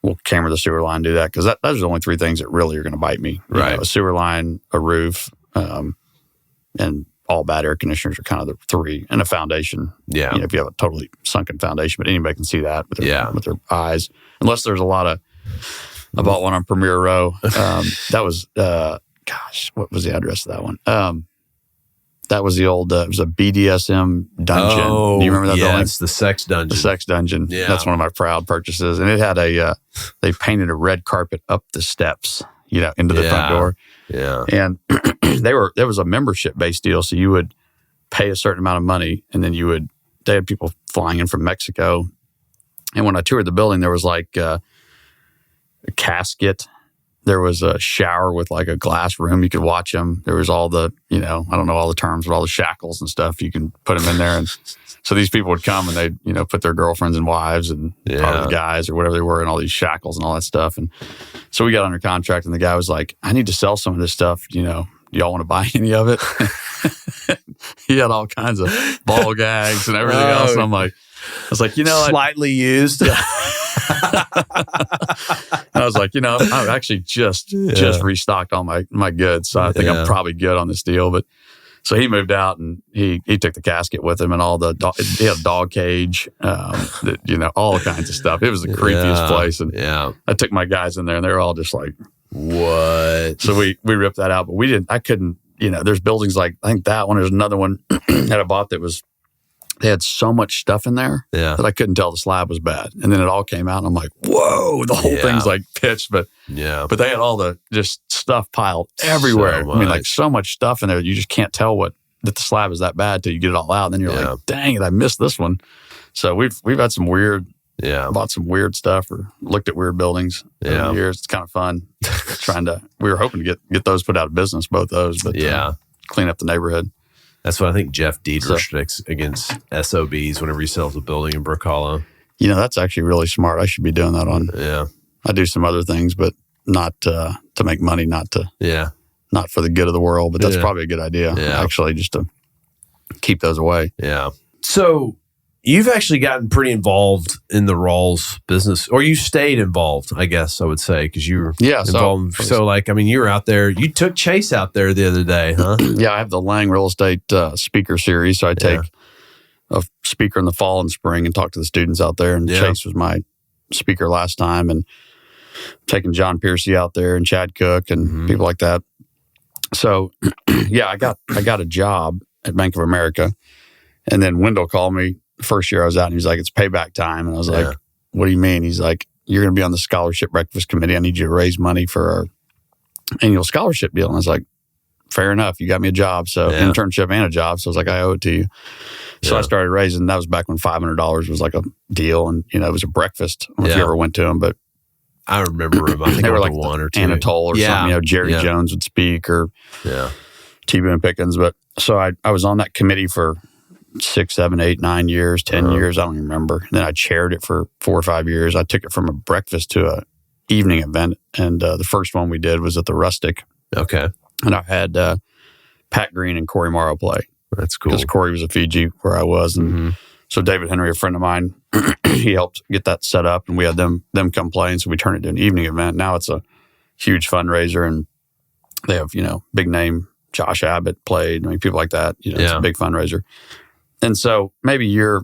we'll camera the sewer line, do that. Because those are the only three things that really are going to bite me. Right. A sewer line, a roof, and all bad air conditioners are kind of the three. And a foundation. Yeah. If you have a totally sunken foundation, but anybody can see that with their eyes. Unless there's a lot of, I bought one on Premier Row. That was, what was the address of that one? That was the old, it was a BDSM dungeon. Oh, do you remember that building? It's the sex dungeon. The sex dungeon. Yeah. That's one of my proud purchases. And it had they painted a red carpet up the steps. into the front door. Yeah. And there was a membership based deal. So you would pay a certain amount of money, and then they had people flying in from Mexico. And when I toured the building, there was like a casket. There was a shower with like a glass room. You could watch them. There was all the, I don't know all the terms, but all the shackles and stuff. You can put them in there. And so these people would come and they'd, put their girlfriends and wives and probably guys or whatever they were in all these shackles and all that stuff. And so we got under contract and the guy was like, I need to sell some of this stuff. Do y'all want to buy any of it? He had all kinds of ball gags and everything else. And I was like, slightly used. And I was like, I've actually just restocked all my goods. So I think I'm probably good on this deal. But so he moved out and he took the casket with him and all he had a dog cage, all kinds of stuff. It was the creepiest place. And I took my guys in there and they were all just like, what? So we ripped that out, but I couldn't, there's buildings like, I think that one, there's another one that I bought that they had so much stuff in there that I couldn't tell the slab was bad. And then it all came out and I'm like, whoa, the whole thing's like pitched. But they had all the just stuff piled everywhere. So I mean, like so much stuff in there, you just can't tell that the slab is that bad till you get it all out. And then you're like, dang it, I missed this one. So we've had some weird, bought some weird stuff or looked at weird buildings over the years. It's kind of fun. We were hoping to get those put out of business, both those, but clean up the neighborhood. That's what I think Jeff Deed restricts against SOBs whenever he sells a building in Brook Hollow. That's actually really smart. I should be doing that on. Yeah. I do some other things, but not to make money, not for the good of the world. But that's probably a good idea, actually, just to keep those away. Yeah. So you've actually gotten pretty involved in the Rawls business, or you stayed involved, I guess I would say, because you were involved. So you were out there. You took Chase out there the other day, huh? Yeah, I have the Lang Real Estate Speaker Series. So I take a speaker in the fall and spring and talk to the students out there. And Chase was my speaker last time. And taking John Piercy out there and Chad Cook and people like that. So, I got a job at Bank of America. And then Wendell called me the first year I was out and he was like, it's payback time. And I was like, what do you mean? He's like, you're going to be on the scholarship breakfast committee. I need you to raise money for our annual scholarship deal. And I was like, fair enough. You got me a job. So internship and a job. So I was like, I owe it to you. So I started raising. That was back when $500 was like a deal. And, it was a breakfast. I don't know if you ever went to them, but I remember them. I think they were like one or two. Anatole or something. Jerry Jones would speak or T. Boone Pickens. But so I was on that committee for 6, 7, 8, 9 years, 10 years. I don't even remember. And then I chaired it for 4 or 5 years. I took it from a breakfast to a evening event. And the first one we did was at the Rustic. Okay. And I had Pat Green and Corey Morrow play. That's cool. Because Corey was a Fiji where I was. And so David Henry, a friend of mine, he helped get that set up. And we had them come play. And so we turned it into an evening event. Now it's a huge fundraiser. And they have, big name. Josh Abbott played. I mean, people like that. It's a big fundraiser. And so maybe year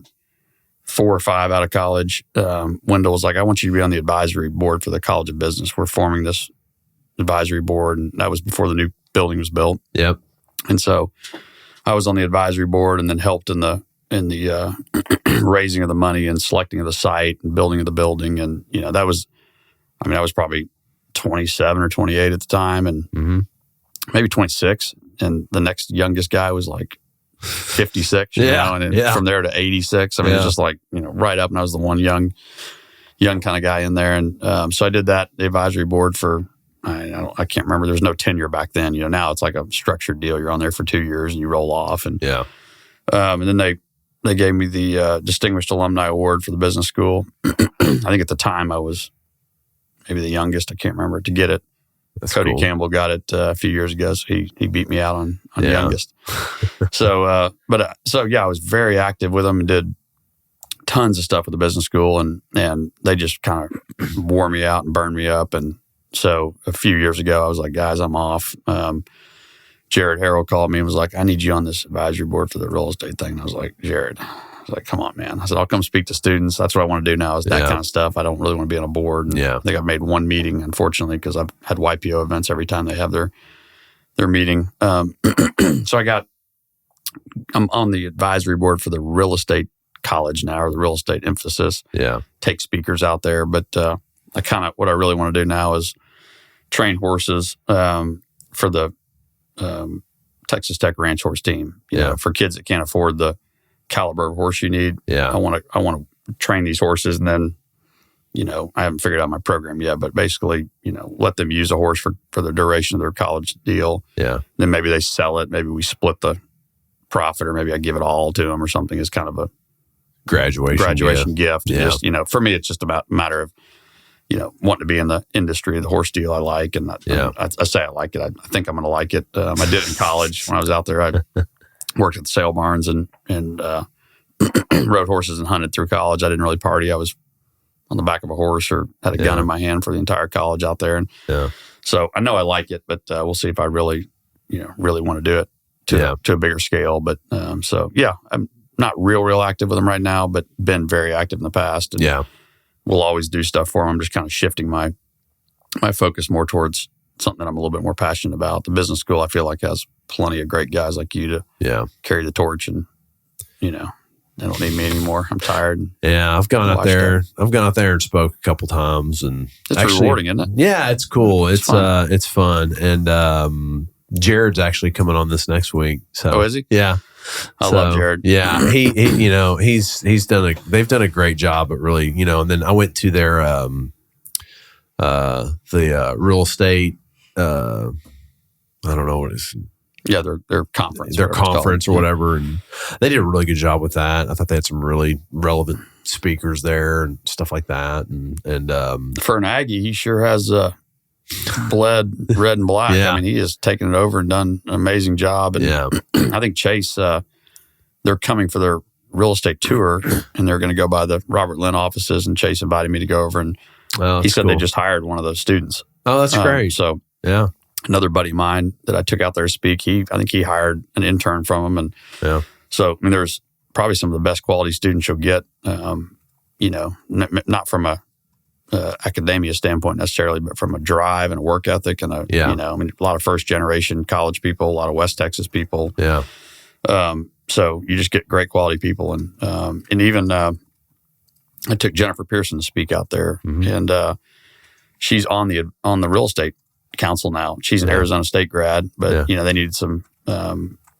4 or 5 out of college, Wendell was like, I want you to be on the advisory board for the College of Business. We're forming this advisory board. And that was before the new building was built. Yep. And so I was on the advisory board and then helped in the raising of the money and selecting of the site and building of the building. And, I was probably 27 or 28 at the time and maybe 26. And the next youngest guy was like 56, and then from there to 86. I mean, it was just like, right up. And I was the one young kind of guy in there. And so I did that, the advisory board for, I can't remember. There was no tenure back then. Now it's like a structured deal. You're on there for 2 years and you roll off. And and then they gave me the Distinguished Alumni Award for the business school. I think at the time I was maybe the youngest. I can't remember to get it. That's Cody cool. Campbell got it a few years ago, so he beat me out on the youngest. So, I was very active with them and did tons of stuff with the business school, and they just kind of wore me out and burned me up. And so a few years ago, I was like, guys, I'm off. Jared Harrell called me and was like, I need you on this advisory board for the real estate thing. And I was like, Jared, come on, man. I said, I'll come speak to students. That's what I want to do now is that kind of stuff. I don't really want to be on a board. And I think I've made one meeting, unfortunately, because I've had YPO events every time they have their meeting. So I'm on the advisory board for the real estate college now, or the real estate emphasis. Yeah. Take speakers out there. But what I really want to do now is train horses for the Texas Tech Ranch horse team. You know, for kids that can't afford the caliber of horse you need. Yeah. I want to train these horses, and then, you know, I haven't figured out my program yet, but basically, you know, let them use a horse for the duration of their college deal. Yeah. Then maybe they sell it. Maybe we split the profit, or maybe I give it all to them or something as kind of a graduation gift. Yeah. Just, you know, for me, it's just about a matter of, you know, wanting to be in the industry of the horse deal I like. And I say I like it. I think I'm going to like it. I did it in college when I was out there. I worked at the sale barns and rode horses and hunted through college. I didn't really party. I was on the back of a horse or had a gun in my hand for the entire college out there. And so I know I like it, but we'll see if I really want to do it to a bigger scale. But so, yeah, I'm not real active with them right now, but been very active in the past. And we'll always do stuff for them. I'm just kind of shifting my focus more towards something that I'm a little bit more passionate about. The business school, I feel like, has plenty of great guys like you to carry the torch, and, you know, they don't need me anymore. I'm tired. Yeah, I've gone out there. I've gone out there and spoke a couple times, and it's actually rewarding, isn't it? Yeah, it's cool. It's fun. And Jared's actually coming on this next week. So, is he? Yeah, I love Jared. Yeah, he you know, they've done a great job at really, you know. And then I went to their real estate. I don't know what it is. Yeah, their conference. Their conference or whatever. And they did a really good job with that. I thought they had some really relevant speakers there and stuff like that. And for an Aggie, he sure has bled red and black. Yeah. I mean, he has taken it over and done an amazing job. And I think Chase, they're coming for their real estate tour, and they're going to go by the Robert Lynn offices, and Chase invited me to go over, and he said they just hired one of those students. Oh, that's great. So yeah. Another buddy of mine that I took out there to speak, I think he hired an intern from him. And so, I mean, there's probably some of the best quality students you'll get, you know, not from a academia standpoint necessarily, but from a drive and a work ethic and you know, I mean, a lot of first generation college people, a lot of West Texas people. Yeah. So you just get great quality people. And even I took Jennifer Pearson to speak out there, and she's on the real estate council now. She's an Arizona State grad, but you know, they needed some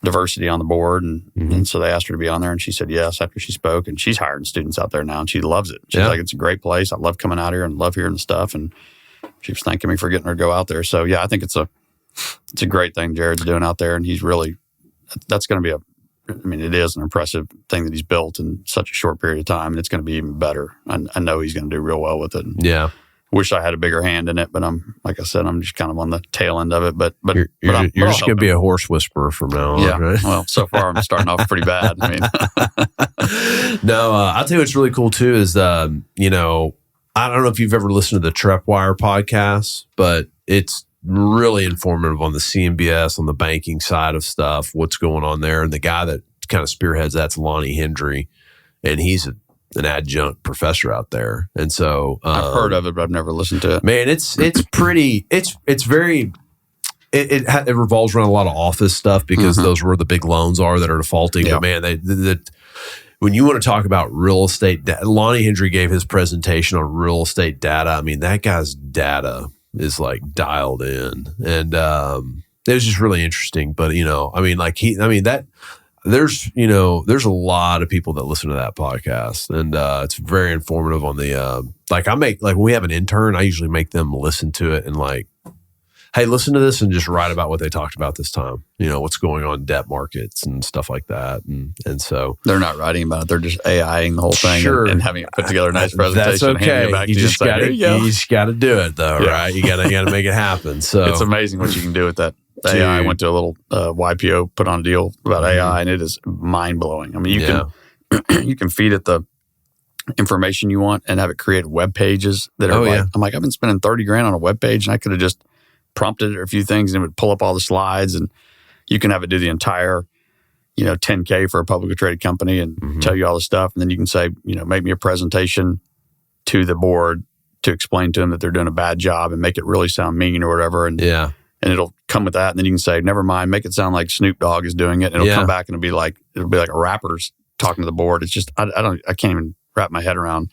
diversity on the board, and so they asked her to be on there, and she said yes after she spoke. And she's hiring students out there now, and she loves it. She's like, it's a great place. I love coming out here and love hearing the stuff. And she was thanking me for getting her to go out there. So yeah, I think it's a great thing Jared's doing out there, and he's really, that's going to be it is an impressive thing that he's built in such a short period of time, and it's going to be even better. I know he's going to do real well with it. Yeah. Wish I had a bigger hand in it, but like I said, I'm just kind of on the tail end of it. But you're just going to be a horse whisperer from now on. Yeah. Right? Well, so far I'm starting off pretty bad. I mean, no, I'll tell you what's really cool too is, you know, I don't know if you've ever listened to the Trepwire podcast, but it's really informative on the CMBS, on the banking side of stuff, what's going on there. And the guy that kind of spearheads that's Lonnie Hendry, and he's an adjunct professor out there. And so I've heard of it, but I've never listened to it. Man, it's pretty, it's very, it revolves around a lot of office stuff because those are where the big loans are that are defaulting. Yeah. But man, when you want to talk about real estate, Lonnie Hendry gave his presentation on real estate data. I mean, that guy's data is like dialed in, and it was just really interesting. But you know, I mean, there's a lot of people that listen to that podcast, and it's very informative on the when we have an intern, I usually make them listen to it and like, hey, listen to this and just write about what they talked about this time. You know, what's going on in debt markets and stuff like that. And so they're not writing about it. They're just AIing the whole thing and having it put together a nice presentation. That's okay. You just got to do it though, right? You got to make it happen. So it's amazing what you can do with that. AI. I went to a little YPO put on a deal about AI, and it is mind blowing. I mean, you can feed it the information you want and have it create web pages that are I'm like, I've been spending $30,000 on a web page, and I could have just prompted it a few things, and it would pull up all the slides, and you can have it do the entire, 10K for a publicly traded company and tell you all the stuff. And then you can say, make me a presentation to the board to explain to them that they're doing a bad job and make it really sound mean or whatever. And it'll come with that. And then you can say, never mind, make it sound like Snoop Dogg is doing it. And it'll come back and it'll be like a rapper's talking to the board. It's just, I can't even wrap my head around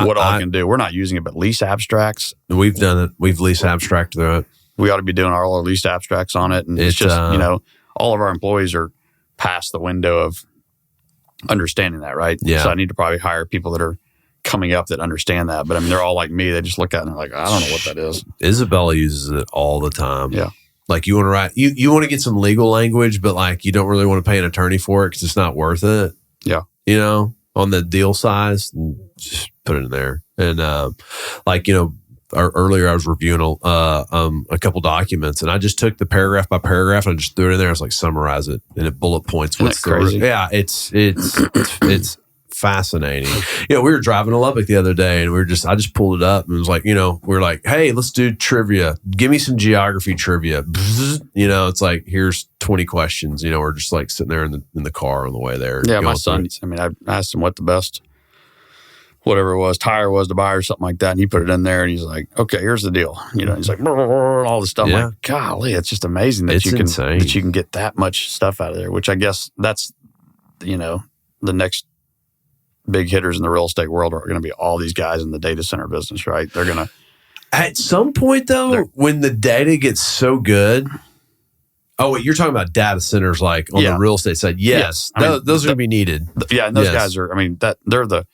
what all can do. We're not using it, but lease abstracts. We've done it. We've lease abstract through it. We ought to be doing all our lease abstracts on it. And it's just, all of our employees are past the window of understanding that, right? Yeah. So I need to probably hire people that are coming up that understand that. But I mean, they're all like me. They just look at it and they're like, I don't know what that is. Isabella uses it all the time. Yeah. Like you want to write, you want to get some legal language, but like you don't really want to pay an attorney for it because it's not worth it. Yeah. On the deal size, just put it in there. And earlier I was reviewing a couple documents, and I just took the paragraph by paragraph and I just threw it in there. I was like, summarize it, and it bullet points. Isn't that crazy? Yeah, it's fascinating. We were driving to Lubbock the other day, and I just pulled it up and it was like, we're like, hey, let's do trivia. Give me some geography trivia. It's like, here's 20 questions. We're just like sitting there in the car on the way there. Yeah, my son. I mean, I asked him what the best, whatever it was, tire was to buy or something like that, and he put it in there, and he's like, okay, here's the deal. He's like, all this stuff. I'm like, golly, it's just amazing that you can get that much stuff out of there. Which I guess that's the next big hitters in the real estate world are going to be all these guys in the data center business, right? They're going to. At some point, though, when the data gets so good. Oh, wait, you're talking about data centers like on the real estate side. Yes. Those are going to be needed. And those guys are, they're the,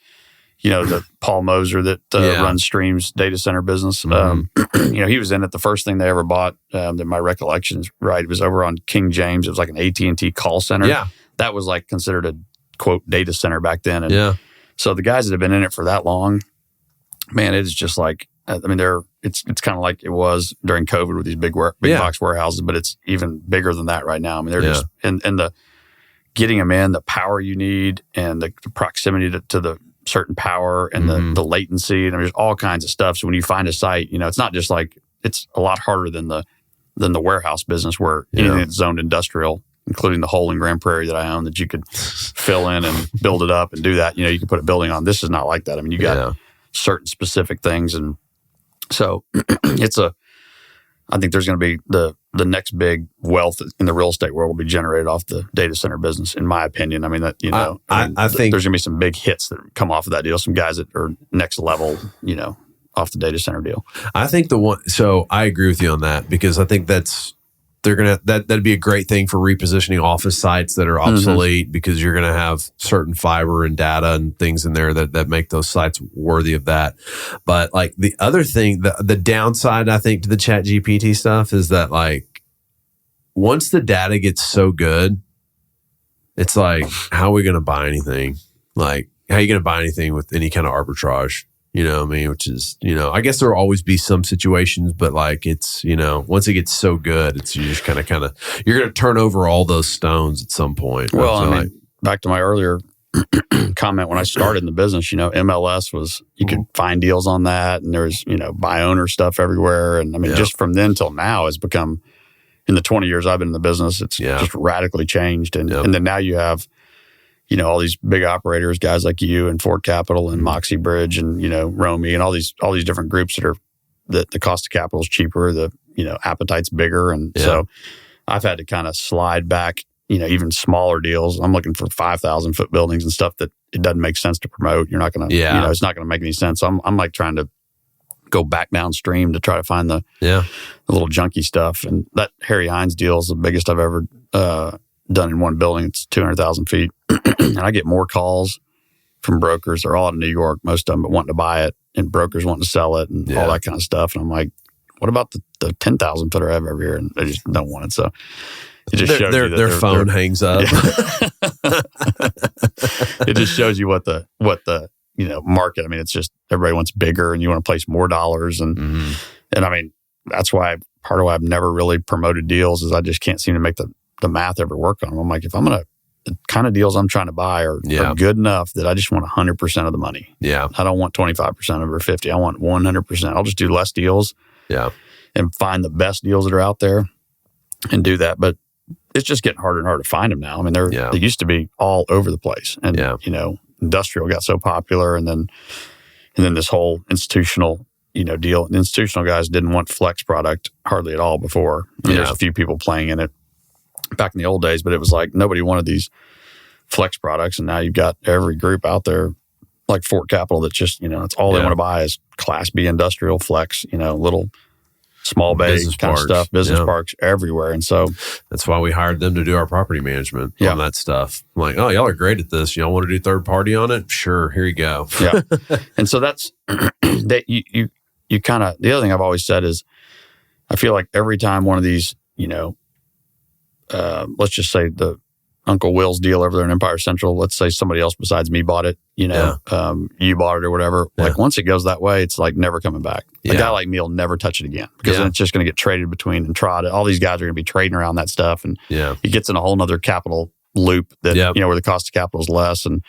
the Paul Moser that runs Stream's data center business. Mm-hmm. He was in it. The first thing they ever bought, that my recollection's right, it was over on King James. It was like an AT&T call center. Yeah. That was like considered a, quote, data center back then. And so the guys that have been in it for that long, man, it is just like, it's kind of like it was during COVID with these big box warehouses, but it's even bigger than that right now. They're just, and the getting them in, the power you need and the proximity to the certain power and the latency, and there's all kinds of stuff. So when you find a site, it's not just like, it's a lot harder than the warehouse business where anything that's zoned industrial, including the hole in Grand Prairie that I own, that you could fill in and build it up and do that. You could put a building on. This is not like that. You got certain specific things. And so I think there's going to be the next big wealth in the real estate world will be generated off the data center business, in my opinion. I think there's going to be some big hits that come off of that deal. Some guys that are next level, off the data center deal. I think so I agree with you on that, because I think that'd be a great thing for repositioning office sites that are obsolete, because you're going to have certain fiber and data and things in there that make those sites worthy of that. But like the other thing, the downside, I think, to the ChatGPT stuff is that like once the data gets so good, it's like, how are we going to buy anything? Like, how are you going to buy anything with any kind of arbitrage? Which is, I guess there will always be some situations, but like it's, once it gets so good, it's, you just kind of, you're going to turn over all those stones at some point. Well, back to my earlier comment when I started in the business, MLS was, you could find deals on that, and there's, buy owner stuff everywhere. And just from then till now, it's become, in the 20 years I've been in the business, it's just radically changed. And then now you have, all these big operators, guys like you and Ford Capital and Moxie Bridge and, Romy and all these different groups that the cost of capital is cheaper, the, appetite's bigger. And so I've had to kind of slide back, even smaller deals. I'm looking for 5,000 foot buildings and stuff that it doesn't make sense to promote. You're not going to, it's not going to make any sense. I'm like trying to go back downstream to try to find the little junky stuff. And that Harry Hines deal is the biggest I've ever, done in one building. It's 200,000 feet. And I get more calls from brokers. They're all out of New York, most of them, but wanting to buy it, and brokers wanting to sell it and all that kind of stuff. And I'm like, what about the 10,000 footer I have over here? And they just don't want it. So it just shows you that their phone hangs up. It just shows you what the market. It's just everybody wants bigger, and you want to place more dollars. And that's why part of why I've never really promoted deals is I just can't seem to make the math ever work on them. I'm like, if the kind of deals I'm trying to buy are good enough that I just want 100% of the money. Yeah. I don't want 25% over 50. I want 100%. I'll just do less deals. Yeah. And find the best deals that are out there and do that. But it's just getting harder and harder to find them now. They used to be all over the place. And, industrial got so popular, and then this whole institutional, deal. And institutional guys didn't want flex product hardly at all before. There's a few people playing in it back in the old days, but it was like nobody wanted these flex products, and now you've got every group out there like Fort Capital that's just, it's all they want to buy is Class B industrial flex, little small bay Business kind parks. of stuff, business parks everywhere. And so that's why we hired them to do our property management on that stuff. I'm like, oh, y'all are great at this. Y'all want to do third party on it? Sure, here you go. Yeah. And so that's that you kind of, the other thing I've always said is I feel like every time one of these, let's just say the Uncle Will's deal over there in Empire Central, let's say somebody else besides me bought it, you bought it or whatever. Yeah. Like once it goes that way, it's like never coming back. A guy like me will never touch it again because then it's just going to get traded between and trotted. All these guys are going to be trading around that stuff. And it gets in a whole nother capital loop that, where the cost of capital is less. And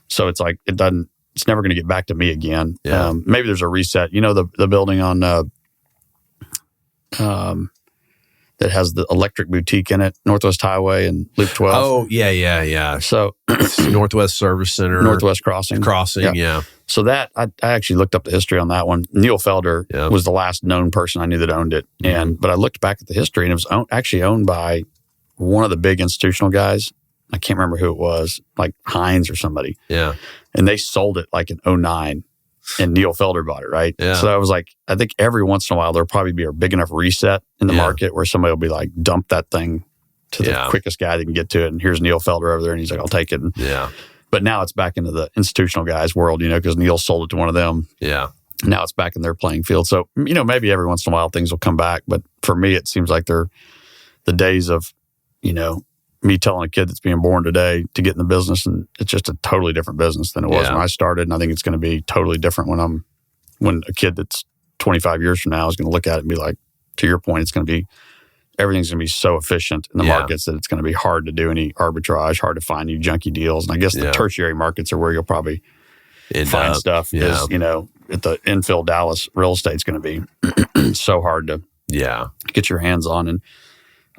so it's like, it's never going to get back to me again. Yeah. Maybe there's a reset. The building on, that has the electric boutique in it, Northwest Highway and Loop 12. Oh, yeah. So Northwest Service Center. Northwest Crossing. Yeah. So that, I actually looked up the history on that one. Neil Felder was the last known person I knew that owned it. But I looked back at the history and it was actually owned by one of the big institutional guys. I can't remember who it was, like Hines or somebody. Yeah. And they sold it like in 2009. And Neil Felder bought it, right? Yeah. So I was like, I think every once in a while, there'll probably be a big enough reset in the market where somebody will be like, dump that thing to the quickest guy that can get to it. And here's Neil Felder over there. And he's like, I'll take it. But now it's back into the institutional guys world, because Neil sold it to one of them. Yeah. Now it's back in their playing field. So, maybe every once in a while things will come back. But for me, it seems like they're the days of, me telling a kid that's being born today to get in the business, and it's just a totally different business than it was when I started. And I think it's going to be totally different when a kid that's 25 years from now is going to look at it and be like, to your point, everything's going to be so efficient in the markets that it's going to be hard to do any arbitrage, hard to find any junky deals. And I guess the tertiary markets are where you'll probably find stuff is, at the infill Dallas real estate's going to be so hard to get your hands on. And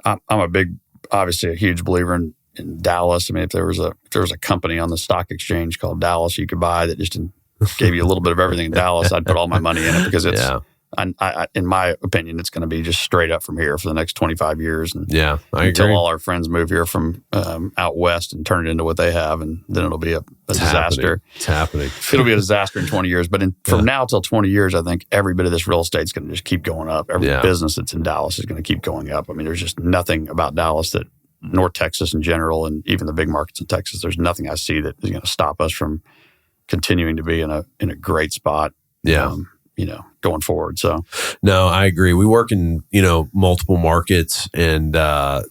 I'm obviously a huge believer in Dallas. I mean, if there was a company on the stock exchange called Dallas you could buy that just gave you a little bit of everything in Dallas, I'd put all my money in it because it's, in my opinion, it's going to be just straight up from here for the next 25 years. And until all our friends move here from out west and turn it into what they have, and then it'll be a disaster. It's happening. It'll be a disaster in 20 years. But from now till 20 years, I think every bit of this real estate is going to just keep going up. Every business that's in Dallas is going to keep going up. I mean, there's just nothing about Dallas that, North Texas in general, and even the big markets in Texas, there's nothing I see that is going to stop us from continuing to be in a great spot. Going forward. So, no, I agree. We work in, multiple markets, and the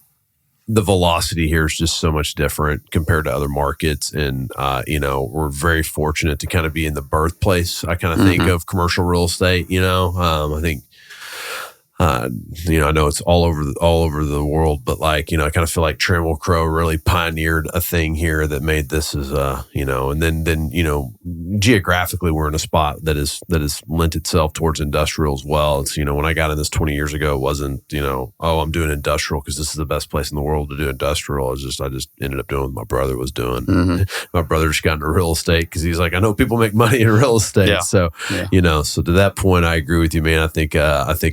velocity here is just so much different compared to other markets. And, we're very fortunate to kind of be in the birthplace, I kind of think, of commercial real estate. I think, I know it's all over the world, but I kind of feel like Trammell Crow really pioneered a thing here that made this as and then geographically we're in a spot that is lent itself towards industrial as well. It's, when I got in this 20 years ago, it wasn't, I'm doing industrial because this is the best place in the world to do industrial. I just ended up doing what my brother was doing. My brother just got into real estate because he's like, I know people make money in real estate. Yeah. So, so to that point, I agree with you, man. I think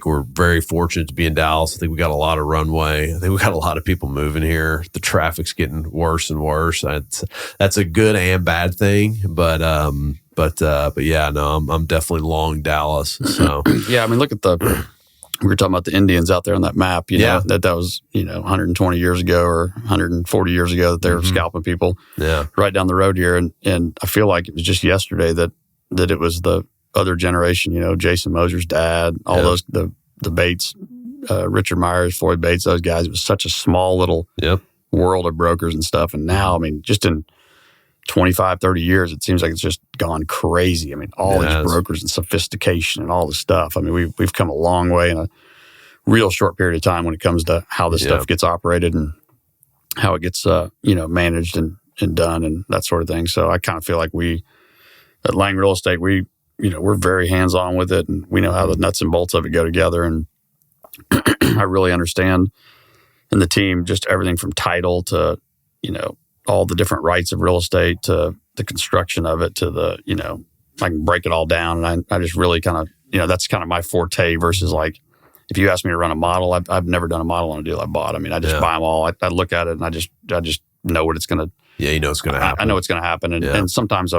we're very fortunate to be in Dallas. I think we got a lot of runway. I think we got a lot of people moving here. The traffic's getting worse and worse. That's a good and bad thing, but yeah, no, I'm definitely long Dallas. So yeah, I mean, look at we were talking about the Indians out there on that map. That was 120 years ago or 140 years ago that they were scalping people. Yeah, right down the road here, and I feel like it was just yesterday that it was the other generation. Jason Moser's dad, all those the Bates, Richard Myers, Floyd Bates, those guys. It was such a small little world of brokers and stuff. And now, I mean, just in 25, 30 years, it seems like it's just gone crazy. I mean, all these brokers and sophistication and all this stuff. I mean, we've come a long way in a real short period of time when it comes to how this stuff gets operated and how it gets, managed and done and that sort of thing. So I kind of feel like we, at Lang Real Estate, we're very hands-on with it, and we know how the nuts and bolts of it go together. And I really understand, and the team, just everything from title to, all the different rights of real estate to the construction of it to the, I can break it all down. And I just really kind of, that's kind of my forte versus like, if you ask me to run a model, I've never done a model on a deal I bought. I mean, I just buy them all. I look at it and I just know what it's going to. Yeah, it's going to happen. I know it's going to happen. And sometimes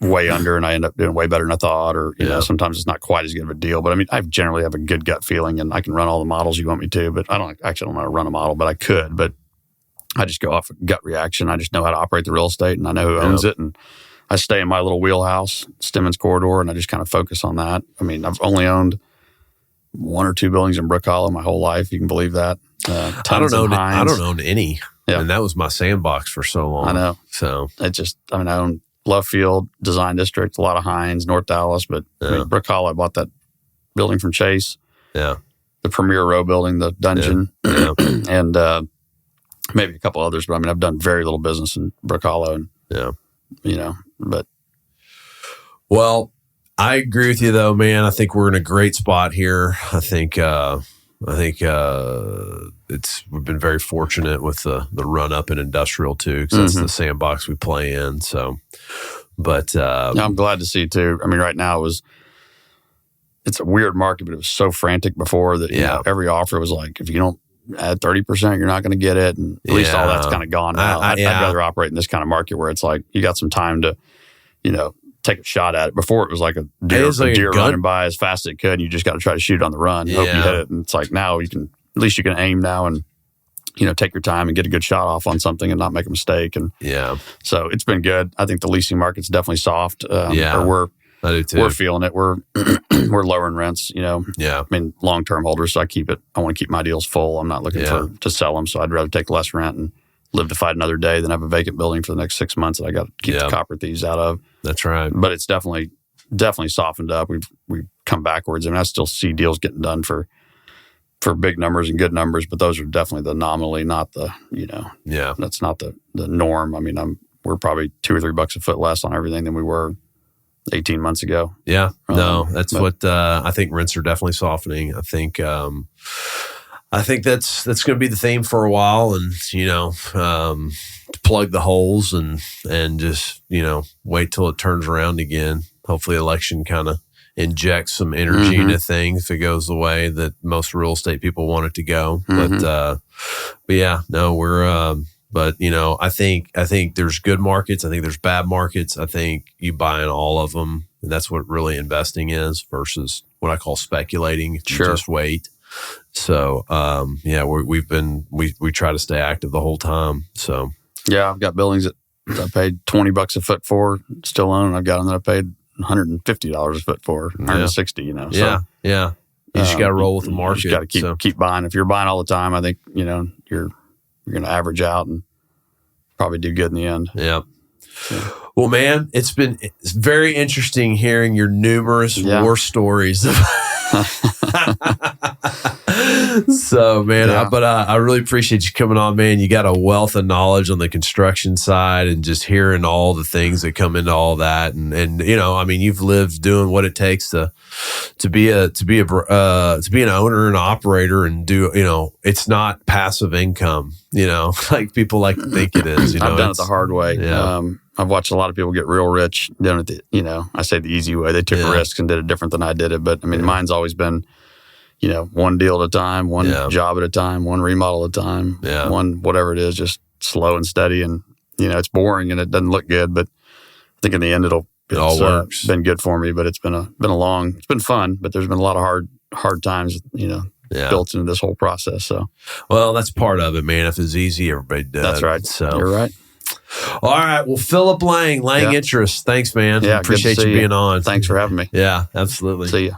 way under, and I end up doing way better than I thought, or sometimes it's not quite as good of a deal. But I mean, I generally have a good gut feeling, and I can run all the models you want me to. But I don't know how to run a model, but I could. But I just go off a gut reaction. I just know how to operate the real estate, and I know who owns it, and I stay in my little wheelhouse, Stemmons corridor, and I just kind of focus on that. I mean, I've only owned 1 or 2 buildings in Brook Hollow my whole life. You can believe that. I don't own any. Yeah. And that was my sandbox for so long. I know. So I own Love Field, Design District, a lot of Hines, North Dallas, but I mean, Brook Hollow, I bought that building from Chase. Yeah. The Premier Row building, the Dungeon, and maybe a couple others. But I mean, I've done very little business in Brook Hollow, and but. Well, I agree with you though, man. I think we're in a great spot here. I think we've been very fortunate with the run up in industrial too, because that's the sandbox we play in. So, but I'm glad to see too. I mean, right now it's a weird market, but it was so frantic before that every offer was like, if you don't add 30%, you're not going to get it, and at least all that's kind of gone now. I'd rather operate in this kind of market where it's like you got some time to, take a shot at it. Before it was like a deer running by as fast as it could, and you just got to try to shoot it on the run, hope you hit it. And it's like now at least you can aim now and take your time and get a good shot off on something and not make a mistake. And so it's been good. I think the leasing market's definitely soft. I do too. We're feeling it. We're lowering rents. I mean, long-term holders. So I want to keep my deals full. I'm not looking to sell them. So I'd rather take less rent and live to fight another day than have a vacant building for the next 6 months that I got to keep the copper thieves out of. That's right. But it's definitely softened up. We've come backwards. I mean, I still see deals getting done for big numbers and good numbers, but those are definitely the anomaly, not the that's not the norm. I mean, we're probably $2 or $3 a foot less on everything than we were 18 months ago. Yeah, that's what I think. Rents are definitely softening. I think that's going to be the theme for a while, and plug the holes and just wait till it turns around again. Hopefully, election kind of injects some energy into things if it goes the way that most real estate people want it to go. But yeah, no, we're. But I think there's good markets. I think there's bad markets. I think you buy in all of them, and that's what really investing is versus what I call speculating. You just wait. So we try to stay active the whole time. So yeah, I've got buildings that I paid $20 a foot for, still own. I've got them that I paid $150 a foot for, $160. So, you just got to roll with the market. You just got to keep buying. If you're buying all the time, I think you're going to average out and probably do good in the end. Yeah. Well, man, it's very interesting hearing your numerous war stories. So, man, I really appreciate you coming on, man. You got a wealth of knowledge on the construction side, and just hearing all the things that come into all that. And I mean, you've lived doing what it takes to be an owner and operator, and do, it's not passive income, like people like to think it is. I've done it the hard way. Yeah. I've watched a lot of people get real rich doing it, I say the easy way. They took risks and did it different than I did it. But I mean, mine's always been, one deal at a time, one job at a time, one remodel at a time, one whatever it is, just slow and steady. And, it's boring and it doesn't look good, but I think in the end it all works. Been good for me. But it's been it's been fun, but there's been a lot of hard times, built into this whole process. So, well, that's part of it, man. If it's easy, everybody does. That's right. So you're right. All right. Well, Philip Lang Interest. Thanks, man. Yeah, appreciate you being on. Thanks for having me. Yeah, absolutely. See you.